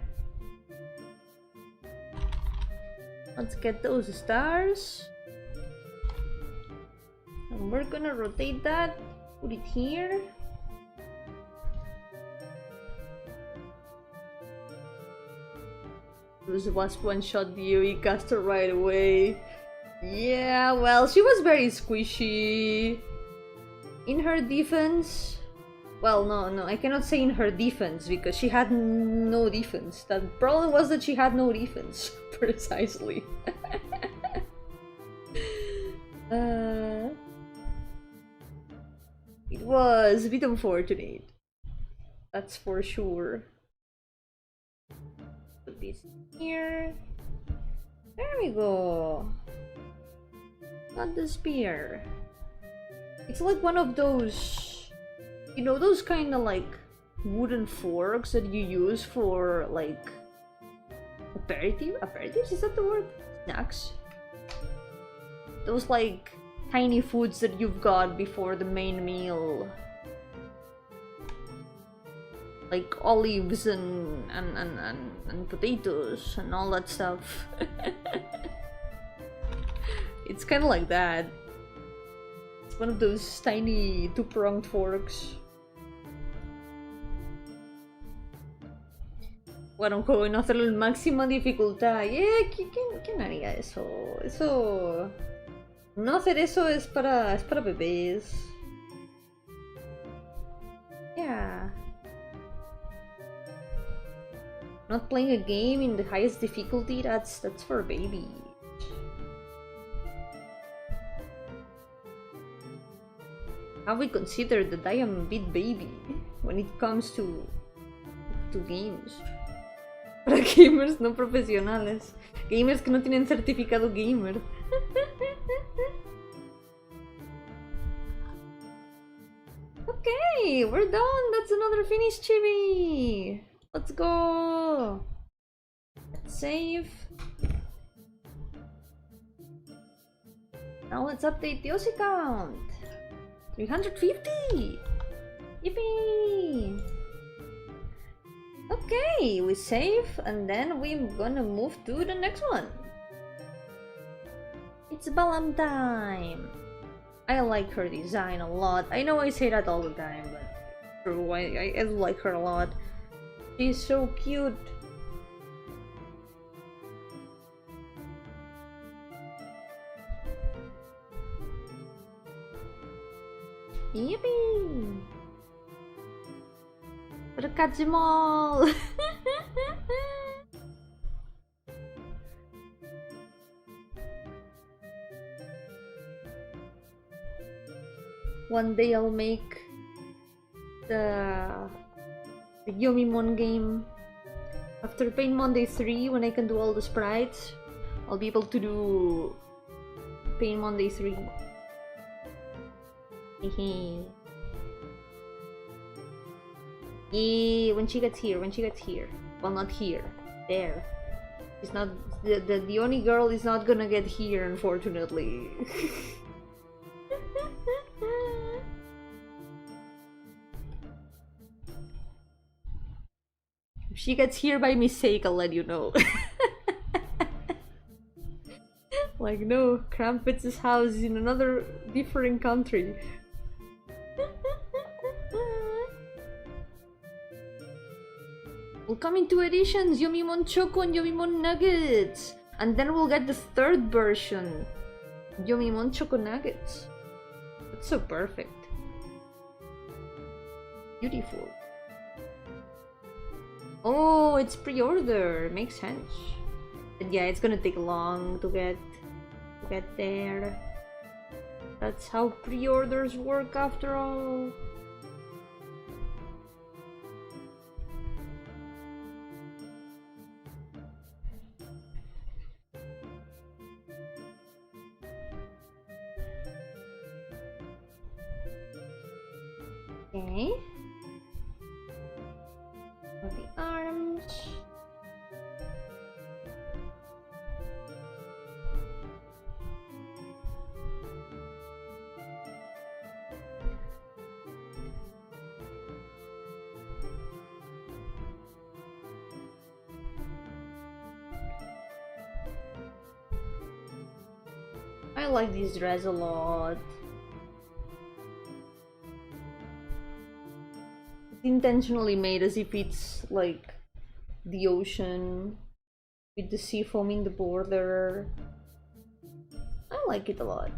Let's get those stars. And we're gonna rotate that, put it here. This wasp one-shot you, he cast her right away. Yeah, well, she was very squishy. In her defense... Well, no, I cannot say in her defense, because she had no defense. The problem was that she had no defense, precisely. It was a bit unfortunate. That's for sure. Put this here. There we go. Got the spear. It's like one of those, you know, those kind of like wooden forks that you use for like aperitifs, is that the word? Snacks? Those like tiny foods that you've got before the main meal. Like olives and potatoes and all that stuff. It's kind of like that. It's one of those tiny two-pronged forks. Bueno, un juego y no hacerlo en máxima dificultad. Yeah, ¿quién haría eso? Eso... No hacer eso es para bebés. Yeah. Not playing a game in the highest difficulty, that's for babies. Have we considered that I am a bit baby when it comes to games? Para gamers no profesionales. Gamers que no tienen certificado gamer. Okay, we're done. That's another finished chibi. Let's go. Let's save. Now let's update the OC count. 350. Yippee. Okay, we save and then we're gonna move to the next one. It's Balam time. I like her design a lot. I know I say that all the time, but true, I like her a lot. She's so cute. Yippee! Berkat Jamal! One day I'll make the Yomimon game. After Paint Monday 3, when I can do all the sprites, I'll be able to do Paint Monday 3. Hehe. Yeah, when she gets here. Well, not here. There. She's not... The only girl is not gonna get here, unfortunately. If she gets here by mistake, I'll let you know. Like, no, Krampitz's house is in another different country. Will come in 2 editions, Yomimon Choco and Yomimon Nuggets. And then we'll get the 3rd version, Yomimon Choco Nuggets. That's so perfect. Beautiful. Oh, it's pre-order. Makes sense. But yeah, it's gonna take long to get there. That's how pre-orders work after all. Okay. For the arms. I like this dress a lot. It's intentionally made as if it's like the ocean with the sea foam in the border. I like it a lot.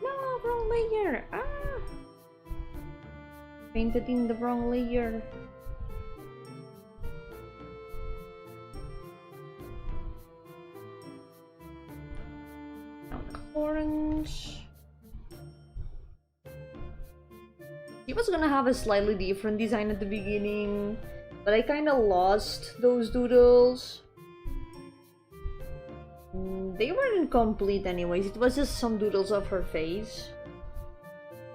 No, wrong layer! Ah! Painted in the wrong layer. Now the orange. He was gonna have a slightly different design at the beginning, but I kinda lost those doodles. They weren't complete anyways, it was just some doodles of her face.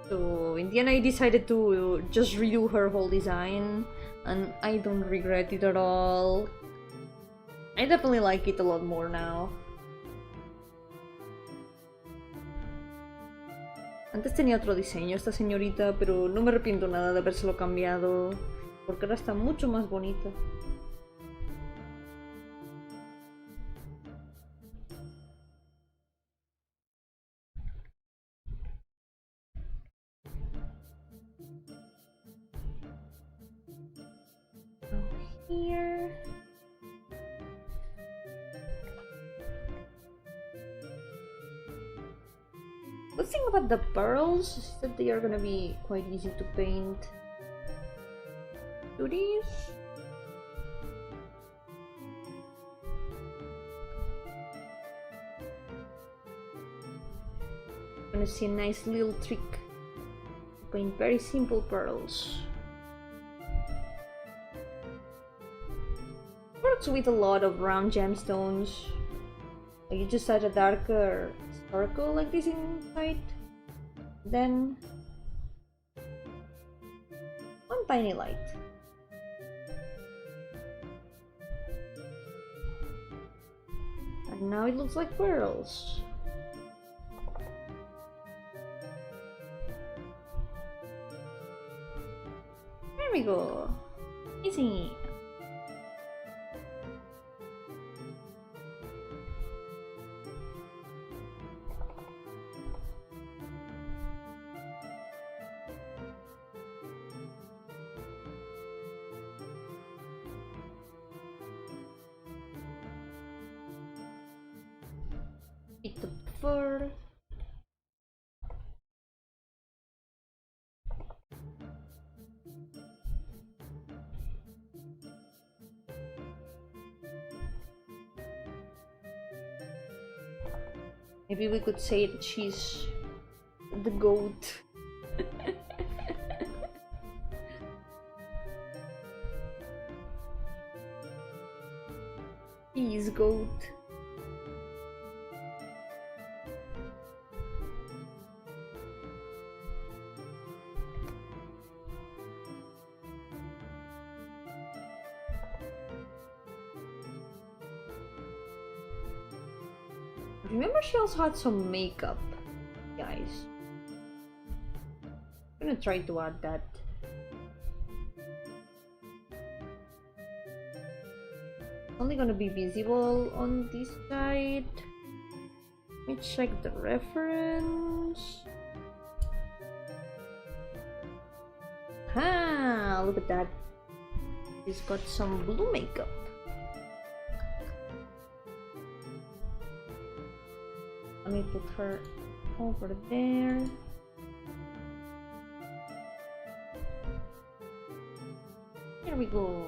So in the end I decided to just redo her whole design, and I don't regret it at all. I definitely like it a lot more now. Antes tenía otro diseño esta señorita, pero no me arrepiento nada de habérselo cambiado, porque ahora está mucho más bonita. Here. The thing about the pearls is that they are gonna be quite easy to paint. Do these? I'm gonna see a nice little trick. Paint very simple pearls. Works with a lot of round gemstones. You just add a darker circle like this inside, then one tiny light. And now it looks like pearls. There we go. Easy. Pick the fur. Maybe we could say that she's the goat. He's goat. Remember, she also had some makeup, guys. I'm gonna try to add that. Only gonna be visible on this side. Let me check the reference. Ah, look at that. She's got some blue makeup. Let me put her over there. Here we go.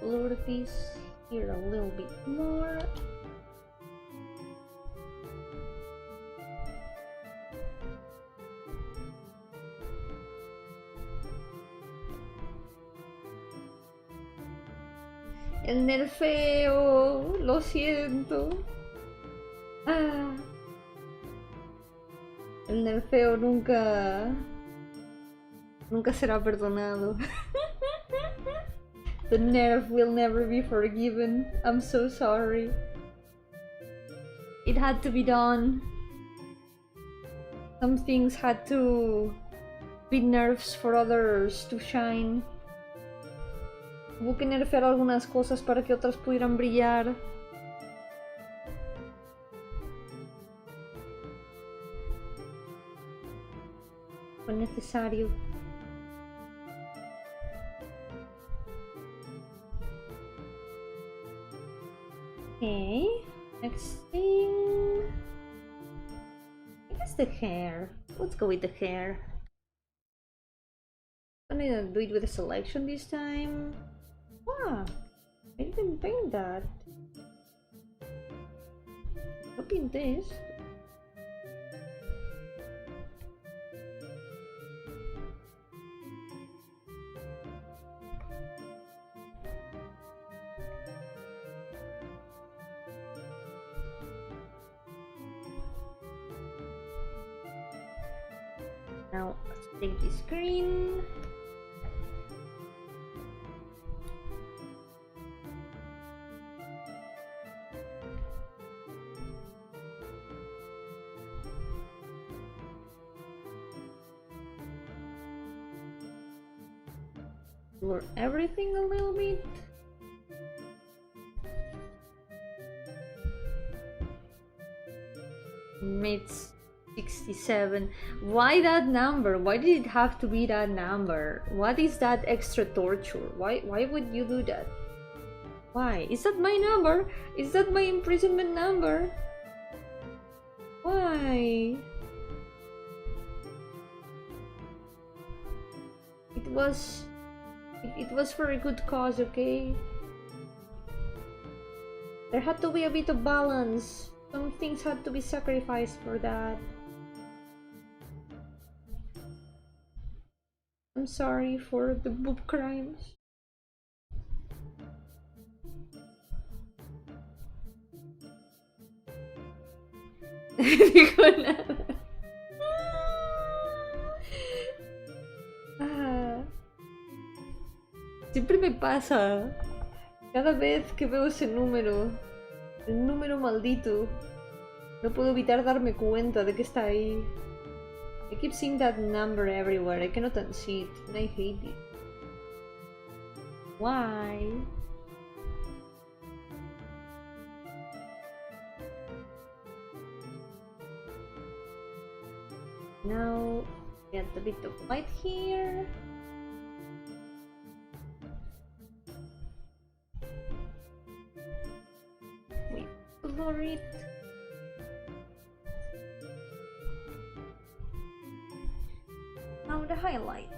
Blur this here a little bit more. El nerfeo, lo siento. Ah, el nerfeo nunca será perdonado. The nerf will never be forgiven. I'm so sorry. It had to be done. Some things had to be nerfs for others to shine. Hubo que nerfear algunas cosas para que otras pudieran brillar. Fue necesario. Okay, next thing. I guess the hair. Let's go with the hair. I'm gonna do it with a selection this time. Wow, I didn't paint that. I'll paint this. Now let's take this green. blur everything a little bit. It's 67. Why that number? Why did it have to be that number? What is that extra torture? Why would you do that? Why? Is that my number? Is that my imprisonment number? Why? It was for a good cause, okay? There had to be a bit of balance. Some things had to be sacrificed for that. I'm sorry for the boob crimes. Siempre me pasa. Cada vez que veo ese número, el número maldito, no puedo evitar darme cuenta de que está ahí. I keep seeing that number everywhere. I cannot unsee it, and I hate it. Why? Now, get a bit of light here. We blur it. Now the highlight.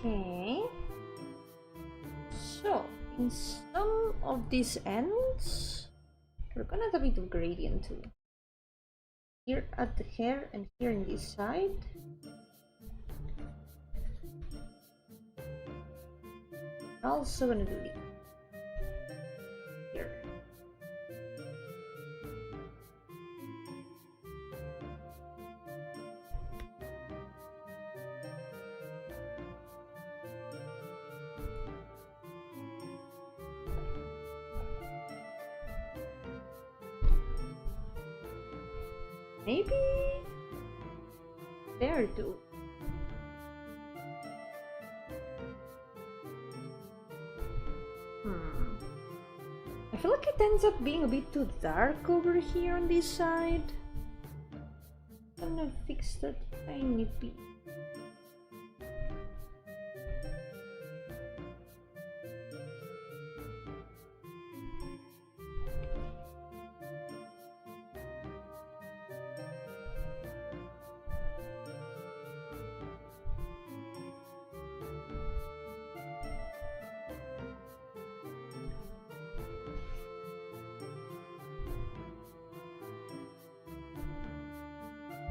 Okay, so in some of these ends, we're gonna add a bit of gradient too. Here at the hair and here in this side. Also gonna do it here. Maybe there too. I feel like it ends up being a bit too dark over here on this side. I'm gonna fix that tiny bit.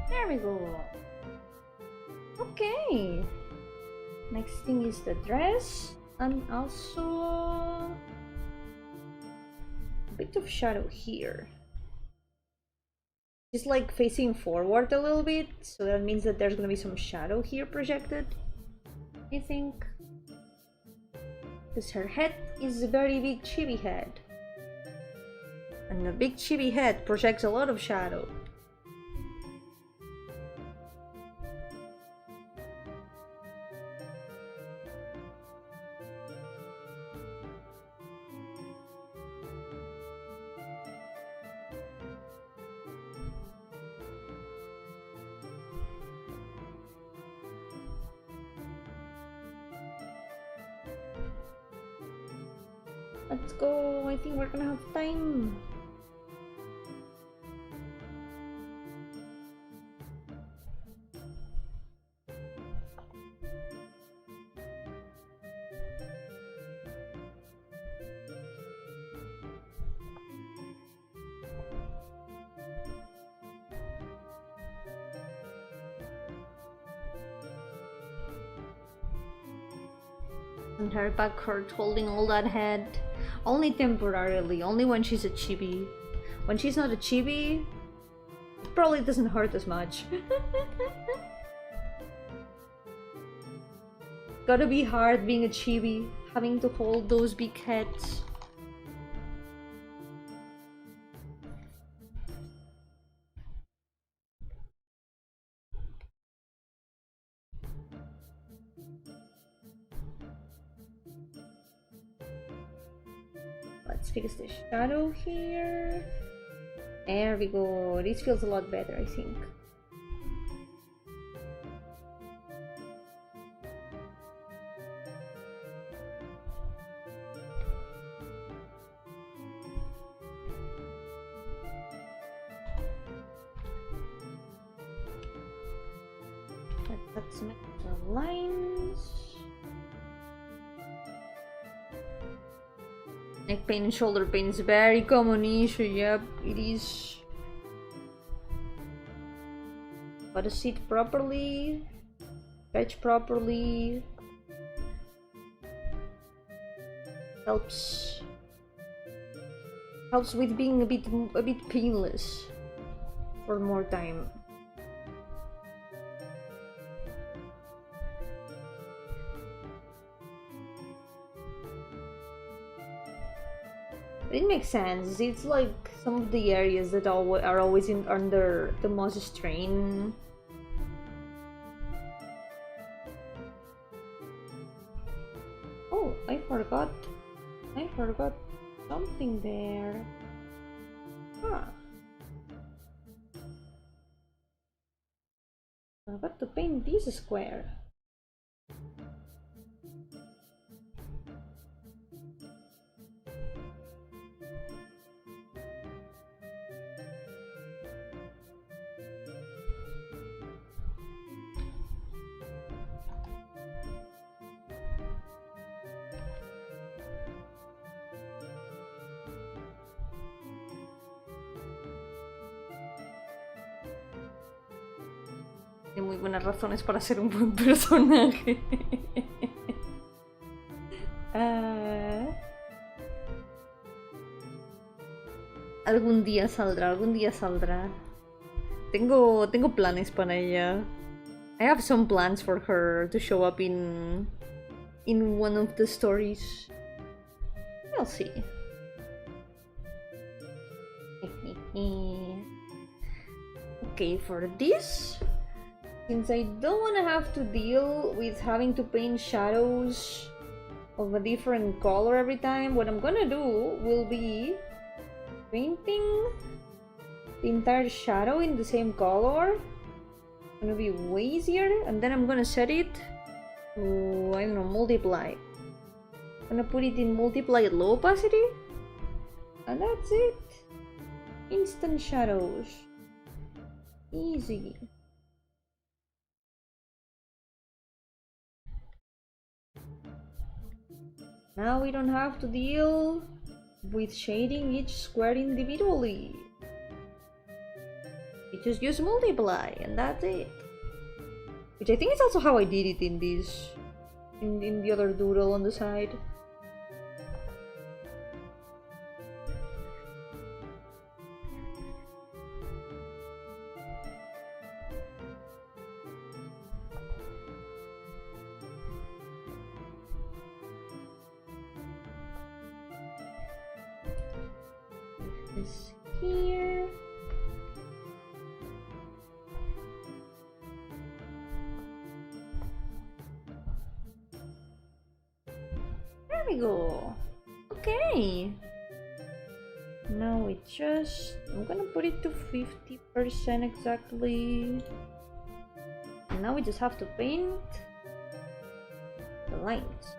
There we go. Okay. Next thing is the dress and also a bit of shadow here. It's like facing forward a little bit, so that means that there's gonna be some shadow here projected, I think. Because her head is a very big chibi head. And a big chibi head projects a lot of shadow. Let's go, I think we're gonna have time. And her back hurt holding all that head. Only temporarily, only when she's a chibi. When she's not a chibi, it probably doesn't hurt as much. Gotta be hard being a chibi, having to hold those big heads. Let's fix the shadow here. There we go. This feels a lot better, I think. Let's make the lines. Neck pain and shoulder pain is a very common issue, yep, it is. Gotta sit properly, stretch properly. Helps with being a bit painless for more time. It makes sense. It's like some of the areas that are always under the most strain. Oh, I forgot something there. Huh. I forgot to paint this square. Tiene muy buenas razones para ser un buen personaje. Algún día saldrá. Tengo planes para ella. I have some plans for her to show up in one of the stories. We'll see. Okay, for this, since I don't want to have to deal with having to paint shadows of a different color every time, what I'm gonna do will be painting the entire shadow in the same color. It's gonna be way easier, and then I'm gonna set it to, I don't know, multiply. I'm gonna put it in multiply at low opacity, and that's it. Instant shadows. Easy. Now we don't have to deal with shading each square individually. We just use multiply and that's it. Which I think is also how I did it in this, in the other doodle on the side. This here. There we go. Okay. Now it just, I'm gonna put it to 50% exactly. And now we just have to paint the lines.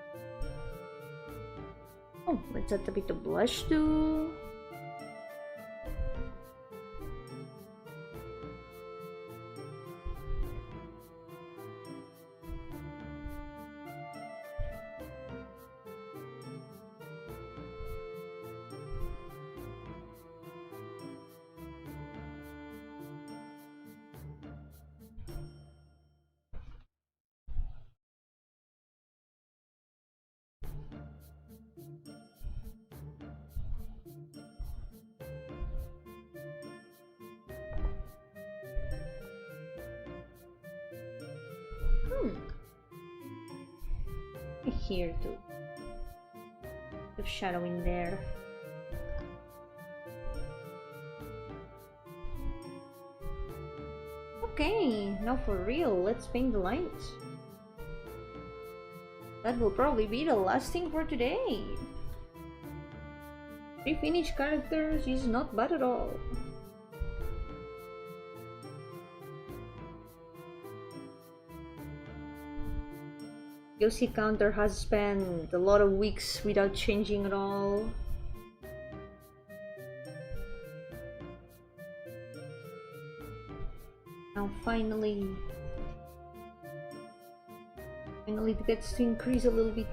Oh, let's add a bit of blush too. Here too. The shadow in there. Okay, now for real, let's paint the lines. That will probably be the last thing for today. 3 finished characters is not bad at all. Yosi counter has spent a lot of weeks without changing at all. Now finally it gets to increase a little bit.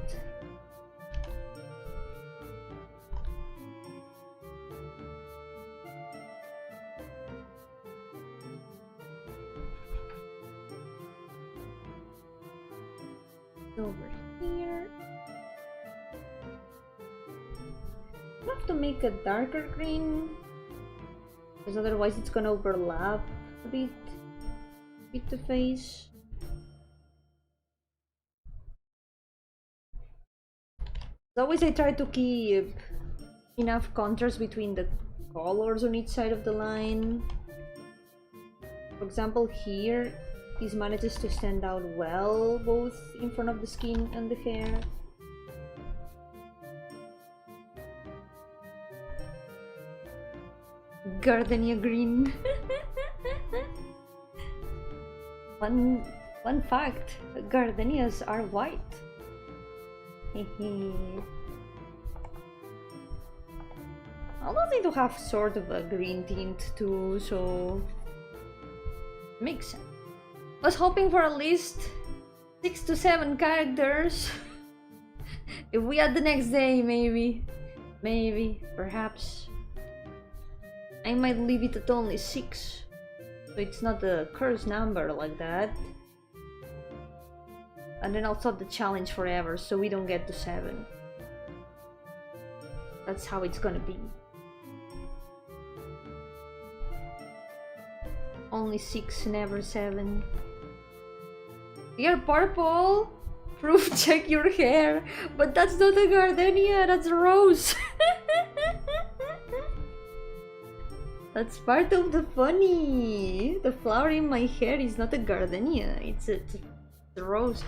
Over here. I have to make a darker green because otherwise it's gonna overlap a bit with the face. As always, I try to keep enough contrast between the colors on each side of the line. For example, here this manages to stand out well, both in front of the skin and the hair. Gardenia green. Fun fact, gardenias are white. Although they do have sort of a green tint too, so makes sense. I was hoping for at least 6 to 7 characters. If we had the next day, maybe, perhaps. I might leave it at only 6, so it's not a cursed number like that. And then I'll stop the challenge forever, so we don't get to 7. That's how it's gonna be. Only 6, never 7. You're purple! Proof, check your hair! But that's not a gardenia, that's a rose! That's part of the funny! The flower in my hair is not a gardenia, it's a rose.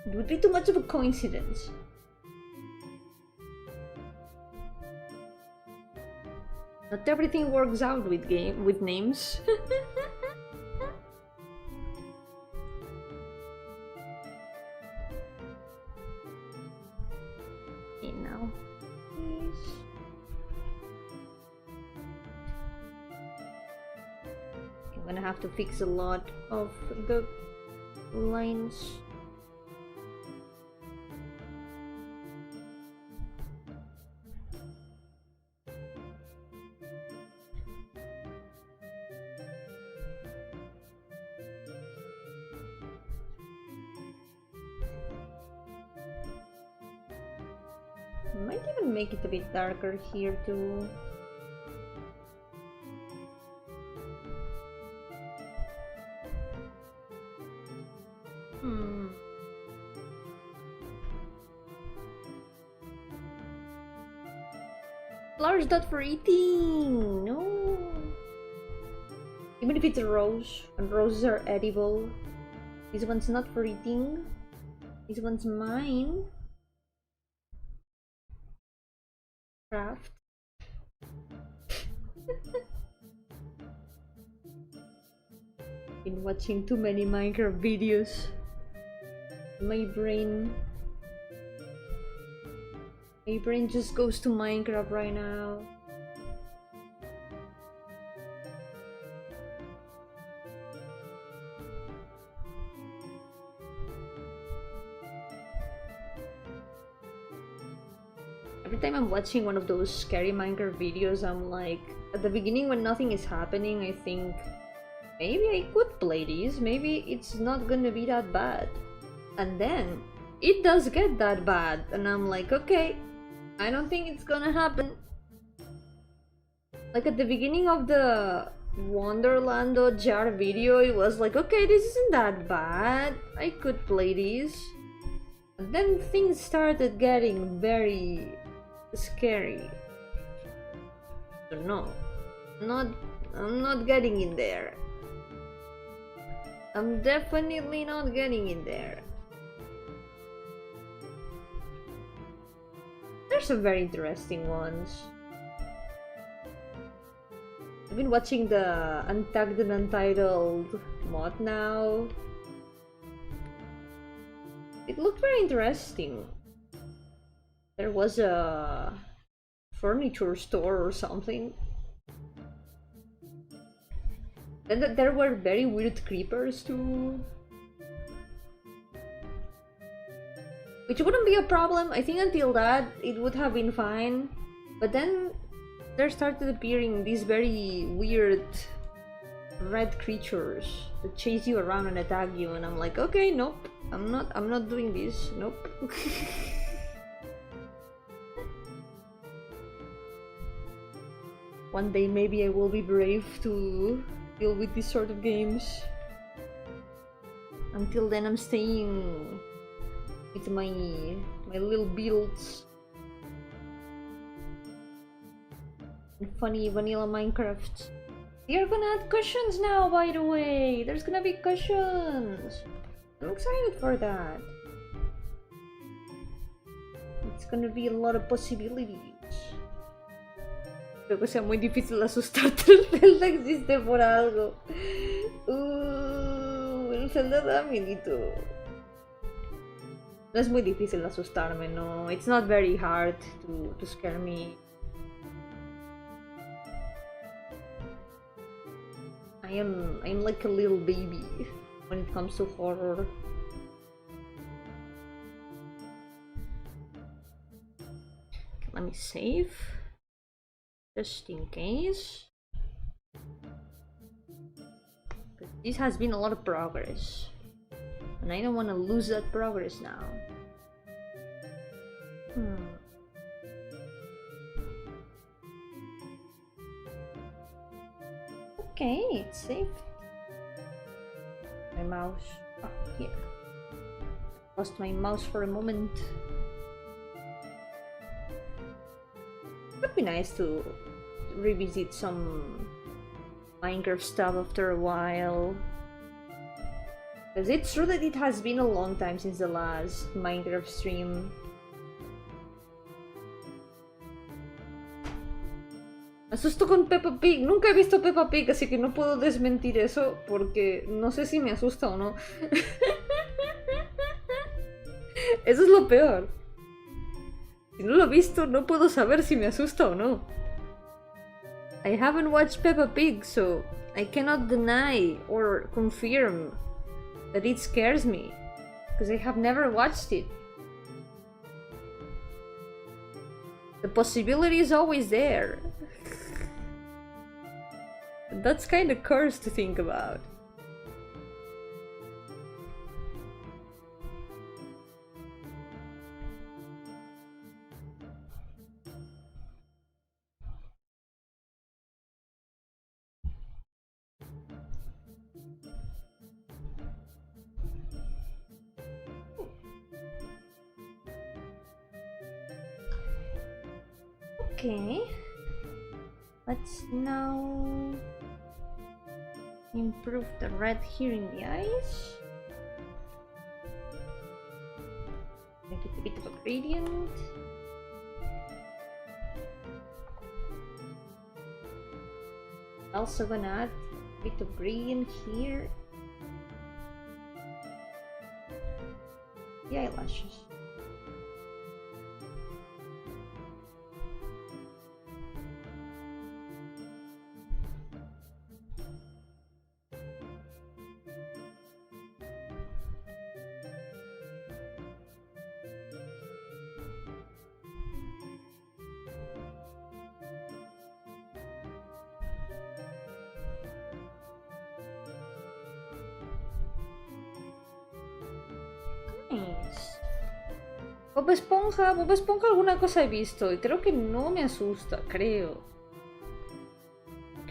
It would be too much of a coincidence. Not everything works out with names. Okay, now please. I'm gonna have to fix a lot of the lines. Might even make it a bit darker here too. Flowers not for eating! No! Even if it's a rose, and roses are edible. This one's not for eating. This one's mine. Craft. Been watching too many Minecraft videos. My brain just goes to Minecraft right now. Every time I'm watching one of those scary Minecraft videos, I'm like, at the beginning when nothing is happening, I think maybe I could play this, maybe it's not gonna be that bad. And then it does get that bad, and I'm like, okay, I don't think it's gonna happen. Like at the beginning of the Wonderland or Jar video, it was like, okay, this isn't that bad, I could play this. And then things started getting very scary. So no, I'm not getting in there. I'm definitely not getting in there. There's some very interesting ones. I've been watching the Untagged and Untitled mod now. It looked very interesting. There was a furniture store or something. Then there were very weird creepers too. Which wouldn't be a problem. I think until that it would have been fine. But then there started appearing these very weird red creatures that chase you around and attack you, and I'm like, okay, nope. I'm not doing this. Nope. One day maybe I will be brave to deal with these sort of games. Until then I'm staying with my little builds and funny vanilla Minecraft. They are gonna add cushions now, by the way. There's gonna be cushions. I'm excited for that. It's gonna be a lot of possibilities. Creo que sea muy difícil asustarte. El Zelda existe por algo. El Zelda da miedito. No es muy difícil asustarme, no. It's not very hard to scare me. I'm like a little baby when it comes to horror. Okay, let me save. Just in case. But this has been a lot of progress. And I don't want to lose that progress now. Okay, it's saved. My mouse. Oh, here. Lost my mouse for a moment. It would be nice to revisit some Minecraft stuff after a while. Because it's true that it has been a long time since the last Minecraft stream. Me asusto con Peppa Pig. Nunca he visto Peppa Pig, así que no puedo desmentir eso porque no sé si me asusta o no. Eso es lo peor. Si no lo he visto, no puedo saber si me asusta o no. I haven't watched Peppa Pig, so I cannot deny or confirm that it scares me, because I have never watched it. The possibility is always there. That's kind of cursed to think about. Okay, let's now improve the red here in the eyes. Make it a bit of a gradient. Also gonna add a bit of gradient here. The eyelashes. Nice. Bob Esponja, alguna cosa he visto y creo que no me asusta, creo.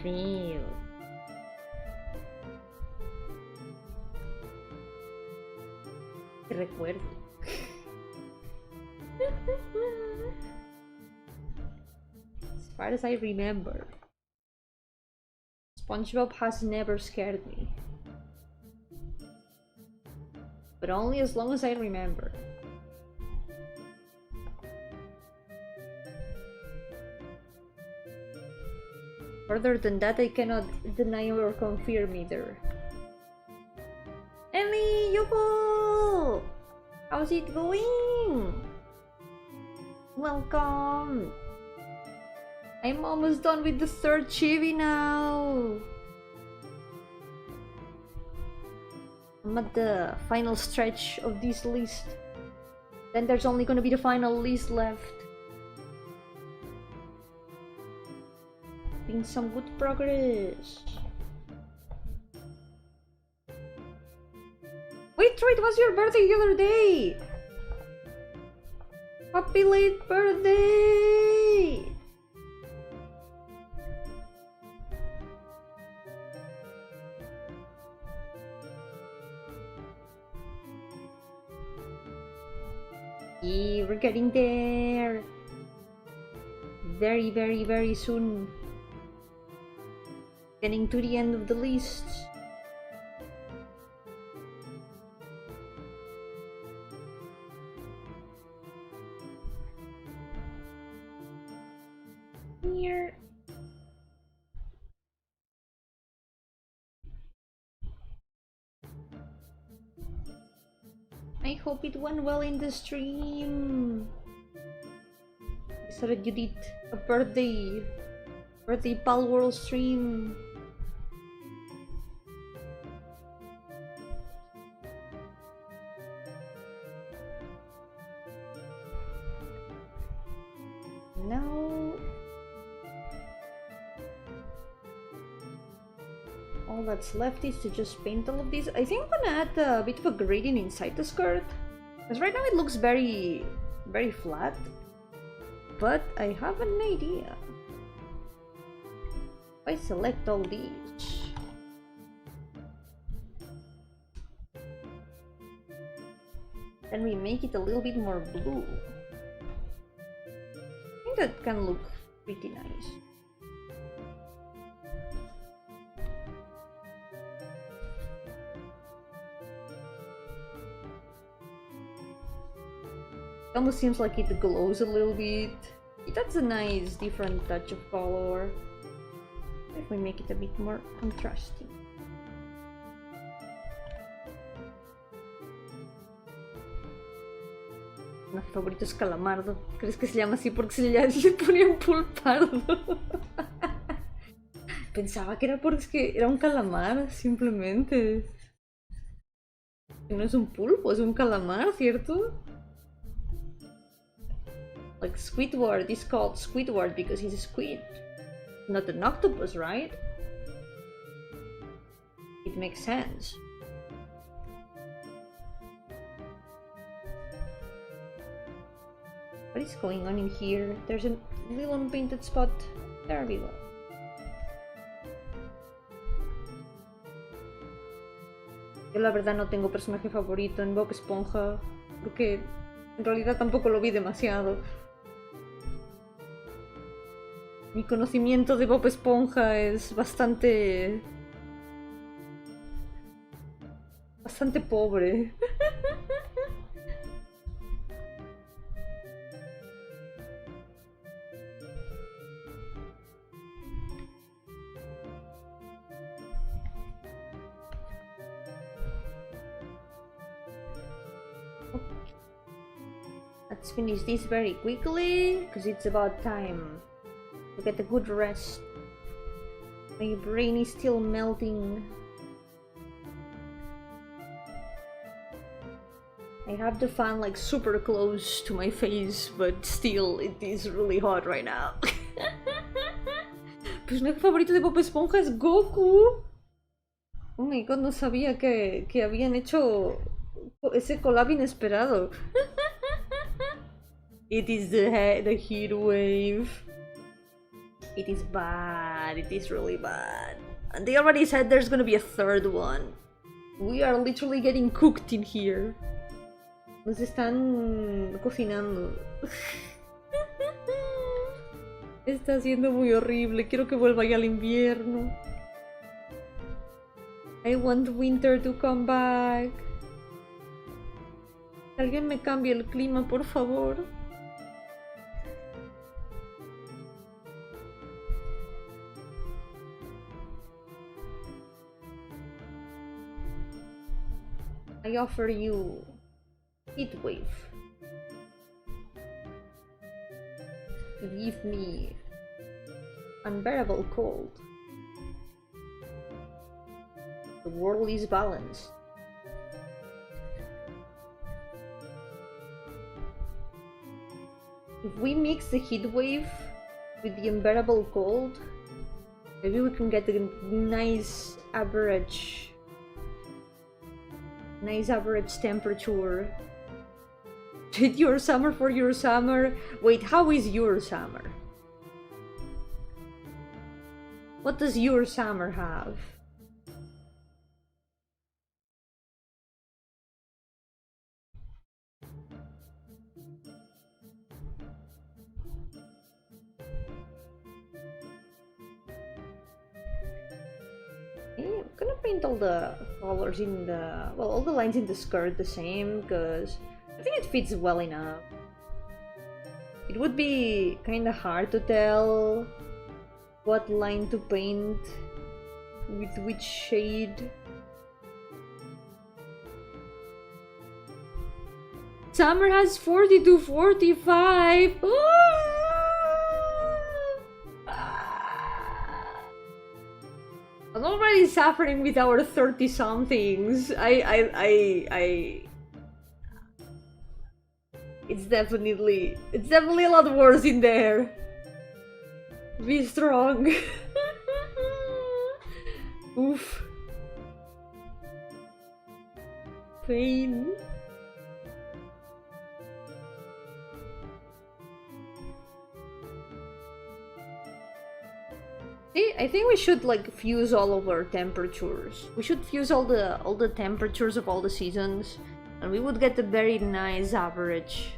Que recuerdo. As far as I remember, SpongeBob has never scared me. But only as long as I remember. Further than that, I cannot deny or confirm either. Emmy, Yo-hooo! How's it going? Welcome! I'm almost done with the third chibi now! I'm at the final stretch of this list. Then there's only gonna be the final list left. Making some good progress. Wait, Troy, it was your birthday the other day! Happy late birthday! Yeah, we're getting there! Very, very, very soon. Getting to the end of the list. Here. I hope it went well in the stream. I saw that you did a birthday Pal World stream. Now all that's left is to just paint all of these. I think I'm gonna add a bit of a gradient inside the skirt, because right now it looks very flat, but I have an idea. If I select all these, then we make it a little bit more blue. I think that can look pretty nice. It almost seems like it glows a little bit. That's a nice different touch of color. If we make it a bit more contrasting. Mi favorito es Calamardo. ¿Crees que se llama así porque se le ponía un pulpardo? Pensaba que era porque era un calamar, simplemente. No es un pulpo, es un calamar, ¿cierto? Like Squidward is called Squidward because he's a squid, not an octopus, right? It makes sense. What is going on in here? There's a little unpainted spot. There we go. Yo la verdad no tengo personaje favorito en Bob Esponja, porque en realidad tampoco lo vi demasiado. Mi conocimiento de Bob Esponja es bastante pobre. Let's finish this very quickly, because it's about time to get a good rest. My brain is still melting. I have the fan like super close to my face, but still it is really hot right now. Personaje favorito de Bob Esponja es Goku. Oh my god, no sabía que habían hecho Ese collab inesperado. It is the heat wave. It is bad. It is really bad. And they already said there's gonna be a third one. We are literally getting cooked in here. Nos están cocinando. Está siendo muy horrible. Quiero que vuelva ya el invierno. I want winter to come back. Alguien me cambie el clima, por favor. I offer you heat wave. To give me unbearable cold. The world is balanced. If we mix the heat wave with the unbearable cold, maybe we can get a nice average temperature. Treat your summer for your summer. Wait, how is your summer? What does your summer have? I'm gonna paint all the colors in the... well, all the lines in the skirt the same, because I think it fits well enough. It would be kinda hard to tell what line to paint with which shade. Summer has 40 to 45! I'm already suffering with our 30-somethings. It's definitely a lot worse in there. Be strong. Oof. Pain. See, I think we should like fuse all of our temperatures. We should fuse all the temperatures of all the seasons, and we would get a very nice average.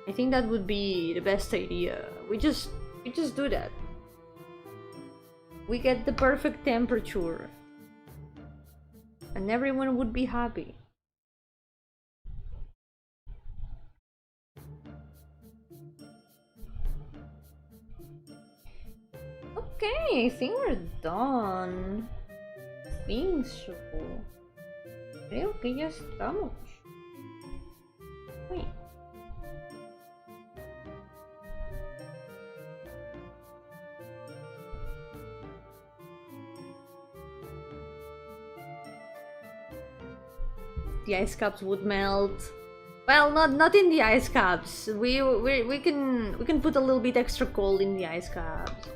I think that would be the best idea. We just do that. We get the perfect temperature, and everyone would be happy. Okay, I think we're done. I think so. Creo que ya estamos. Wait. The ice caps would melt. Well, not in the ice caps. We can put a little bit extra cold in the ice caps.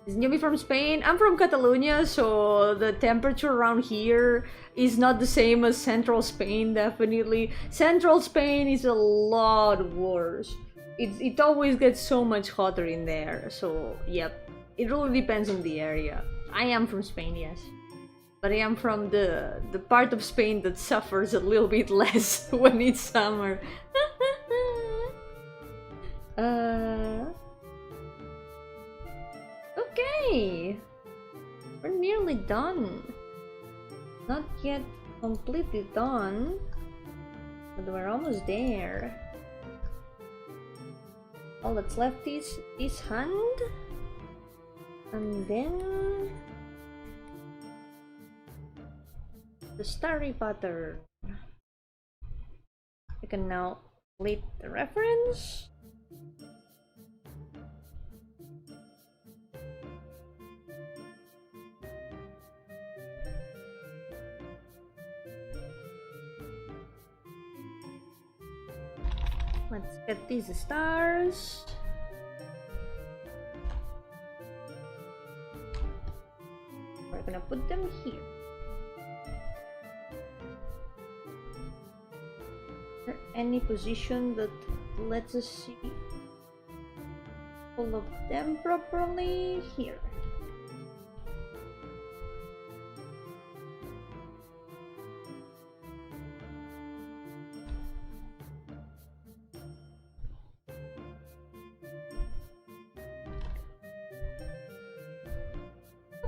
Is Yomi from Spain? I'm from Catalonia, so the temperature around here is not the same as central Spain, definitely. Central Spain is a lot worse. It always gets so much hotter in there, so yep. It really depends on the area. I am from Spain, yes. But I am from the part of Spain that suffers a little bit less when it's summer. Okay, we're nearly done. Not yet completely done, but we're almost there. All that's left is this hand, and then the starry pattern. I can now delete the reference. Let's get these stars. We're gonna put them here. any position that lets us see all of them properly. Here.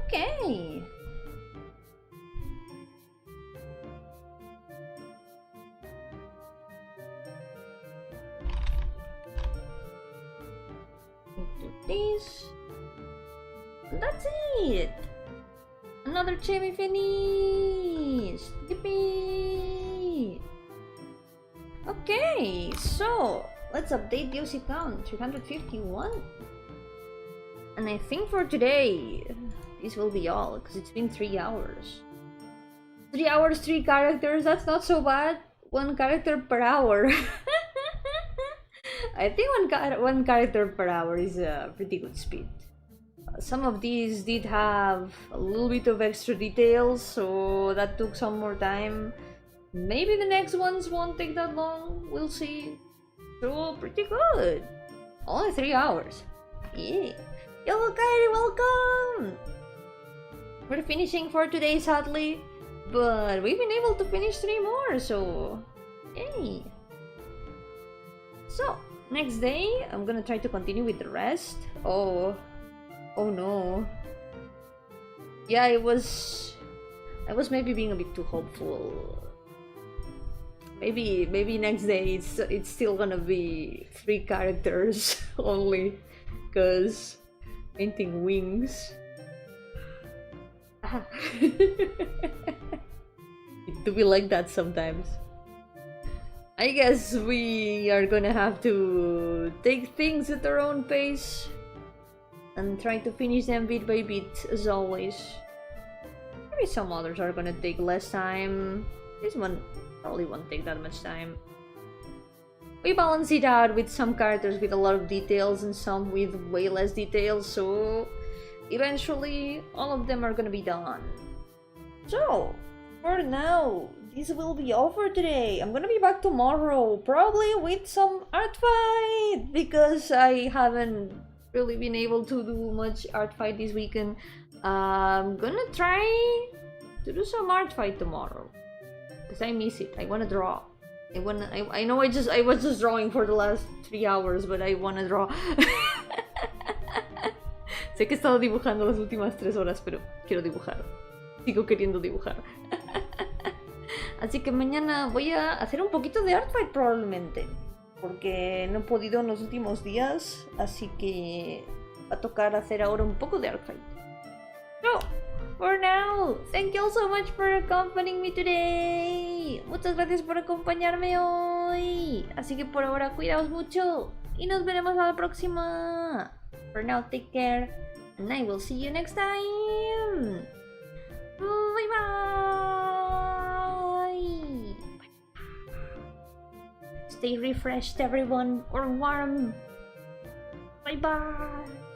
Okay. Into this. That's it. Another chimney finished. Yippee! Okay, so let's update the OC count. 351. And I think for today, this will be all, because it's been 3 hours. 3 hours, 3 characters, that's not so bad. 1 character per hour. I think one character per hour is a pretty good speed. Some of these did have a little bit of extra details, so that took some more time. Maybe the next ones won't take that long, we'll see. So, pretty good. Only 3 hours. Yeah. Yo, Kairi, welcome! We're finishing for today, sadly, but we've been able to finish 3 more, so yay! So, next day, I'm gonna try to continue with the rest. Oh no. Yeah, I was maybe being a bit too hopeful. Maybe next day it's still gonna be 3 characters only, cause painting wings. It do be like that sometimes. I guess we are gonna have to take things at our own pace and try to finish them bit by bit, as always. Maybe some others are gonna take less time. This one probably won't take that much time. We balance it out with some characters with a lot of details and some with way less details, so eventually all of them are gonna be done. So, for now, this will be all for today. I'm gonna be back tomorrow, probably with some art fight, because I haven't really been able to do much art fight this weekend. I'm gonna try to do some art fight tomorrow, because I miss it. I wanna draw. I know I was just drawing for the last 3 hours, but I wanna draw. Sé que he estado dibujando las últimas 3 horas, pero quiero dibujar. Sigo queriendo dibujar. Así que mañana voy a hacer un poquito de art fight probablemente, porque no he podido en los últimos días, así que va a tocar hacer ahora un poco de art fight. So, for now, thank you all so much for accompanying me today. Muchas gracias por acompañarme hoy. Así que por ahora cuidaos mucho y nos veremos a la próxima. For now, take care, and I will see you next time. Bye bye. Stay refreshed, everyone, or warm. Bye bye.